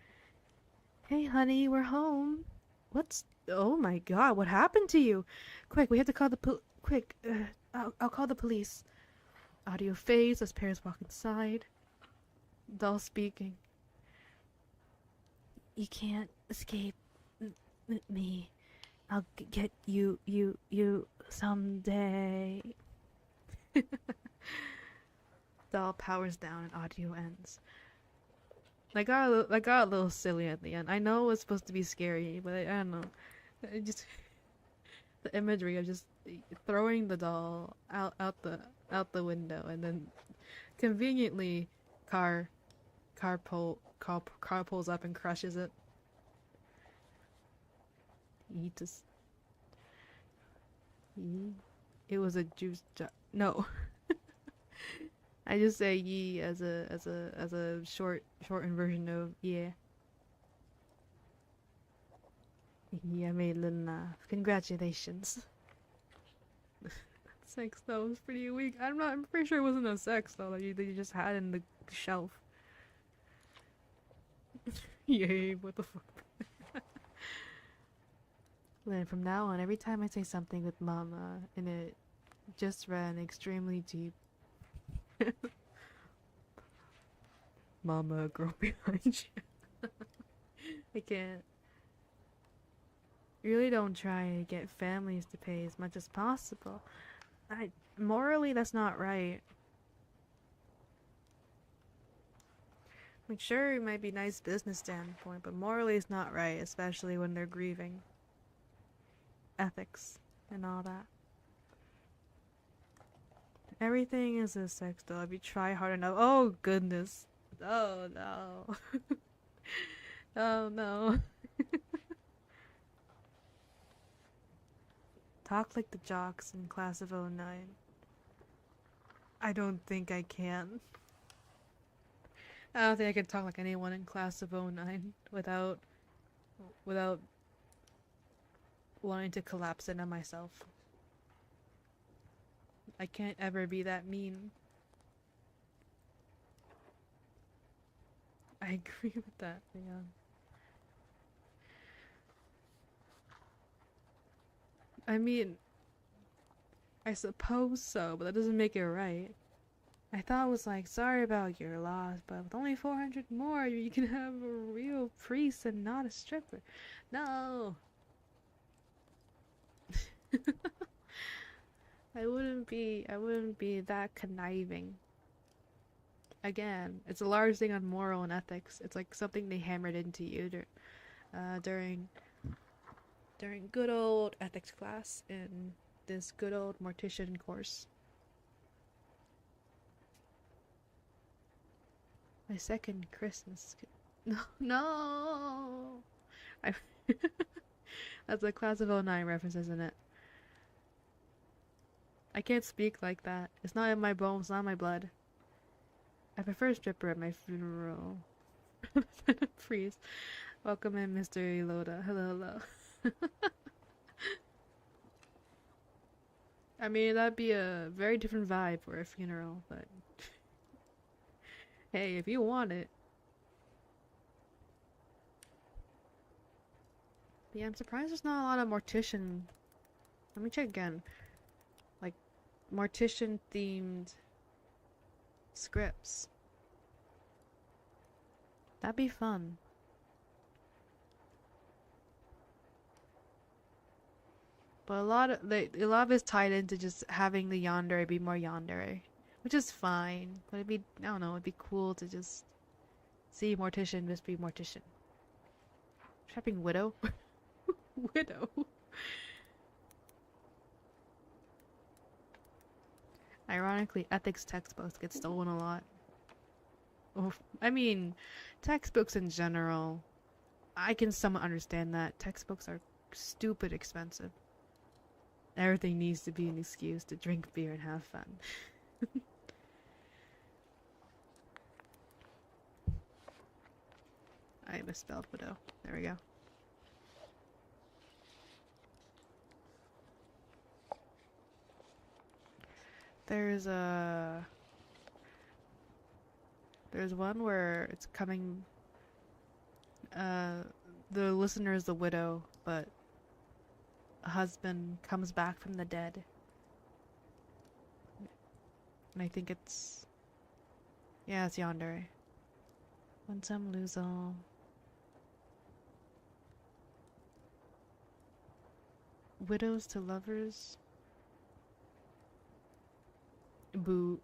Hey, honey, we're home. Oh my god, what happened to you? Quick, we have to call the quick, I'll call the police. Audio fades as parents walk inside. Doll speaking. You can't escape me. I'll get you someday. Doll powers down and audio ends. I got a little silly at the end. I know it was supposed to be scary, but I don't know. It just the imagery of just throwing the doll out the window and then conveniently car pulls up and crushes it. It was a juice jar. No. I just say ye as a shortened version of yeah. Yeah, I made a little laugh. Congratulations. Sex though was pretty weak. I'm pretty sure it wasn't a sex though that you just had in the shelf. Yay, what the fuck? Then from now on, every time I say something with mama and it just ran extremely deep. Mama, girl behind you. I can't. Really don't try to get families to pay as much as possible. Morally, that's not right. Like, sure, it might be nice business standpoint, but morally it's not right, especially when they're grieving. Ethics and all that. Everything is a sex doll if you try hard enough. Oh goodness. Oh no. Oh no. Talk like the jocks in class of 09. I don't think I can. I don't think I can talk like anyone in class of 09 without wanting to collapse into myself. I can't ever be that mean. I agree with that, yeah. I mean, I suppose so, but that doesn't make it right. I thought it was like, sorry about your loss, but with only 400 more, you can have a real priest and not a stripper. No! I wouldn't be that conniving. Again, it's a large thing on moral and ethics. It's like something they hammered into you during good old ethics class in this good old mortician course. My second Christmas. No, no. That's a class of '09 reference, isn't it? I can't speak like that. It's not in my bones, not in my blood. I prefer stripper at my funeral. Priest. Welcome in, Mr. Eloda. Hello, hello. I mean, that'd be a very different vibe for a funeral, but hey, if you want it. But yeah, I'm surprised there's not a lot of mortician. Let me check again. Like, mortician themed scripts. That'd be fun. But a lot of it's tied into just having the yandere be more yandere, which is fine. But it'd be, I don't know, it'd be cool to just see mortician just be mortician. Trapping widow. Widow. Ironically, ethics textbooks get stolen a lot. Oh, I mean, textbooks in general, I can somewhat understand that. Textbooks are stupid expensive. Everything needs to be an excuse to drink beer and have fun. I misspelled widow. There we go. There's one where it's coming. The listener is the widow, but a husband comes back from the dead. And I think it's... yeah, it's yandere. Win some, lose all. Widows to lovers. Boo.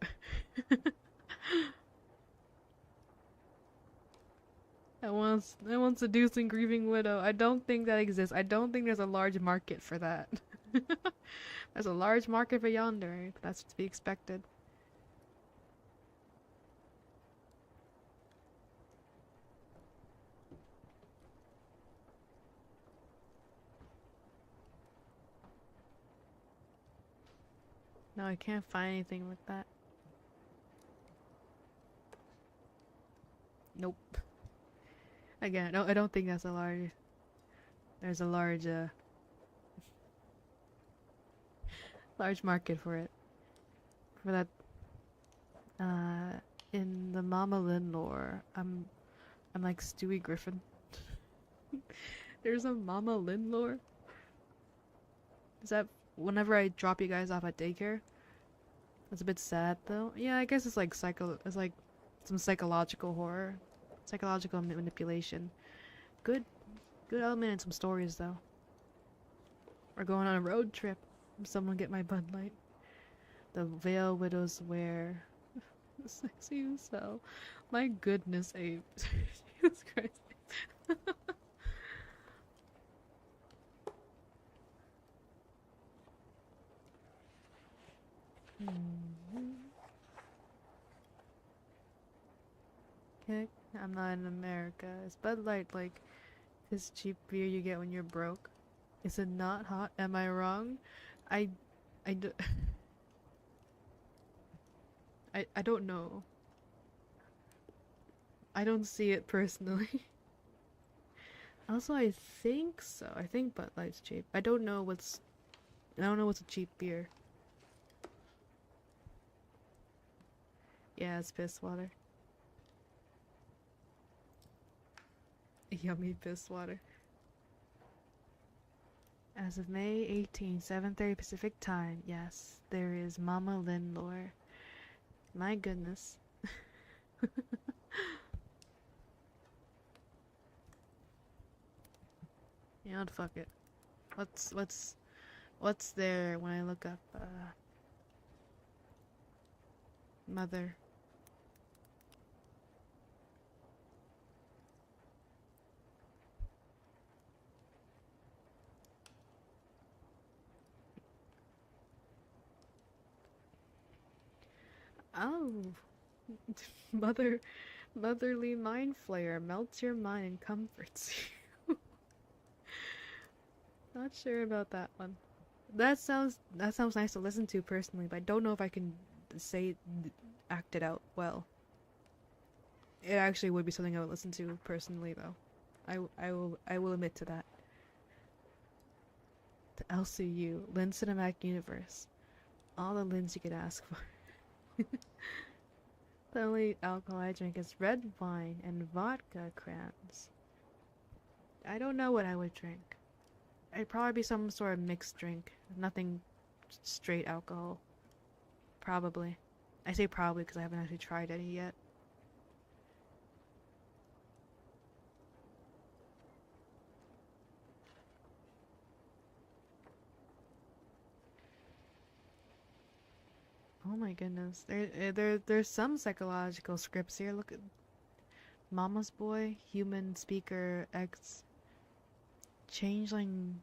I want seducing grieving widow. I don't think that exists. I don't think there's a large market for that. There's a large market for yandere, but that's to be expected. No, I can't find anything like that. Nope. Again, no, I don't think that's a large... there's a large, large market for it. For that, in the Mama Lynn lore, I'm like Stewie Griffin. There's a Mama Lynn lore? Is that whenever I drop you guys off at daycare? That's a bit sad, though. Yeah, I guess it's like it's like some psychological horror. Psychological manipulation. Good element in some stories, though. Or going on a road trip. Someone get my Bud Light. The veil widows wear. Sexy you sell. My goodness, Abe. Jesus Christ. Okay, I'm not in America. Is Bud Light like this cheap beer you get when you're broke? Is it not hot? Am I wrong? I don't know. I don't see it personally. Also, I think so. I think Bud Light's cheap. I don't know what's a cheap beer. Yeah, it's piss water. Yummy piss water. As of May 18, 7:30 Pacific Time, yes, there is Mama Lynn lore. My goodness. You know what, fuck it. What's there when I look up mother? Oh, motherly mind flayer melts your mind and comforts you. Not sure about that one. That sounds nice to listen to personally, but I don't know if I can act it out well. It actually would be something I would listen to personally, though. I will admit to that. The LCU, Lynn Cinematic Universe. All the Lyns you could ask for. The only alcohol I drink is red wine and vodka crayons. I don't know what I would drink. It'd probably be some sort of mixed drink. Nothing straight alcohol. Probably. I say probably because I haven't actually tried any yet. Oh my goodness. There's some psychological scripts here. Look at Mama's Boy, Human Speaker, X Changeling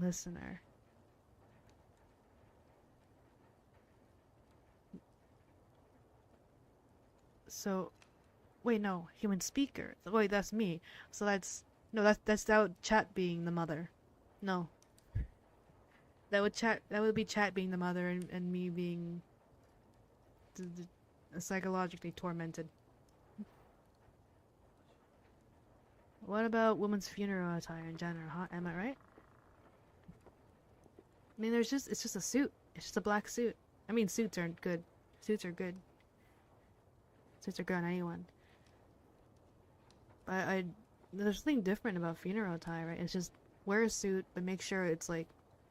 Listener. So wait, no, Human Speaker. Wait, that's me. So that's that chat being the mother. No. That would be chat being the mother and me being psychologically tormented. What about women's funeral attire in general, huh? Am I right? I mean, it's just a suit. It's just a black suit. I mean, suits aren't good. Suits are good. Suits are good on anyone. But there's something different about funeral attire, right? It's just wear a suit, but make sure it's like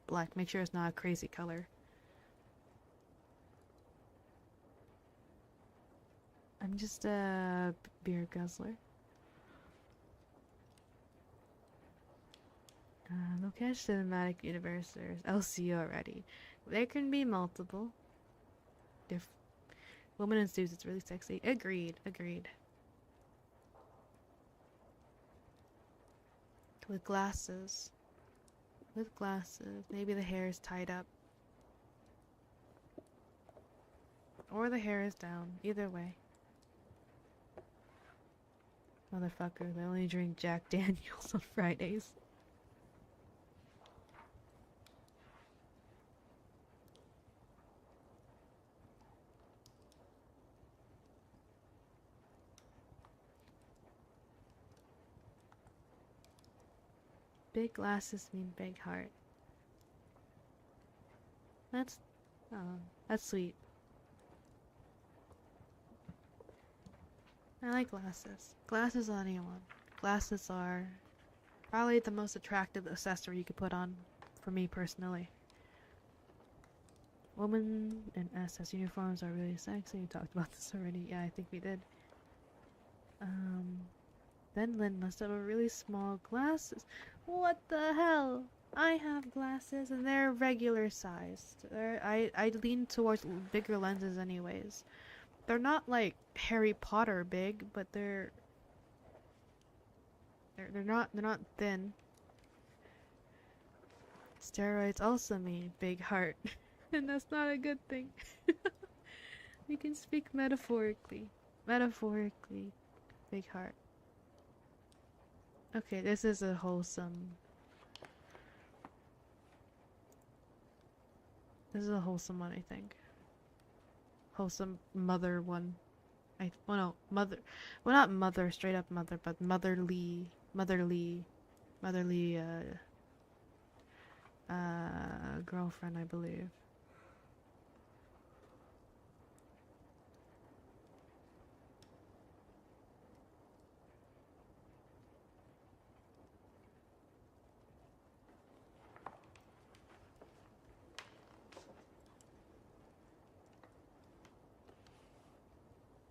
black. Make sure it's not a crazy color. I'm just a beer guzzler. Livechat Cinematic Universe. There's LCU already. There can be multiple. Woman in suits, it's really sexy. Agreed. With glasses. Maybe the hair is tied up. Or the hair is down. Either way. Motherfucker, they only drink Jack Daniels on Fridays. Big glasses mean big heart. That's sweet. I like glasses. Glasses on anyone. Glasses are probably the most attractive accessory you could put on, for me personally. Women in SS uniforms are really sexy. We talked about this already. Yeah, I think we did. Then Lynn must have a really small glasses. What the hell? I have glasses and they're regular sized. I lean towards bigger lenses anyways. They're not like Harry Potter big, but they're not thin. Steroids also mean big heart, and that's not a good thing. We can speak metaphorically. Metaphorically, big heart. Okay, this is a wholesome. This is a wholesome one, I think. Wholesome mother one. Well, no, mother. Well, not mother, straight up mother, but motherly, girlfriend, I believe.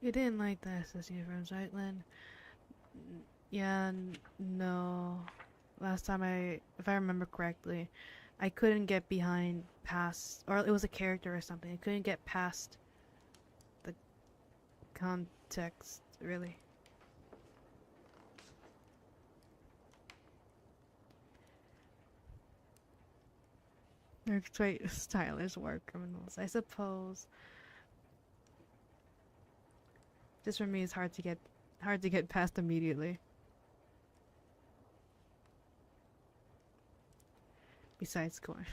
You didn't like the SS uniforms, right, Lynn? Yeah, no. Last time if I remember correctly, I couldn't get past, or it was a character or something. I couldn't get past the context, really. They're quite stylish war criminals, I suppose. Just for me, it's hard to get past immediately. Besides corn.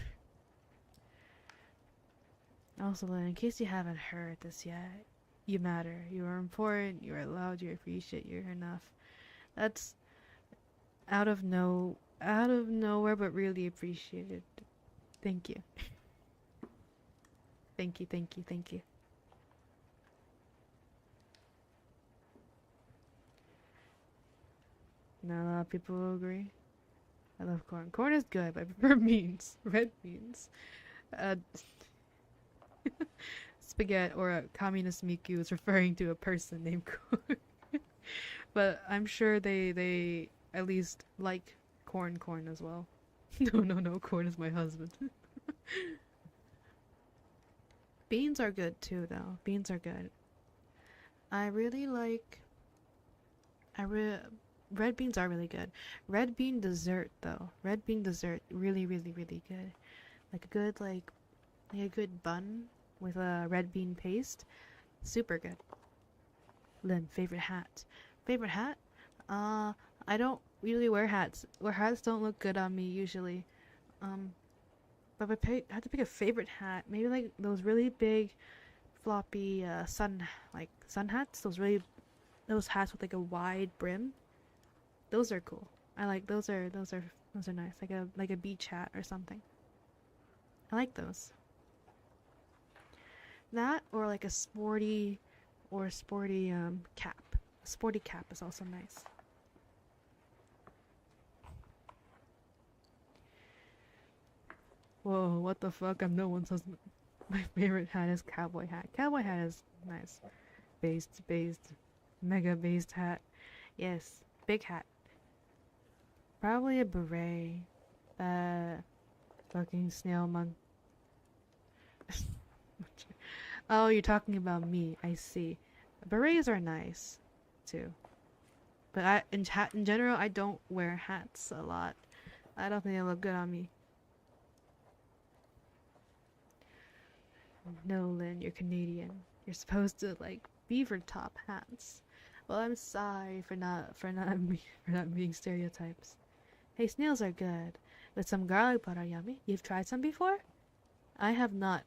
Also, in case you haven't heard this yet, you matter. You are important. You are loud. You appreciate. You're enough. That's out of nowhere, but really appreciated. Thank you. Thank you. Thank you. Thank you. Not a lot of people will agree. I love corn. Corn is good, but I prefer beans. Red beans. Spaghetti or a communist Miku is referring to a person named Corn. But I'm sure they at least like corn as well. No, corn is my husband. Beans are good too, though. Beans are good. I really like. Red beans are really good. Red bean dessert, though. Red bean dessert, really good. Like a good bun with a red bean paste, super good. Lynn, favorite hat. Favorite hat? I don't really wear hats. Hats don't look good on me usually. But if I had to pick a favorite hat, maybe like those really big, floppy sun hats. Those hats with like a wide brim. Those are cool. I like those are nice. Like a beach hat or something. I like those. That or like a sporty cap. A sporty cap is also nice. Whoa, what the fuck? I'm no one's husband. My favorite hat is cowboy hat. Cowboy hat is nice. Based, mega based hat. Yes, big hat. Probably a beret. Fucking snail monk. Oh, you're talking about me. I see. Berets are nice, too. But in general, I don't wear hats a lot. I don't think they look good on me. No, Lynn, you're Canadian. You're supposed to like beaver top hats. Well, I'm sorry for not being stereotypes. Hey, snails are good. With some garlic butter, yummy. You've tried some before? I have not.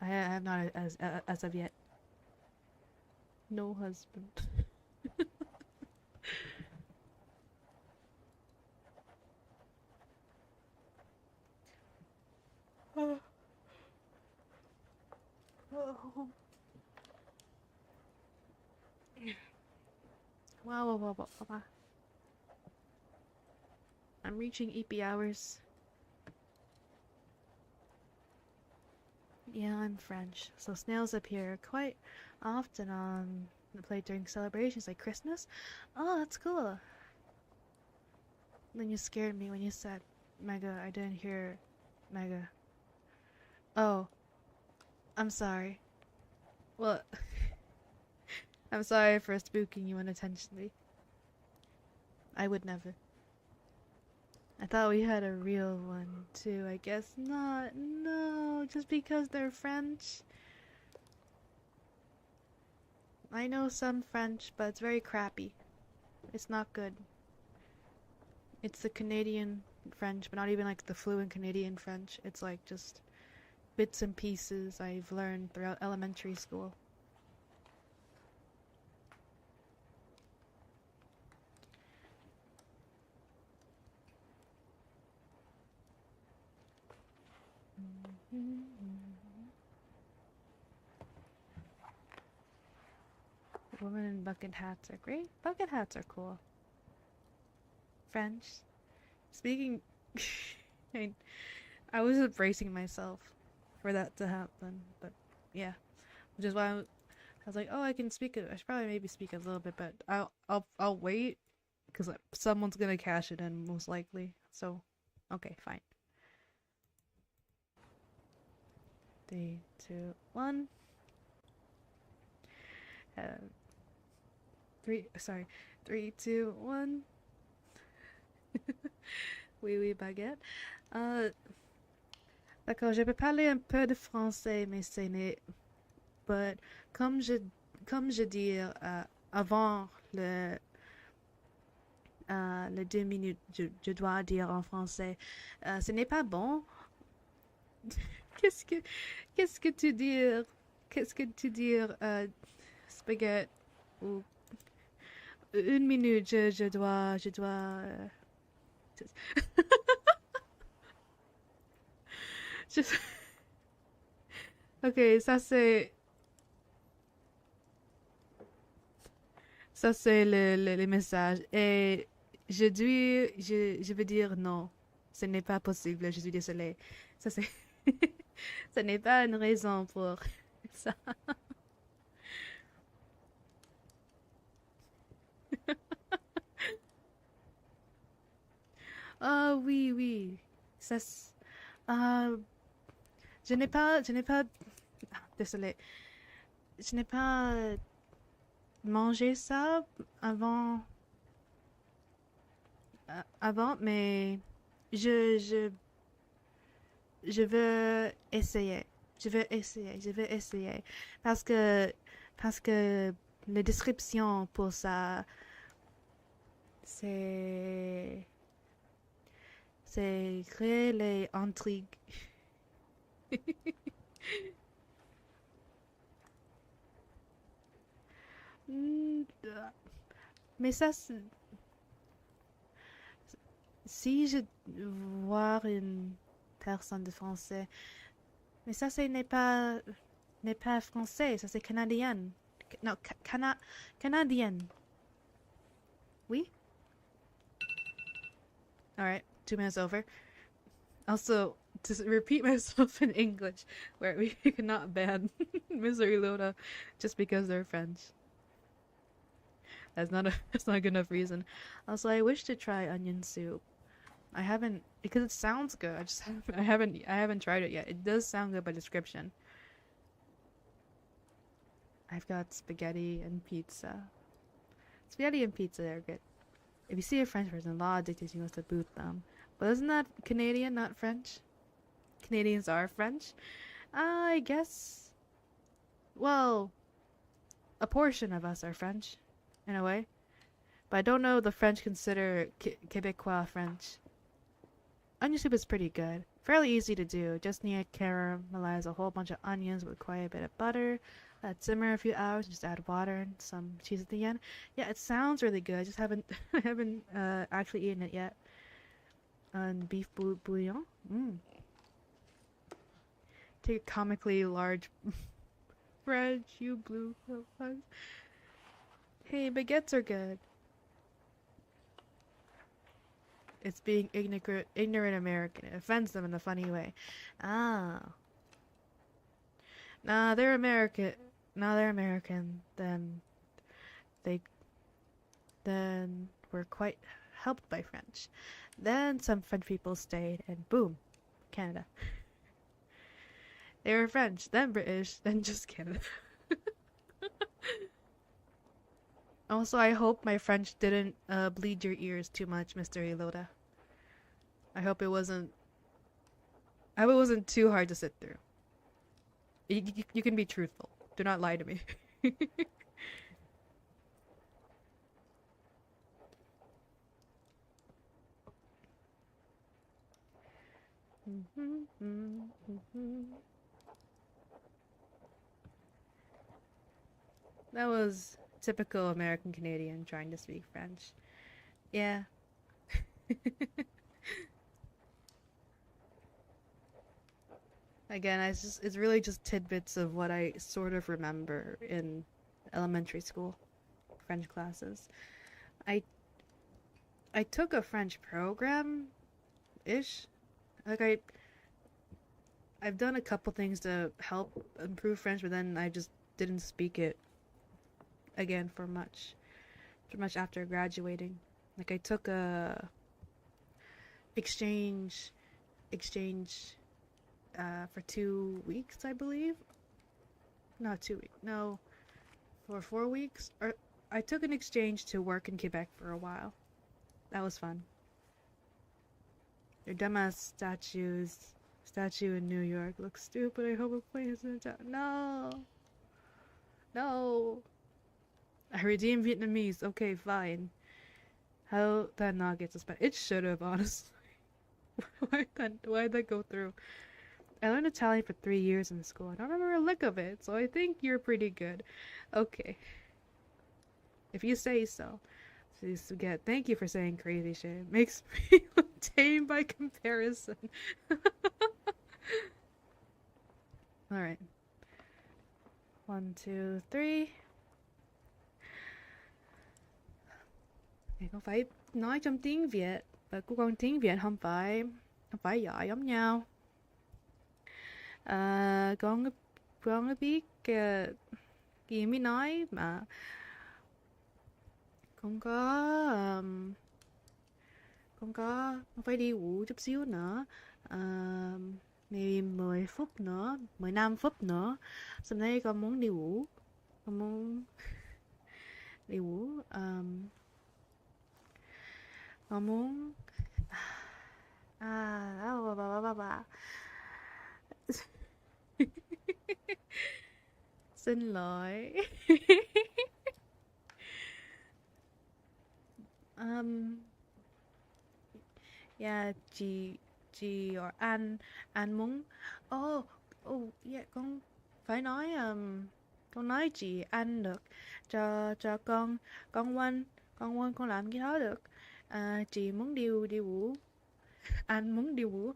I have not as of yet. No husband. Wow. I'm reaching EP hours. Yeah, I'm French, so snails appear quite often on the plate during celebrations like Christmas. Oh, that's cool. Then you scared me when you said Mega. I didn't hear Mega. Oh, I'm sorry. Well, I'm sorry for spooking you unintentionally. I would never. I thought we had a real one, too. I guess not. No, just because they're French. I know some French, but it's very crappy. It's not good. It's the Canadian French, but not even like the fluent Canadian French. It's like just bits and pieces I've learned throughout elementary school. Women in bucket hats are great. Bucket hats are cool. French. Speaking... I was bracing myself for that to happen, but yeah. Which is why I was like, oh, I can speak it. I should probably maybe speak a little bit, but I'll wait because someone's gonna cash it in most likely. So, okay, fine. 3, 2, 1. 3, 2, 1. Oui, oui, baguette. D'accord, je peux parler un peu de français, mais ce n'est. But comme je dis avant le 2 minutes, je dois dire en français. Ce n'est pas bon. Qu'est-ce que tu dis? Qu'est-ce que tu dis? Spaghetti ou 1 minute, je dois. Ok, ça c'est le message. Et je veux dire non. Ce n'est pas possible, je suis désolée. Ça c'est, ce n'est pas une raison pour ça. Ah oui, oui. Ça, euh, je n'ai pas, désolé. Je n'ai pas mangé ça avant, mais je, je, je veux essayer. Je veux essayer. Parce que, parce que la description pour ça, c'est, c'est créer les intrigues. Hmm, mais ça, si je vois une personne de français, mais ça, n'est pas français, ça c'est canadien. Non, canadienne. Oui? Alright, 2 minutes over. Also, to repeat myself in English, where we cannot ban Missouri Loda just because they're French. That's not a good enough reason. Also, I wish to try onion soup. I haven't because it sounds good. I just haven't tried it yet. It does sound good by description. I've got spaghetti and pizza. Spaghetti and pizza are good. If you see a French person, a lot of dictators you must to boot them. But isn't that Canadian, not French? Canadians are French? I guess. Well, a portion of us are French, in a way. But I don't know the French consider Quebecois French. Onion soup is pretty good. Fairly easy to do. Just need to caramelize a whole bunch of onions with quite a bit of butter. Let it simmer a few hours. Just add water and some cheese at the end. Yeah, it sounds really good. I just haven't actually eaten it yet. And beef bouillon. Take a comically large bread, you blue bugs. Hey, baguettes are good. It's being ignorant American. It offends them in a funny way. Ah. Nah, they're American. Nah, they're American. Then were quite helped by French. Then some French people stayed, and boom, Canada. They were French, then British, then just Canada. Also, I hope my French didn't bleed your ears too much, Mr. Eloda. I hope it wasn't too hard to sit through. You can be truthful. Do not lie to me. That was typical American Canadian trying to speak French. Yeah. Again, it's really just tidbits of what I sort of remember in elementary school French classes. I took a French program ish. Like I've done a couple things to help improve French, but then I just didn't speak it again for much after graduating. Like I took a exchange for 2 weeks, I believe. Not 2 weeks. No, for 4 weeks. Or I took an exchange to work in Quebec for a while. That was fun. Your dumbass statue in New York looks stupid. I hope it plays in town. No. No. I redeemed Vietnamese. Okay, fine. How that not get suspended? It should have, honestly. Why'd that go through? I learned Italian for 3 years in school. I don't remember a lick of it, so I think you're pretty good. Okay. If you say so. Please get. Thank you for saying crazy shit. It makes me look tame by comparison. Alright. 1, 2, 3. Con phải nói trong tiếng Việt và của con tiếng Việt không phải giỏi giống nhau. Con biết gì mới nói mà con phải đi ngủ chút xíu nữa. Maybe 10 phút nữa, 15 phút nữa. Sau đây con muốn đi ngủ. Con muốn đi ngủ. Con muốn xin lỗi. Yeah, chị or anh muốn. Yeah, con phải nói con nói chị anh được. Cho con con làm cái đó được. Chị muốn đi ngủ. Anh muốn đi ngủ.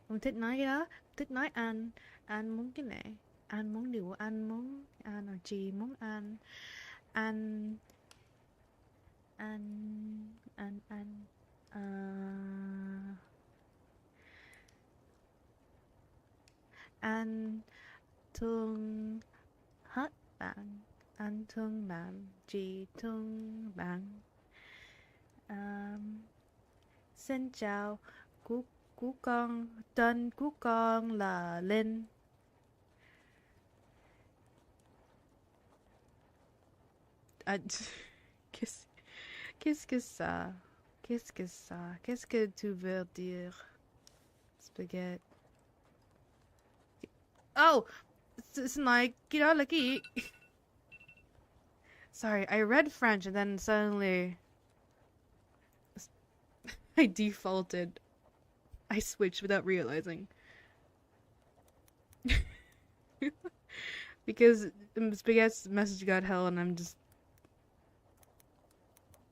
Con thích nói cái đó. Thích nói anh muốn cái này. Anh muốn đi ngủ. Anh muốn anh. Chị muốn anh. Anh anh thương hết bạn. Anh thương bạn. Chị thương bạn. Xin chào. Của con. Tên của con là Linh. Qu'est-ce que ça? Qu'est-ce que ça? Qu'est-ce que tu veux dire? Spaghetti. Oh! It's like, sorry, I read French and then suddenly I defaulted. I switched without realizing. Because Spaghetti's message got hell and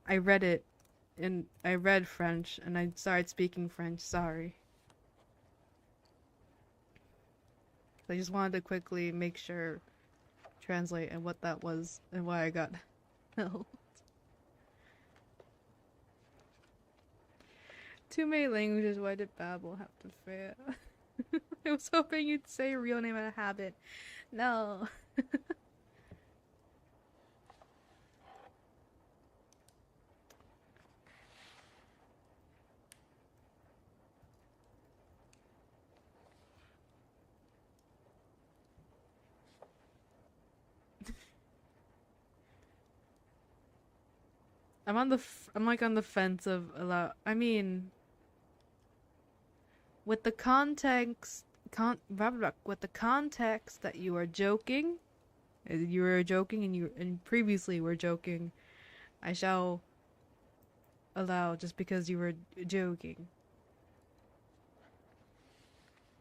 I read it and I read French and I started speaking French. Sorry. I just wanted to quickly make sure, translate and what that was and why I got held. Too many languages, why did Babel have to fail? I was hoping you'd say real name out of habit. No. I'm like on the fence of I mean, with the context that you are joking, and previously were joking, I shall allow just because you were joking.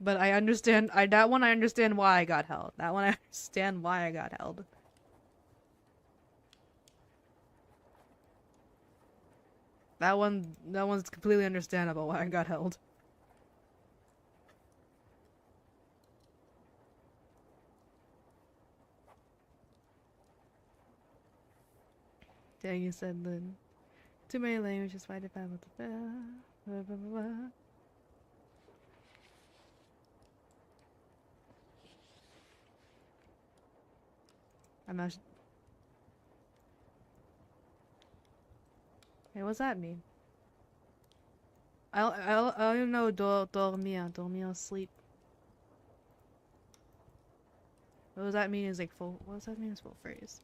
But I understand. That one I understand why I got held. That one I understand why I got held. That one's completely understandable why I got held. Dang, you said Lynn. Too many languages, why did Babel blah, blah, blah, blah. I'm not. Hey, what's that mean? I don't know. Dormir, sleep. What does that mean? Is like full. What does that mean? Is full phrase.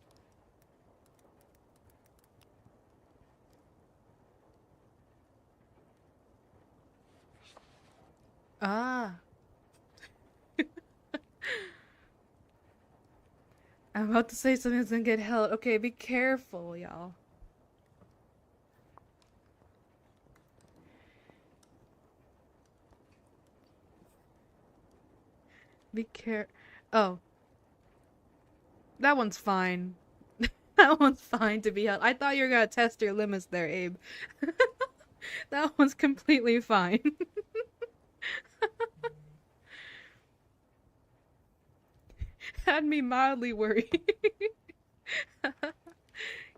Ah. I'm about to say something that's gonna get held. Okay, be careful, y'all. Be care. Oh, that one's fine. That one's fine to be held. I thought you were gonna test your limits there, Abe. That one's completely fine. Had me mildly worried.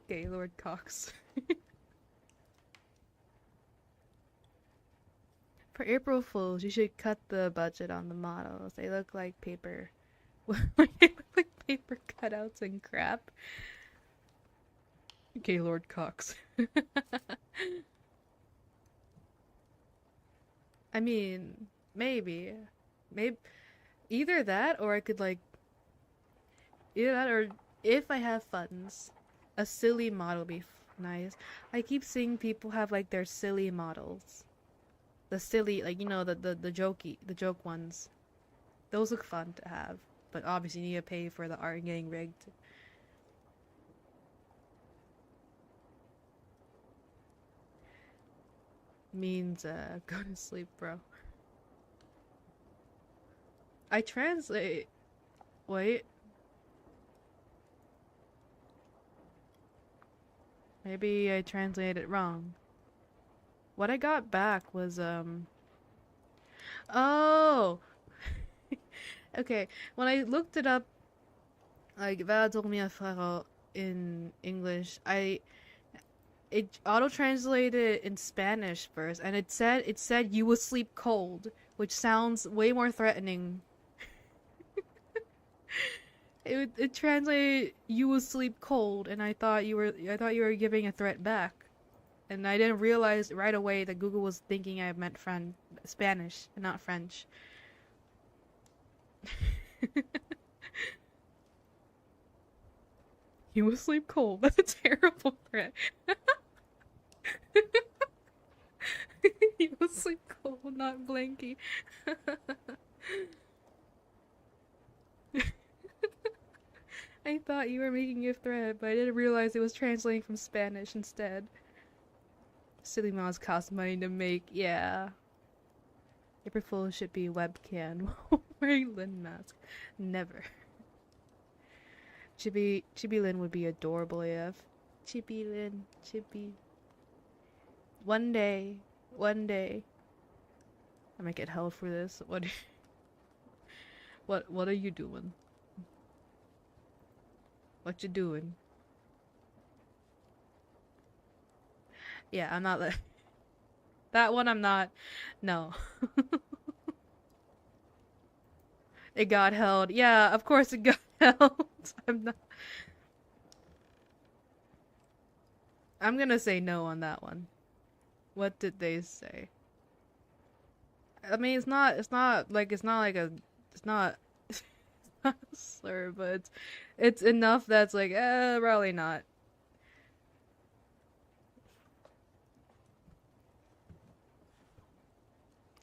Gaylord Cox. For April Fools, you should cut the budget on the models. They look like paper. They look like paper cutouts and crap. Gaylord Cox. I mean, maybe. Maybe either that or I could like either that or if I have funds, a silly model would be nice. I keep seeing people have like their silly models. The silly, like, you know, the joke ones. Those look fun to have. But obviously you need to pay for the art getting rigged. Means, go to sleep, bro. I translate... Wait. Maybe I translated it wrong. What I got back was, Oh! Okay, when I looked it up, like, Va dormir frérot in English, it auto-translated in Spanish first, and it said you will sleep cold, which sounds way more threatening. It translated you will sleep cold, and I thought you were giving a threat back. And I didn't realize right away that Google was thinking I meant Spanish and not French. You will sleep cold. That's a terrible threat. You will sleep cold, not blanky. I thought you were making a threat, but I didn't realize it was translating from Spanish instead. Silly mods cost money to make, yeah. April Fool should be webcam wearing Lin mask. Never. Chibi Lin would be adorable AF. Chibi Lin, Chibi. One day. I might get held for this. What are you doing? What you doing? Yeah, I'm not that one I'm not. No. It got held. Yeah, of course it got held. I'm gonna say no on that one. What did they say? I mean, it's not like a slur, but it's enough that's like, probably not.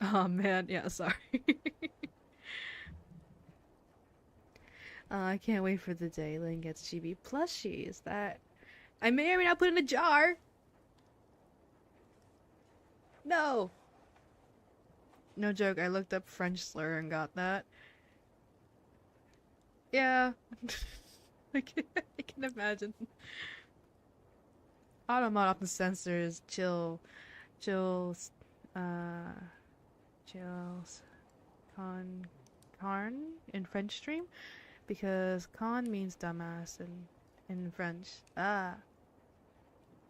Oh man, yeah, sorry. I can't wait for the day Lynn gets chibi plushies that I may or may not put in a jar. No. No joke, I looked up French slur and got that. Yeah. I can imagine. Automod off the sensors, chills, carn in French stream, because con means dumbass in French. Ah.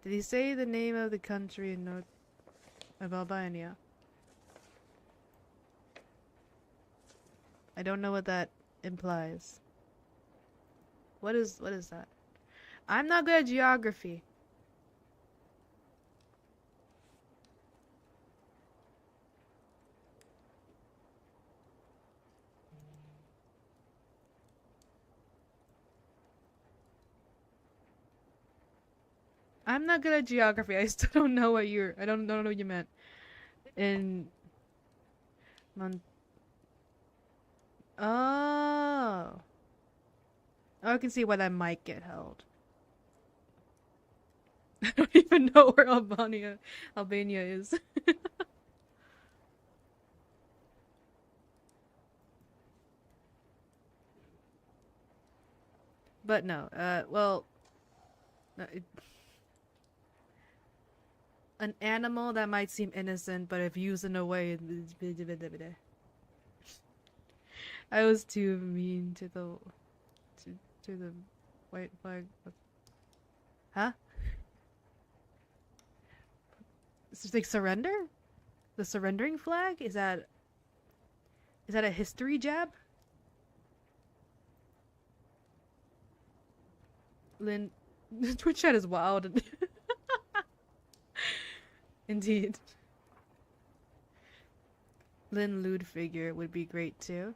Did he say the name of the country in North of Albania? I don't know what that implies. What is that? I'm not good at geography. I'm not good at geography. I still don't know what you're. I don't know what you meant. In Mon. Oh. Oh, I can see why that might get held. I don't even know where Albania is. But no. Well, no, an animal that might seem innocent, but if used in a way, I was too mean to the white flag. Huh? It's like surrender? The surrendering flag? Is that a history jab? Lynn, Twitch chat is wild. Indeed. Lynn lewd figure would be great too.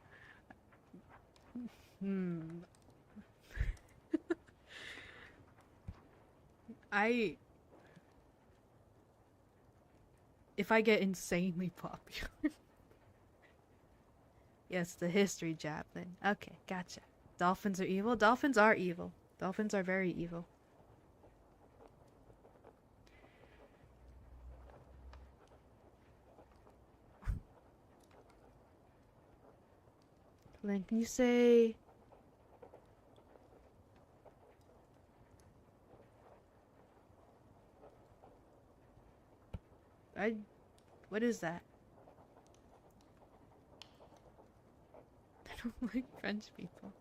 If I get insanely popular. Yes, the history jab then. Okay, gotcha. Dolphins are evil? Dolphins are evil. Dolphins are very evil. Lynn, can you say... What is that? I don't like French people.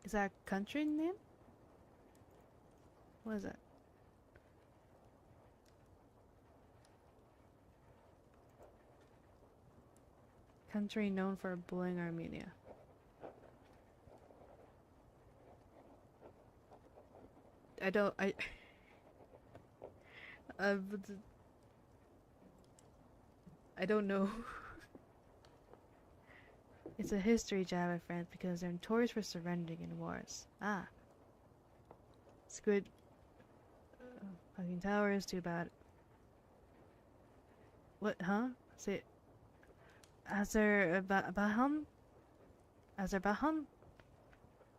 Is that a country name? What is that? Country known for bullying Armenia. I don't know. It's a history jab at France because they're notorious for surrendering in wars. Ah. Squid. Fucking tower is too bad. What, huh? Say it. Azerbaijan?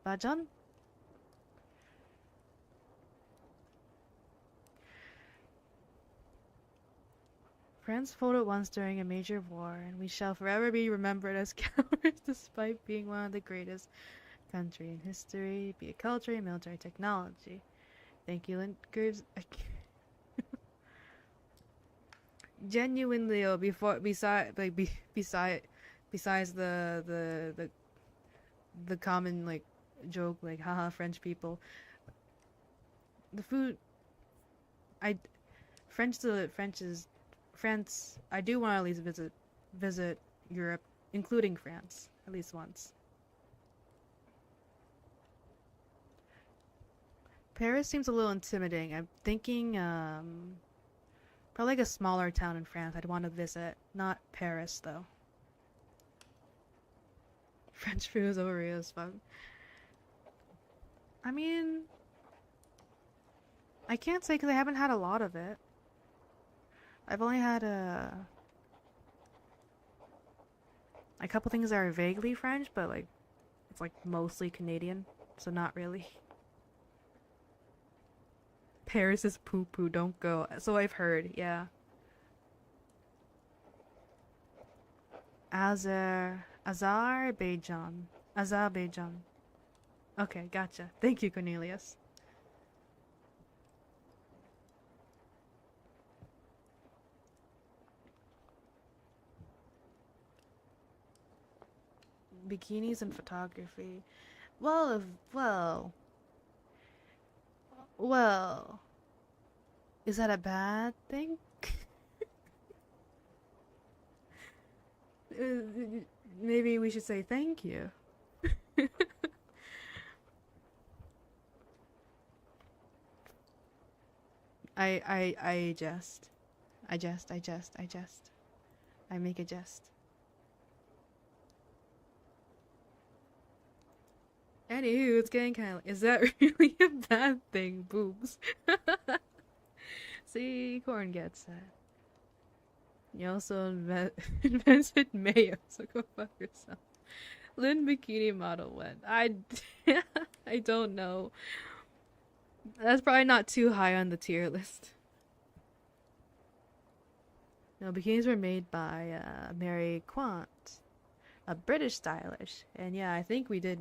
Bajan? France folded once during a major war, and we shall forever be remembered as cowards despite being one of the greatest country in history, be it culture and military technology. Thank you, Linkers. Genuinely, besides the common like joke like haha French people, the food France. I do want to at least visit Europe, including France, at least once. Paris seems a little intimidating. I'm thinking probably like a smaller town in France I'd want to visit. Not Paris though. French food is overrated as fuck. I mean, I can't say because I haven't had a lot of it. I've only had a couple things that are vaguely French, but like it's like mostly Canadian, so not really. Paris is poo poo, don't go. So I've heard, yeah. Azerbaijan. Okay, gotcha. Thank you, Cornelius. Bikinis and photography. Well. Is that a bad thing? Maybe we should say thank you. I jest. I jest. I make a jest. Anywho, it's getting kind of. Is that really a bad thing? Boobs. See, Corn gets that. You also invented mayo, so go fuck yourself. Lynn bikini model went. I don't know. That's probably not too high on the tier list. No, bikinis were made by Mary Quant, a British stylish, and yeah, I think we did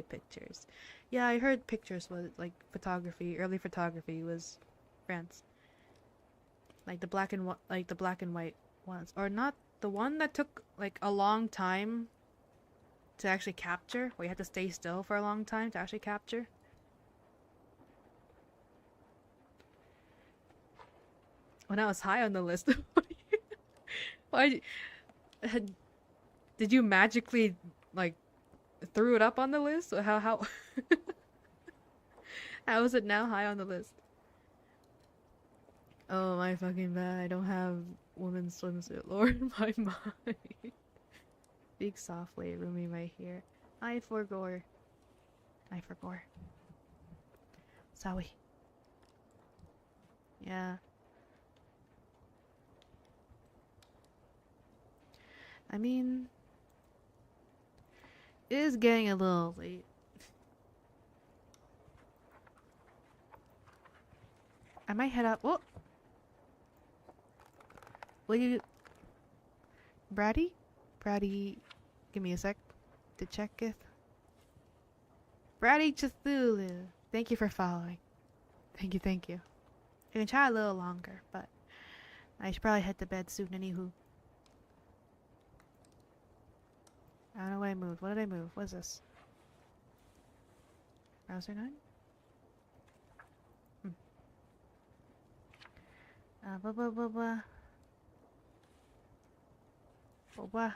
pictures. Yeah, I heard pictures was like photography. Early photography was France. Like the black and white ones, or not the one that took like a long time to actually capture, where you have to stay still for a long time to actually capture. When I was high on the list, why did you magically like threw it up on the list? Or how how is it now high on the list? Oh my fucking bad! I don't have women's swimsuit. Lord, my mind. Speak softly, Rumi right here. I forgore. Sawi. Yeah. I mean, it is getting a little late. I might head up. Oh! Will you... Brady, give me a sec to check it. Brady Cthulhu, thank you for following. Thank you. I can try a little longer, but I should probably head to bed soon anywho. I don't know what I moved. What did I move? What is this? Browser 9? Blah.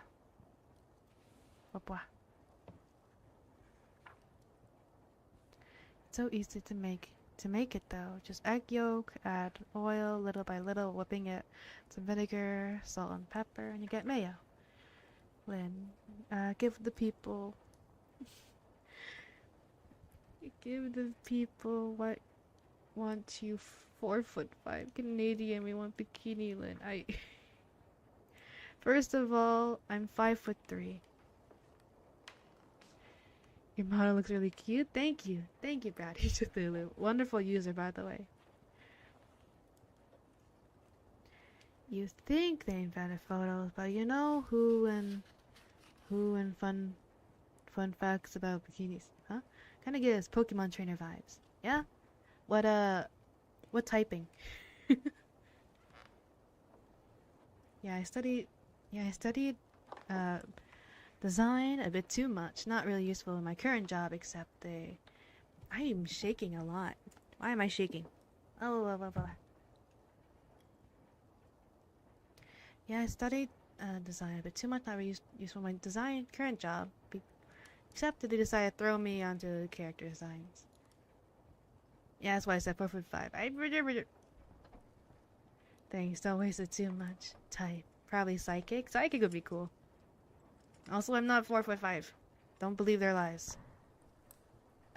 It's so easy to make it though. Just egg yolk, add oil little by little, whipping it, some vinegar, salt and pepper, and you get mayo. Lynn, give the people what want you 4'5" Canadian. We want bikini, Lynn. First of all, I'm 5'3". Your model looks really cute. Thank you, Brady Cthulhu. Wonderful user, by the way. You think they invented photos, but you know who and fun facts about bikinis, huh? Kind of gives Pokemon trainer vibes. Yeah. What typing? Yeah, I studied design a bit too much. Not really useful in my current job, except I am shaking a lot. Why am I shaking? Oh, blah. Yeah, I studied design a bit too much. Not really useful in my current job, except that they decided to throw me onto character designs. Yeah, that's why I said 4'5". Thanks, don't waste it too much. Type. Probably psychic. Psychic would be cool. Also, I'm not 4'5". Don't believe their lies.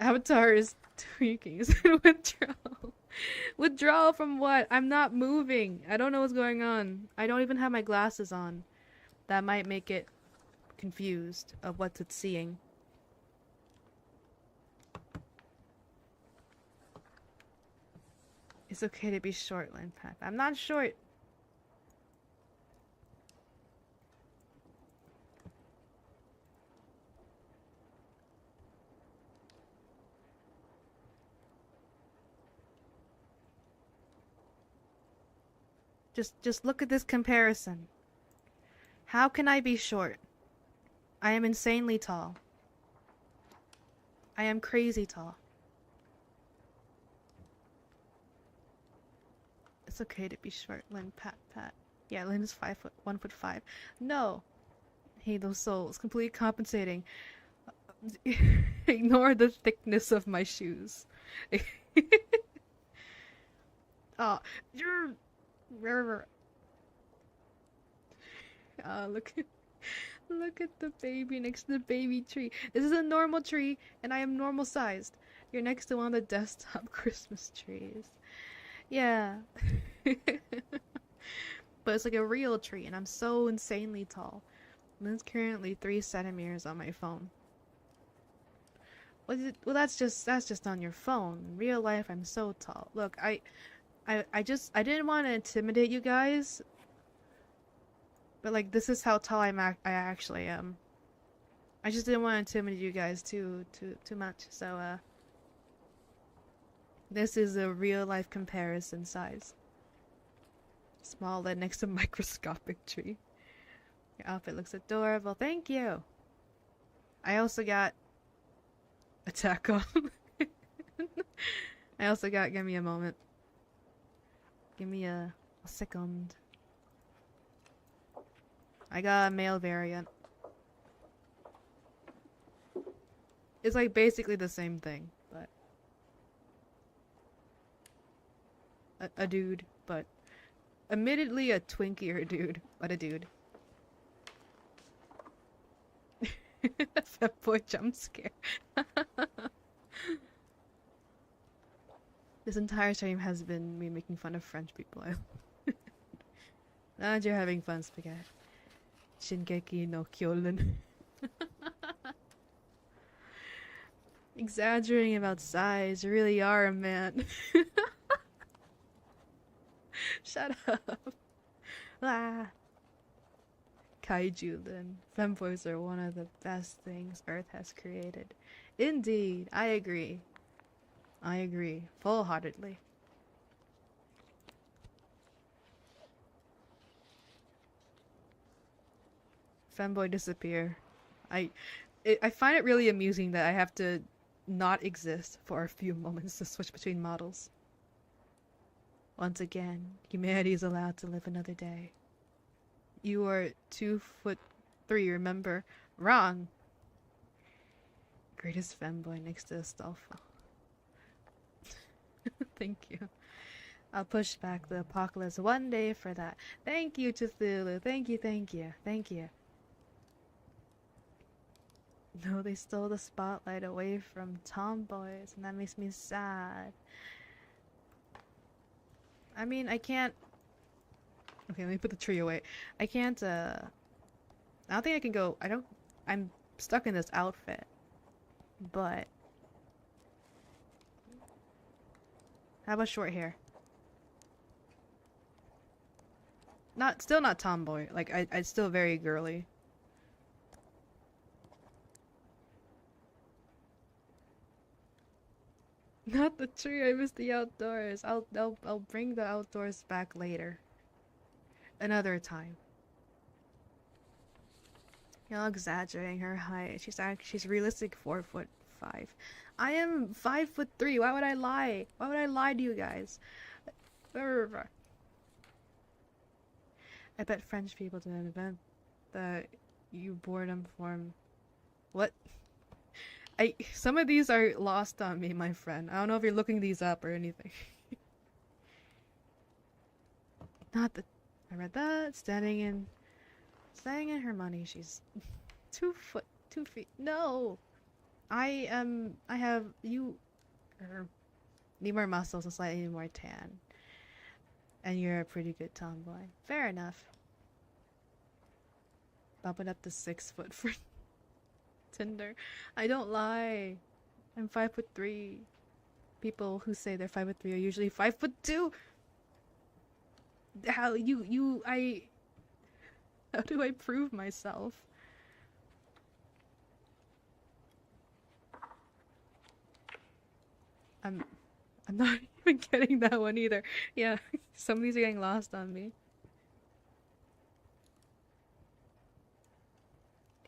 Avatar is tweaking. Withdrawal. Withdrawal from what? I'm not moving. I don't know what's going on. I don't even have my glasses on. That might make it confused of what it's seeing. It's okay to be short, Linpath. I'm not short. Just look at this comparison. How can I be short? I am insanely tall. I am crazy tall. It's okay to be short, Lynn. Pat. Yeah, Lynn is 1'5". No. hate those souls. Completely compensating. Ignore the thickness of my shoes. Oh, you're... Look at the baby next to the baby tree. This is a normal tree, and I am normal sized. You're next to one of the desktop Christmas trees. Yeah. But it's like a real tree, and I'm so insanely tall. And it's currently 3 centimeters on my phone. Well, that's just on your phone. In real life, I'm so tall. Look, I didn't want to intimidate you guys, but like this is how tall I actually am. I just didn't want to intimidate you guys too much. So this is a real life comparison size. Small lid next to microscopic tree. Your outfit looks adorable. Thank you. I also got attack on. I also got. Give me a moment. Give me a second. I got a male variant. It's like basically the same thing, but a dude, but admittedly a twinkier dude, but a dude. Fat boy jump scare. This entire stream has been me making fun of French people. Now that you're having fun, Spaghetti. Shingeki no Kyojin. Exaggerating about size, you really are a man. Shut up. Ah. Kaiju then. Femboys are one of the best things Earth has created. Indeed, I agree. I agree, full-heartedly. Femboy disappear. I find it really amusing that I have to not exist for a few moments to switch between models. Once again, humanity is allowed to live another day. You are 2'3", remember? Wrong! Greatest femboy next to Astolfo. Thank you. I'll push back the apocalypse one day for that. Thank you, Cthulhu. Thank you, thank you, thank you. No, they stole the spotlight away from tomboys, and that makes me sad. I mean, I can't... Okay, let me put the tree away. I can't, I don't think I can go... I'm stuck in this outfit. But... How about short hair? Still not tomboy. Like, I'm still very girly. Not the tree, I miss the outdoors. I'll bring the outdoors back later. Another time. Y'all exaggerating her height. She's realistic 4'5". I am 5'3". Why would I lie? Why would I lie to you guys? I bet French people didn't invent the boredom form. What? Some of these are lost on me, my friend. I don't know if you're looking these up or anything. I read that. Standing in her money. She's 2 feet. No! I have, need more muscles and slightly more tan. And you're a pretty good tomboy. Fair enough. Bump it up to 6 foot for Tinder. I don't lie. I'm 5'3". People who say they're 5'3" are usually 5'2". How do I prove myself? I'm not even getting that one either. Yeah, some of these are getting lost on me.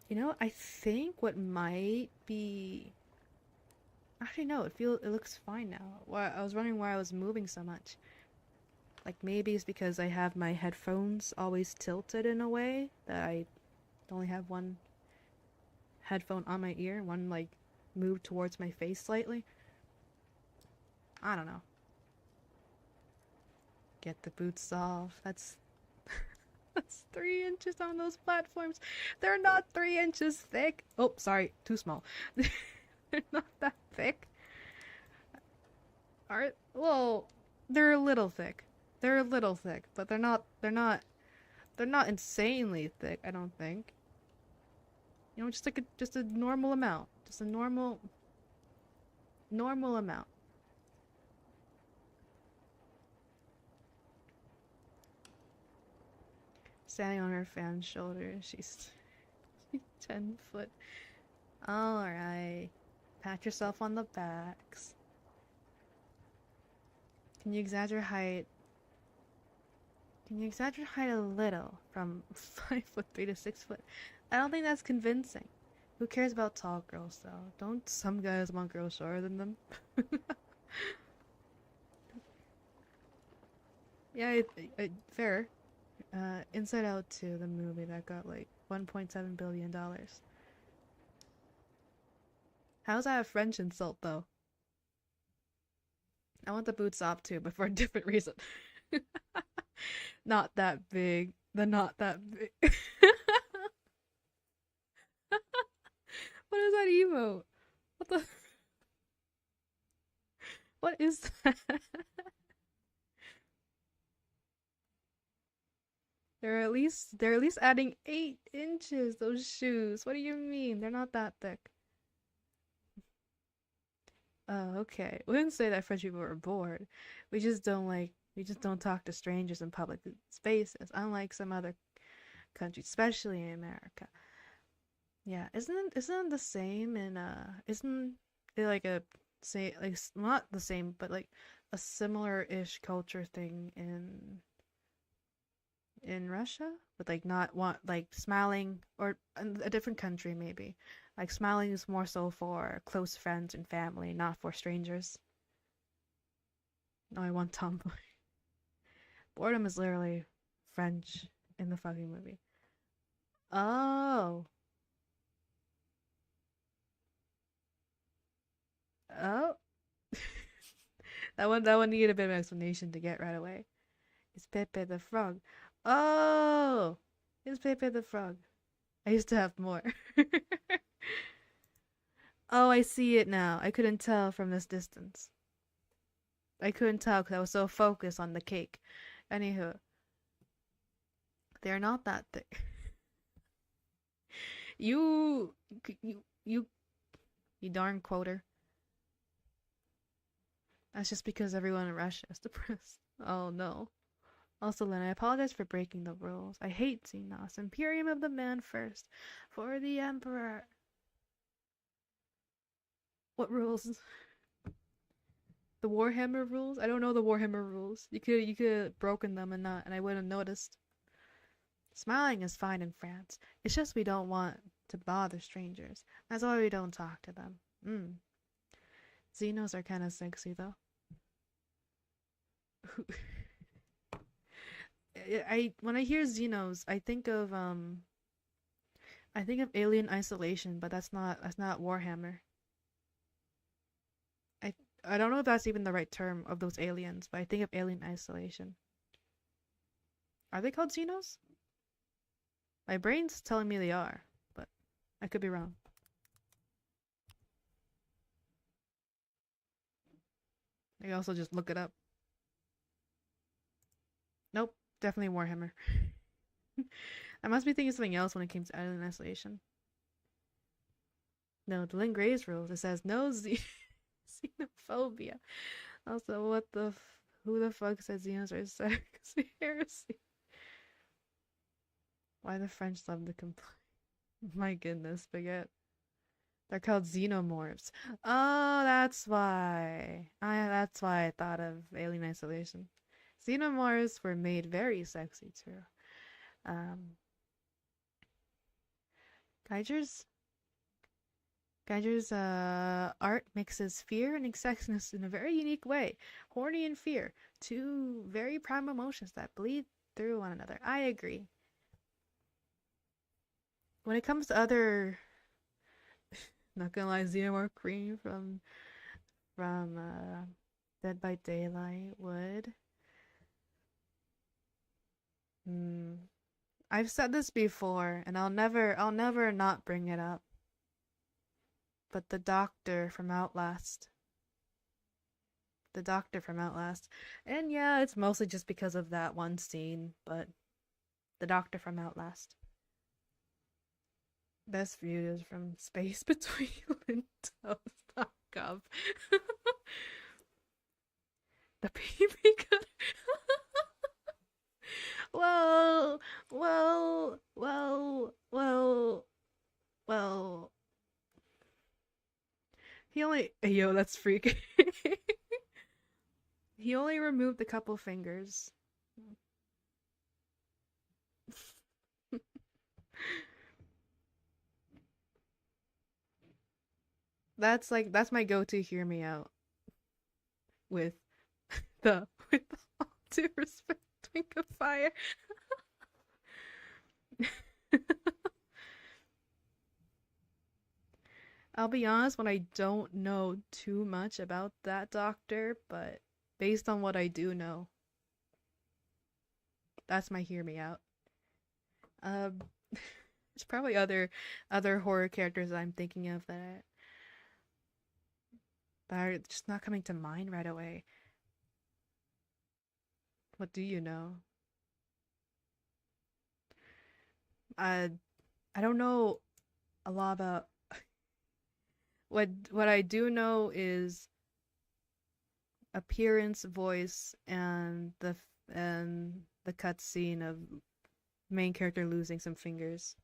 You know, I think what might be... Actually, no, it looks fine now. Well, I was wondering why I was moving so much. Like, maybe it's because I have my headphones always tilted in a way that to only have one headphone on my ear, one like moved towards my face slightly. I don't know. Get the boots off. That's 3 inches on those platforms. They're not 3 inches thick. Oh, sorry, too small. They're not that thick. Well, they're a little thick. They're a little thick, but they're not insanely thick, I don't think. You know, just a normal amount. Just a normal amount. Standing on her fan's shoulder, she's 10 foot. Alright. Pat yourself on the backs. Can you exaggerate height? Can you exaggerate height a little from 5'3" to 6 foot? I don't think that's convincing. Who cares about tall girls though? Don't some guys want girls shorter than them? Yeah, fair. Inside Out 2, the movie that got like $1.7 billion. How's that a French insult though? I want the boots off too, but for a different reason. Not that big. They're not that big. What is that emote? What the? What is that? They're at least adding 8 inches, those shoes. What do you mean? They're not that thick. Oh, okay. We didn't say that French people were bored. We just don't talk to strangers in public spaces, unlike some other countries, especially in America. Yeah, isn't it the same in isn't it like a say like not the same but like a similar-ish culture thing in Russia with like not want like smiling, or in a different country maybe. Like smiling is more so for close friends and family, not for strangers. No, I want tomboy. Boredom is literally French in the fucking movie. Oh. Oh. That one needed a bit of explanation to get right away. It's Pepe the Frog. Oh! It's Pepe the Frog. I used to have more. Oh, I see it now. I couldn't tell from this distance. I couldn't tell because I was so focused on the cake. Anywho, they're not that thick. You darn quoter. That's just because everyone in Russia is depressed. Oh no. Also, Lynn, I apologize for breaking the rules. I hate Xenos. Imperium of the man first. For the Emperor. What rules? The Warhammer rules? I don't know the Warhammer rules. You could have broken them and I wouldn't have noticed. Smiling is fine in France. It's just we don't want to bother strangers. That's why we don't talk to them. Xenos are kind of sexy though. When I hear Xenos, I think of Alien Isolation, but that's not Warhammer. I don't know if that's even the right term of those aliens, but I think of Alien Isolation. Are they called Xenos? My brain's telling me they are, but I could be wrong. I can also just look it up. Nope, definitely Warhammer. I must be thinking something else when it came to Alien Isolation. No, the Lynn Gray's rules. It says no xenophobia. Also, who the fuck said Xenos are sexy? Heresy. Why the French love to complain? My goodness, Baguette. They're called xenomorphs. Oh, that's why. That's why I thought of Alien Isolation. Xenomorphs were made very sexy too. Geiger's art mixes fear and sexiness in a very unique way. Horny and fear, two very prime emotions that bleed through one another. I agree. when it comes to other, not gonna lie, Xenomorph Cream from Dead by Daylight would. I've said this before, and I'll never not bring it up. But the doctor from Outlast. The doctor from Outlast. And yeah, it's mostly just because of that one scene, but the doctor from Outlast. Best view is from space between Lintos.gov. The baby cutter. Well. He only. Yo, that's freaky. He only removed a couple fingers. That's my go-to hear me out. With all due respect, Twink of Fire. I'll be honest, when I don't know too much about that doctor, but based on what I do know, that's my hear me out. There's probably other horror characters that I'm thinking of that are just not coming to mind right away. What do you know? I don't know a lot about what I do know is appearance, voice, and the cutscene of main character losing some fingers.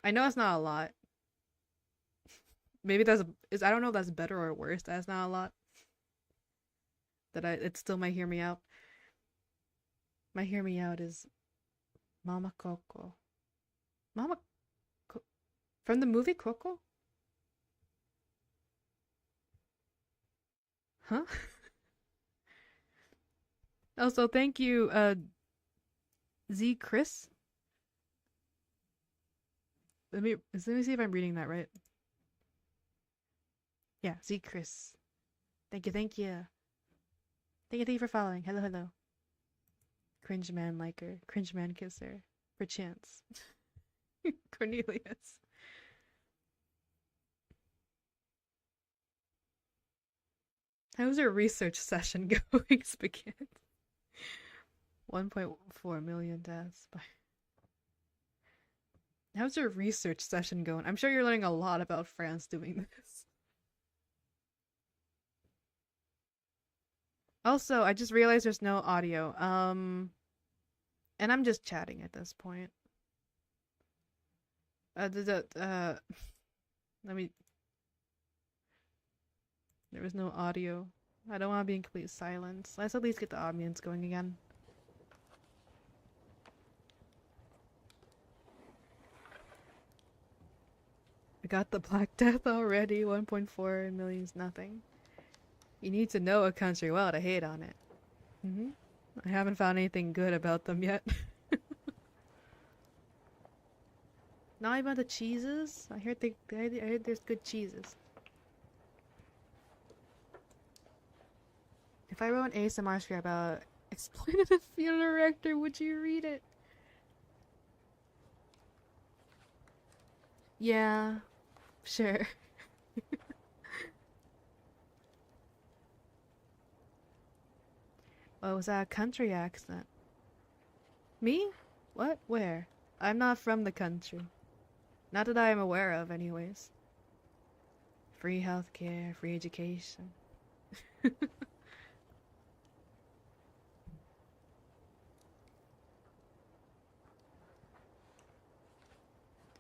I know it's not a lot. Maybe I don't know if that's better or worse. That's not a lot. It's still my hear me out. My hear me out is Mama Coco. From the movie Coco? Huh? Also, thank you, Z Chris. Let me see if I'm reading that right. Yeah, Z Chris. Thank you. Thank you for following. Hello. Cringe man liker, cringe man kisser, perchance. Cornelius. How's your research session going, Spaghetti? 1.4 million deaths. How's your research session going? I'm sure you're learning a lot about France doing this. Also, I just realized there's no audio. And I'm just chatting at this point. Let me. There was no audio. I don't want to be in complete silence. Let's at least get the audience going again. I got the Black Death already. 1.4 million is nothing. You need to know a country well to hate on it. I haven't found anything good about them yet. Not even the cheeses? I heard there's good cheeses. If I wrote an ASMR script about exploitative funeral director, would you read it? Yeah, sure. Oh, was that a country accent? Me? What? Where? I'm not from the country. Not that I am aware of, anyways. Free healthcare, free education.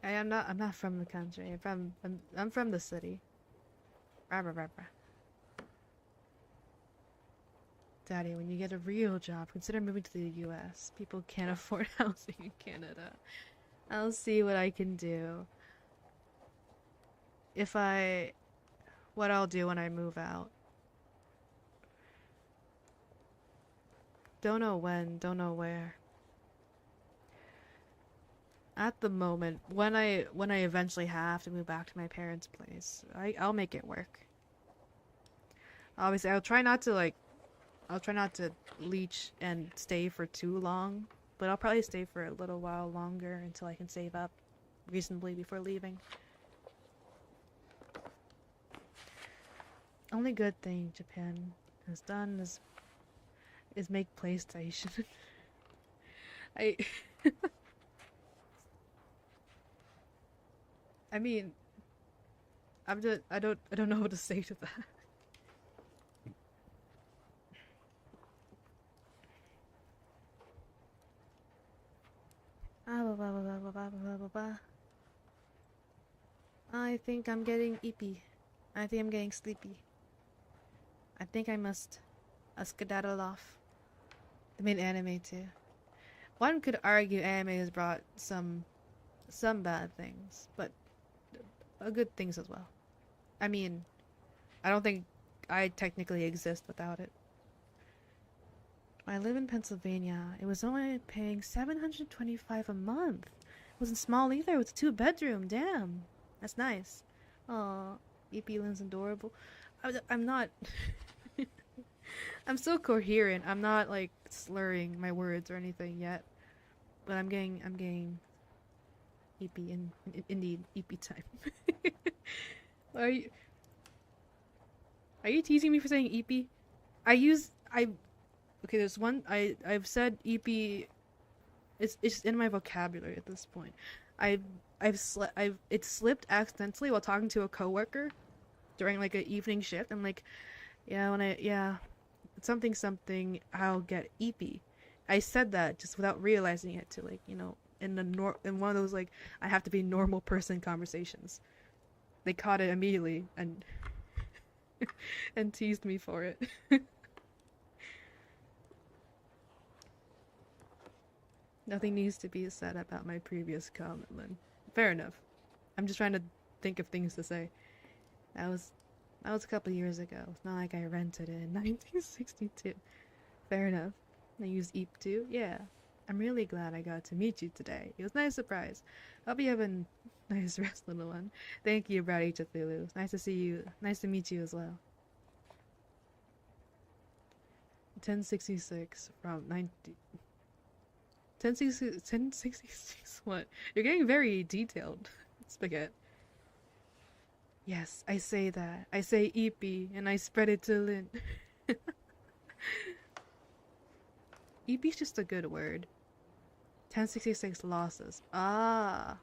I'm not from the country. I'm from the city. Daddy, when you get a real job, consider moving to the US. People can't afford housing in Canada. I'll see what I can do. What I'll do when I move out. Don't know when, don't know where. At the moment, when I eventually have to move back to my parents' place, I'll make it work. Obviously, I'll try not to leech and stay for too long, but I'll probably stay for a little while longer until I can save up reasonably before leaving. Only good thing Japan has done is make PlayStation. I I mean, I don't know what to say to that. I think I'm getting eepy. I think I'm getting sleepy. I think I must skedaddle off. The main anime too. One could argue anime has brought some bad things, but good things as well. I mean, I don't think I technically exist without it. I live in Pennsylvania. It was only paying $725 a month. It wasn't small either. It was a 2-bedroom. Damn, that's nice. Aw, Epilin's adorable. I'm not. I'm still coherent. I'm not like slurring my words or anything yet, but I'm getting EP indeed EP time. Are you teasing me for saying EP? Okay, there's one I've said EP. It's in my vocabulary at this point. It slipped accidentally while talking to a coworker during like an evening shift. I'm like, something I'll get EP. I said that just without realizing it to like, in one of those like I have to be normal person conversations. They caught it immediately and and teased me for it. Nothing needs to be said about my previous comment, Lynn. Fair enough. I'm just trying to think of things to say. That was a couple years ago. It's not like I rented it in 1962. Fair enough. I used Eep too. Yeah. I'm really glad I got to meet you today. It was a nice surprise. Hope you have a nice rest, little one. Thank you, Radeish Cthulhu. Nice to see you. Nice to meet you as well. 1066 from 1066 what? You're getting very detailed, Spaghetti. Yes, I say that. I say EP and I spread it to Lynn. EP's just a good word. 1066 losses. Ah.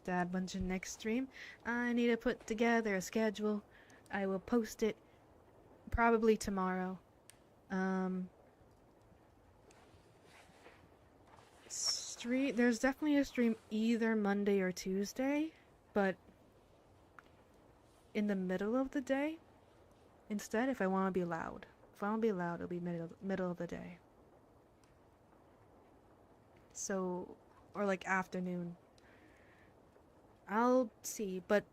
Dad Bunch next stream. I need to put together a schedule. I will post it probably tomorrow. There's definitely a stream either Monday or Tuesday, but in the middle of the day instead if I want to be loud. If I want to be loud, it'll be middle of the day. So, or like afternoon. I'll see, but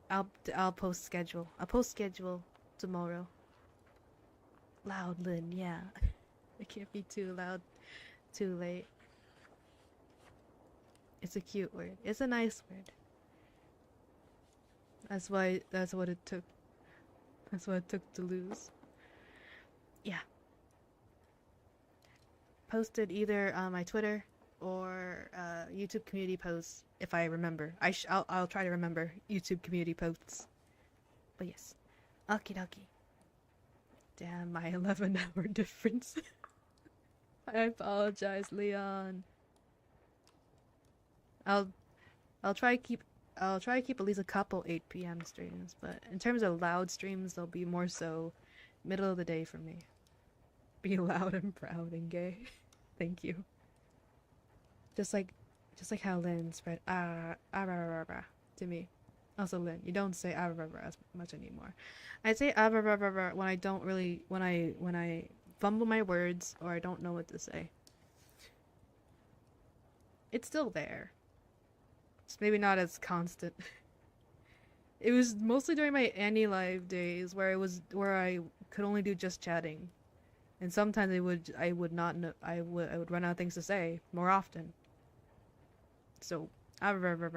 I'll post schedule. I'll post schedule tomorrow. Loud, Lynn, yeah. It can't be too loud, too late. It's a cute word. It's a nice word. That's what it took. That's what it took to lose. Yeah. Posted either on my Twitter or YouTube community posts if I remember. I'll try to remember YouTube community posts. But yes. Okie dokie. Damn, my 11-hour difference. I apologize, Leon. I'll try to keep at least a couple 8 p.m. streams, but in terms of loud streams, they'll be more so middle of the day for me. Be loud and proud and gay. Thank you. Just like how Lynn spread to me. Also, Lynn, you don't say as much anymore. I say when I don't really when I fumble my words or I don't know what to say. It's still there. It's maybe not as constant. It was mostly during my Annie Live days where I could only do just chatting. And sometimes I would not know, I would run out of things to say more often. So, alright,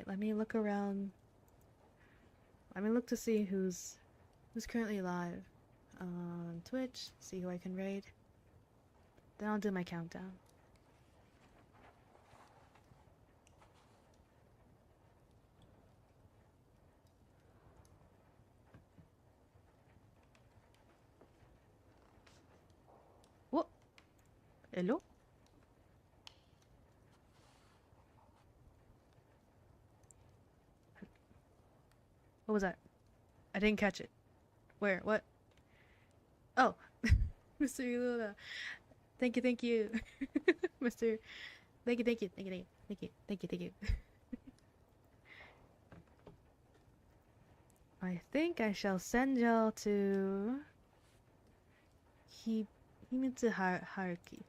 let me look around. Let me look to see who's currently live on Twitch, see who I can raid. Then I'll do my countdown. What? Hello? What was that? I didn't catch it. Where? What? Oh, Mr. Luna. Thank you. Mr. Thank you. I think I shall send y'all to Himitsu Haruki.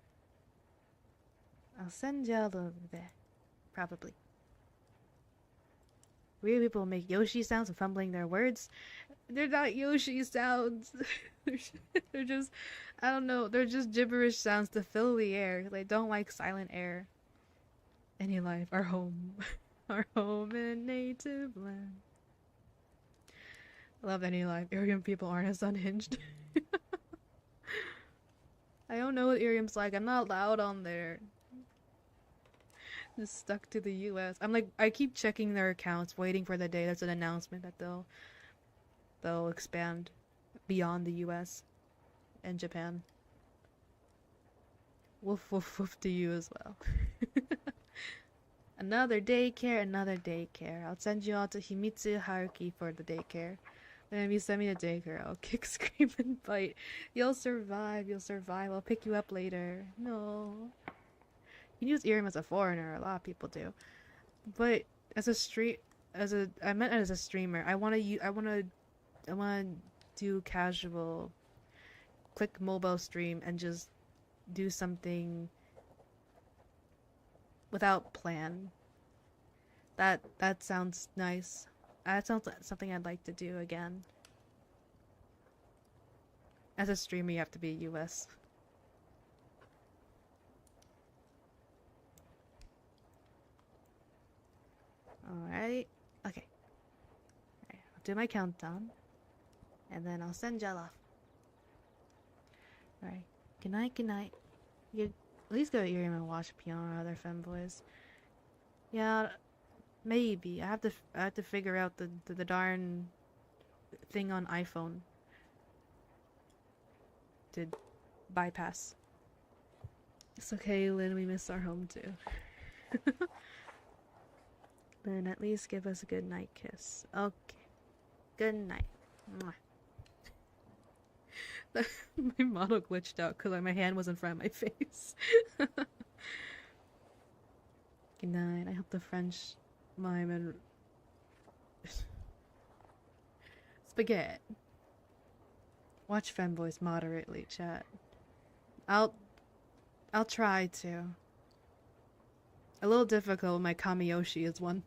I'll send y'all over there. Probably. Weird people make Yoshi sounds of fumbling their words. They're not Yoshi sounds. They're just, I don't know, they're just gibberish sounds to fill the air. They don't like silent air. Any life, our home. Our home in native land. I love Any Life. Irium people aren't as unhinged. I don't know what Irium's like. I'm not allowed on there. Just stuck to the US. I'm like, I keep checking their accounts, waiting for the day there's an announcement that they'll expand beyond the US and Japan. Woof woof woof to you as well. Another daycare. I'll send you all to Himitsu Haruki for the daycare. Then if you send me to daycare, I'll kick, scream, and bite. You'll survive. I'll pick you up later. No. You can use Irium as a foreigner. A lot of people do. But as I meant as a streamer. I wanna do casual, click mobile stream and just do something without plan. That sounds nice. That sounds like something I'd like to do again. As a streamer, you have to be US. Alright. Okay. Alright, I'll do my countdown. And then I'll send y'all off. Alright. Good night. You at least go to Irium and watch Piano or other femboys. Yeah, maybe. I have to figure out the darn thing on iPhone to bypass. It's okay, Lynn, we miss our home too. Then at least give us a good night kiss. Okay. Good night. Mwah. My model glitched out because my hand was in front of my face. Good night. I hope the French mime and spaghetti. Watch femboys moderately, chat. I'll try to. A little difficult. My Kamiyoshi is one.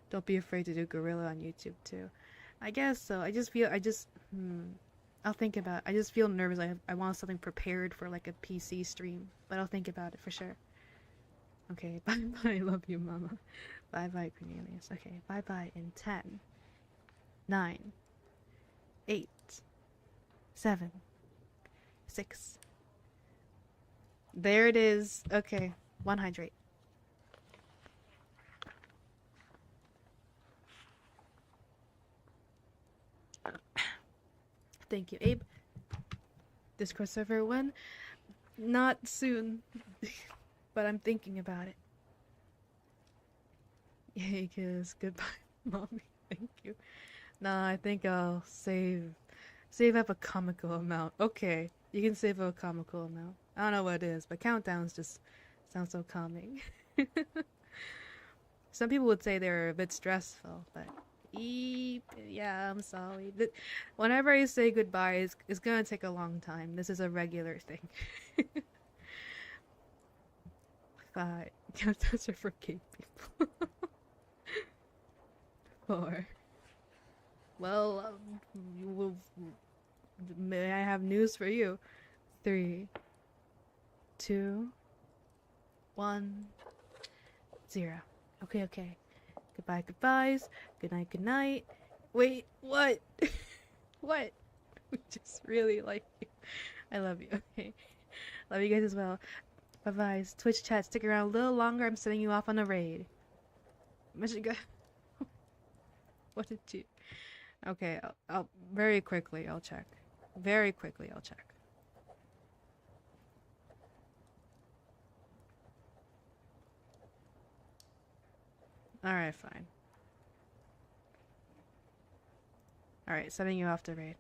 Don't be afraid to do gorilla on YouTube too. I guess so. I'll think about it. I just feel nervous. I want something prepared for like a PC stream, but I'll think about it for sure. Okay, bye bye. Love you, mama. Bye bye, Cornelius. Okay, bye bye in 10, 9, 8, 7, 6. There it is. Okay, one hydrate. Thank you, Abe. Discord server when? Not soon. But I'm thinking about it. Yay, kiss. Goodbye, mommy. Thank you. Nah, I think I'll save up a comical amount. Okay, you can save up a comical amount. I don't know what it is, but countdowns just sound so calming. Some people would say they're a bit stressful, but yeah, I'm sorry. Whenever I say goodbye, it's gonna take a long time. This is a regular thing. 5. Countdowns are for gay people. 4. Well, may I have news for you? 3, 2, 1, 0. Okay, okay. Goodbye, goodbyes. Good night, good night. Wait, what? What? We just really like you. I love you, okay? Love you guys as well. Bye-bye. Twitch chat, stick around a little longer. I'm sending you off on a raid. What did you... Okay, I'll very quickly, I'll check. Very quickly, I'll check. Alright, fine. Alright, sending you off to raid.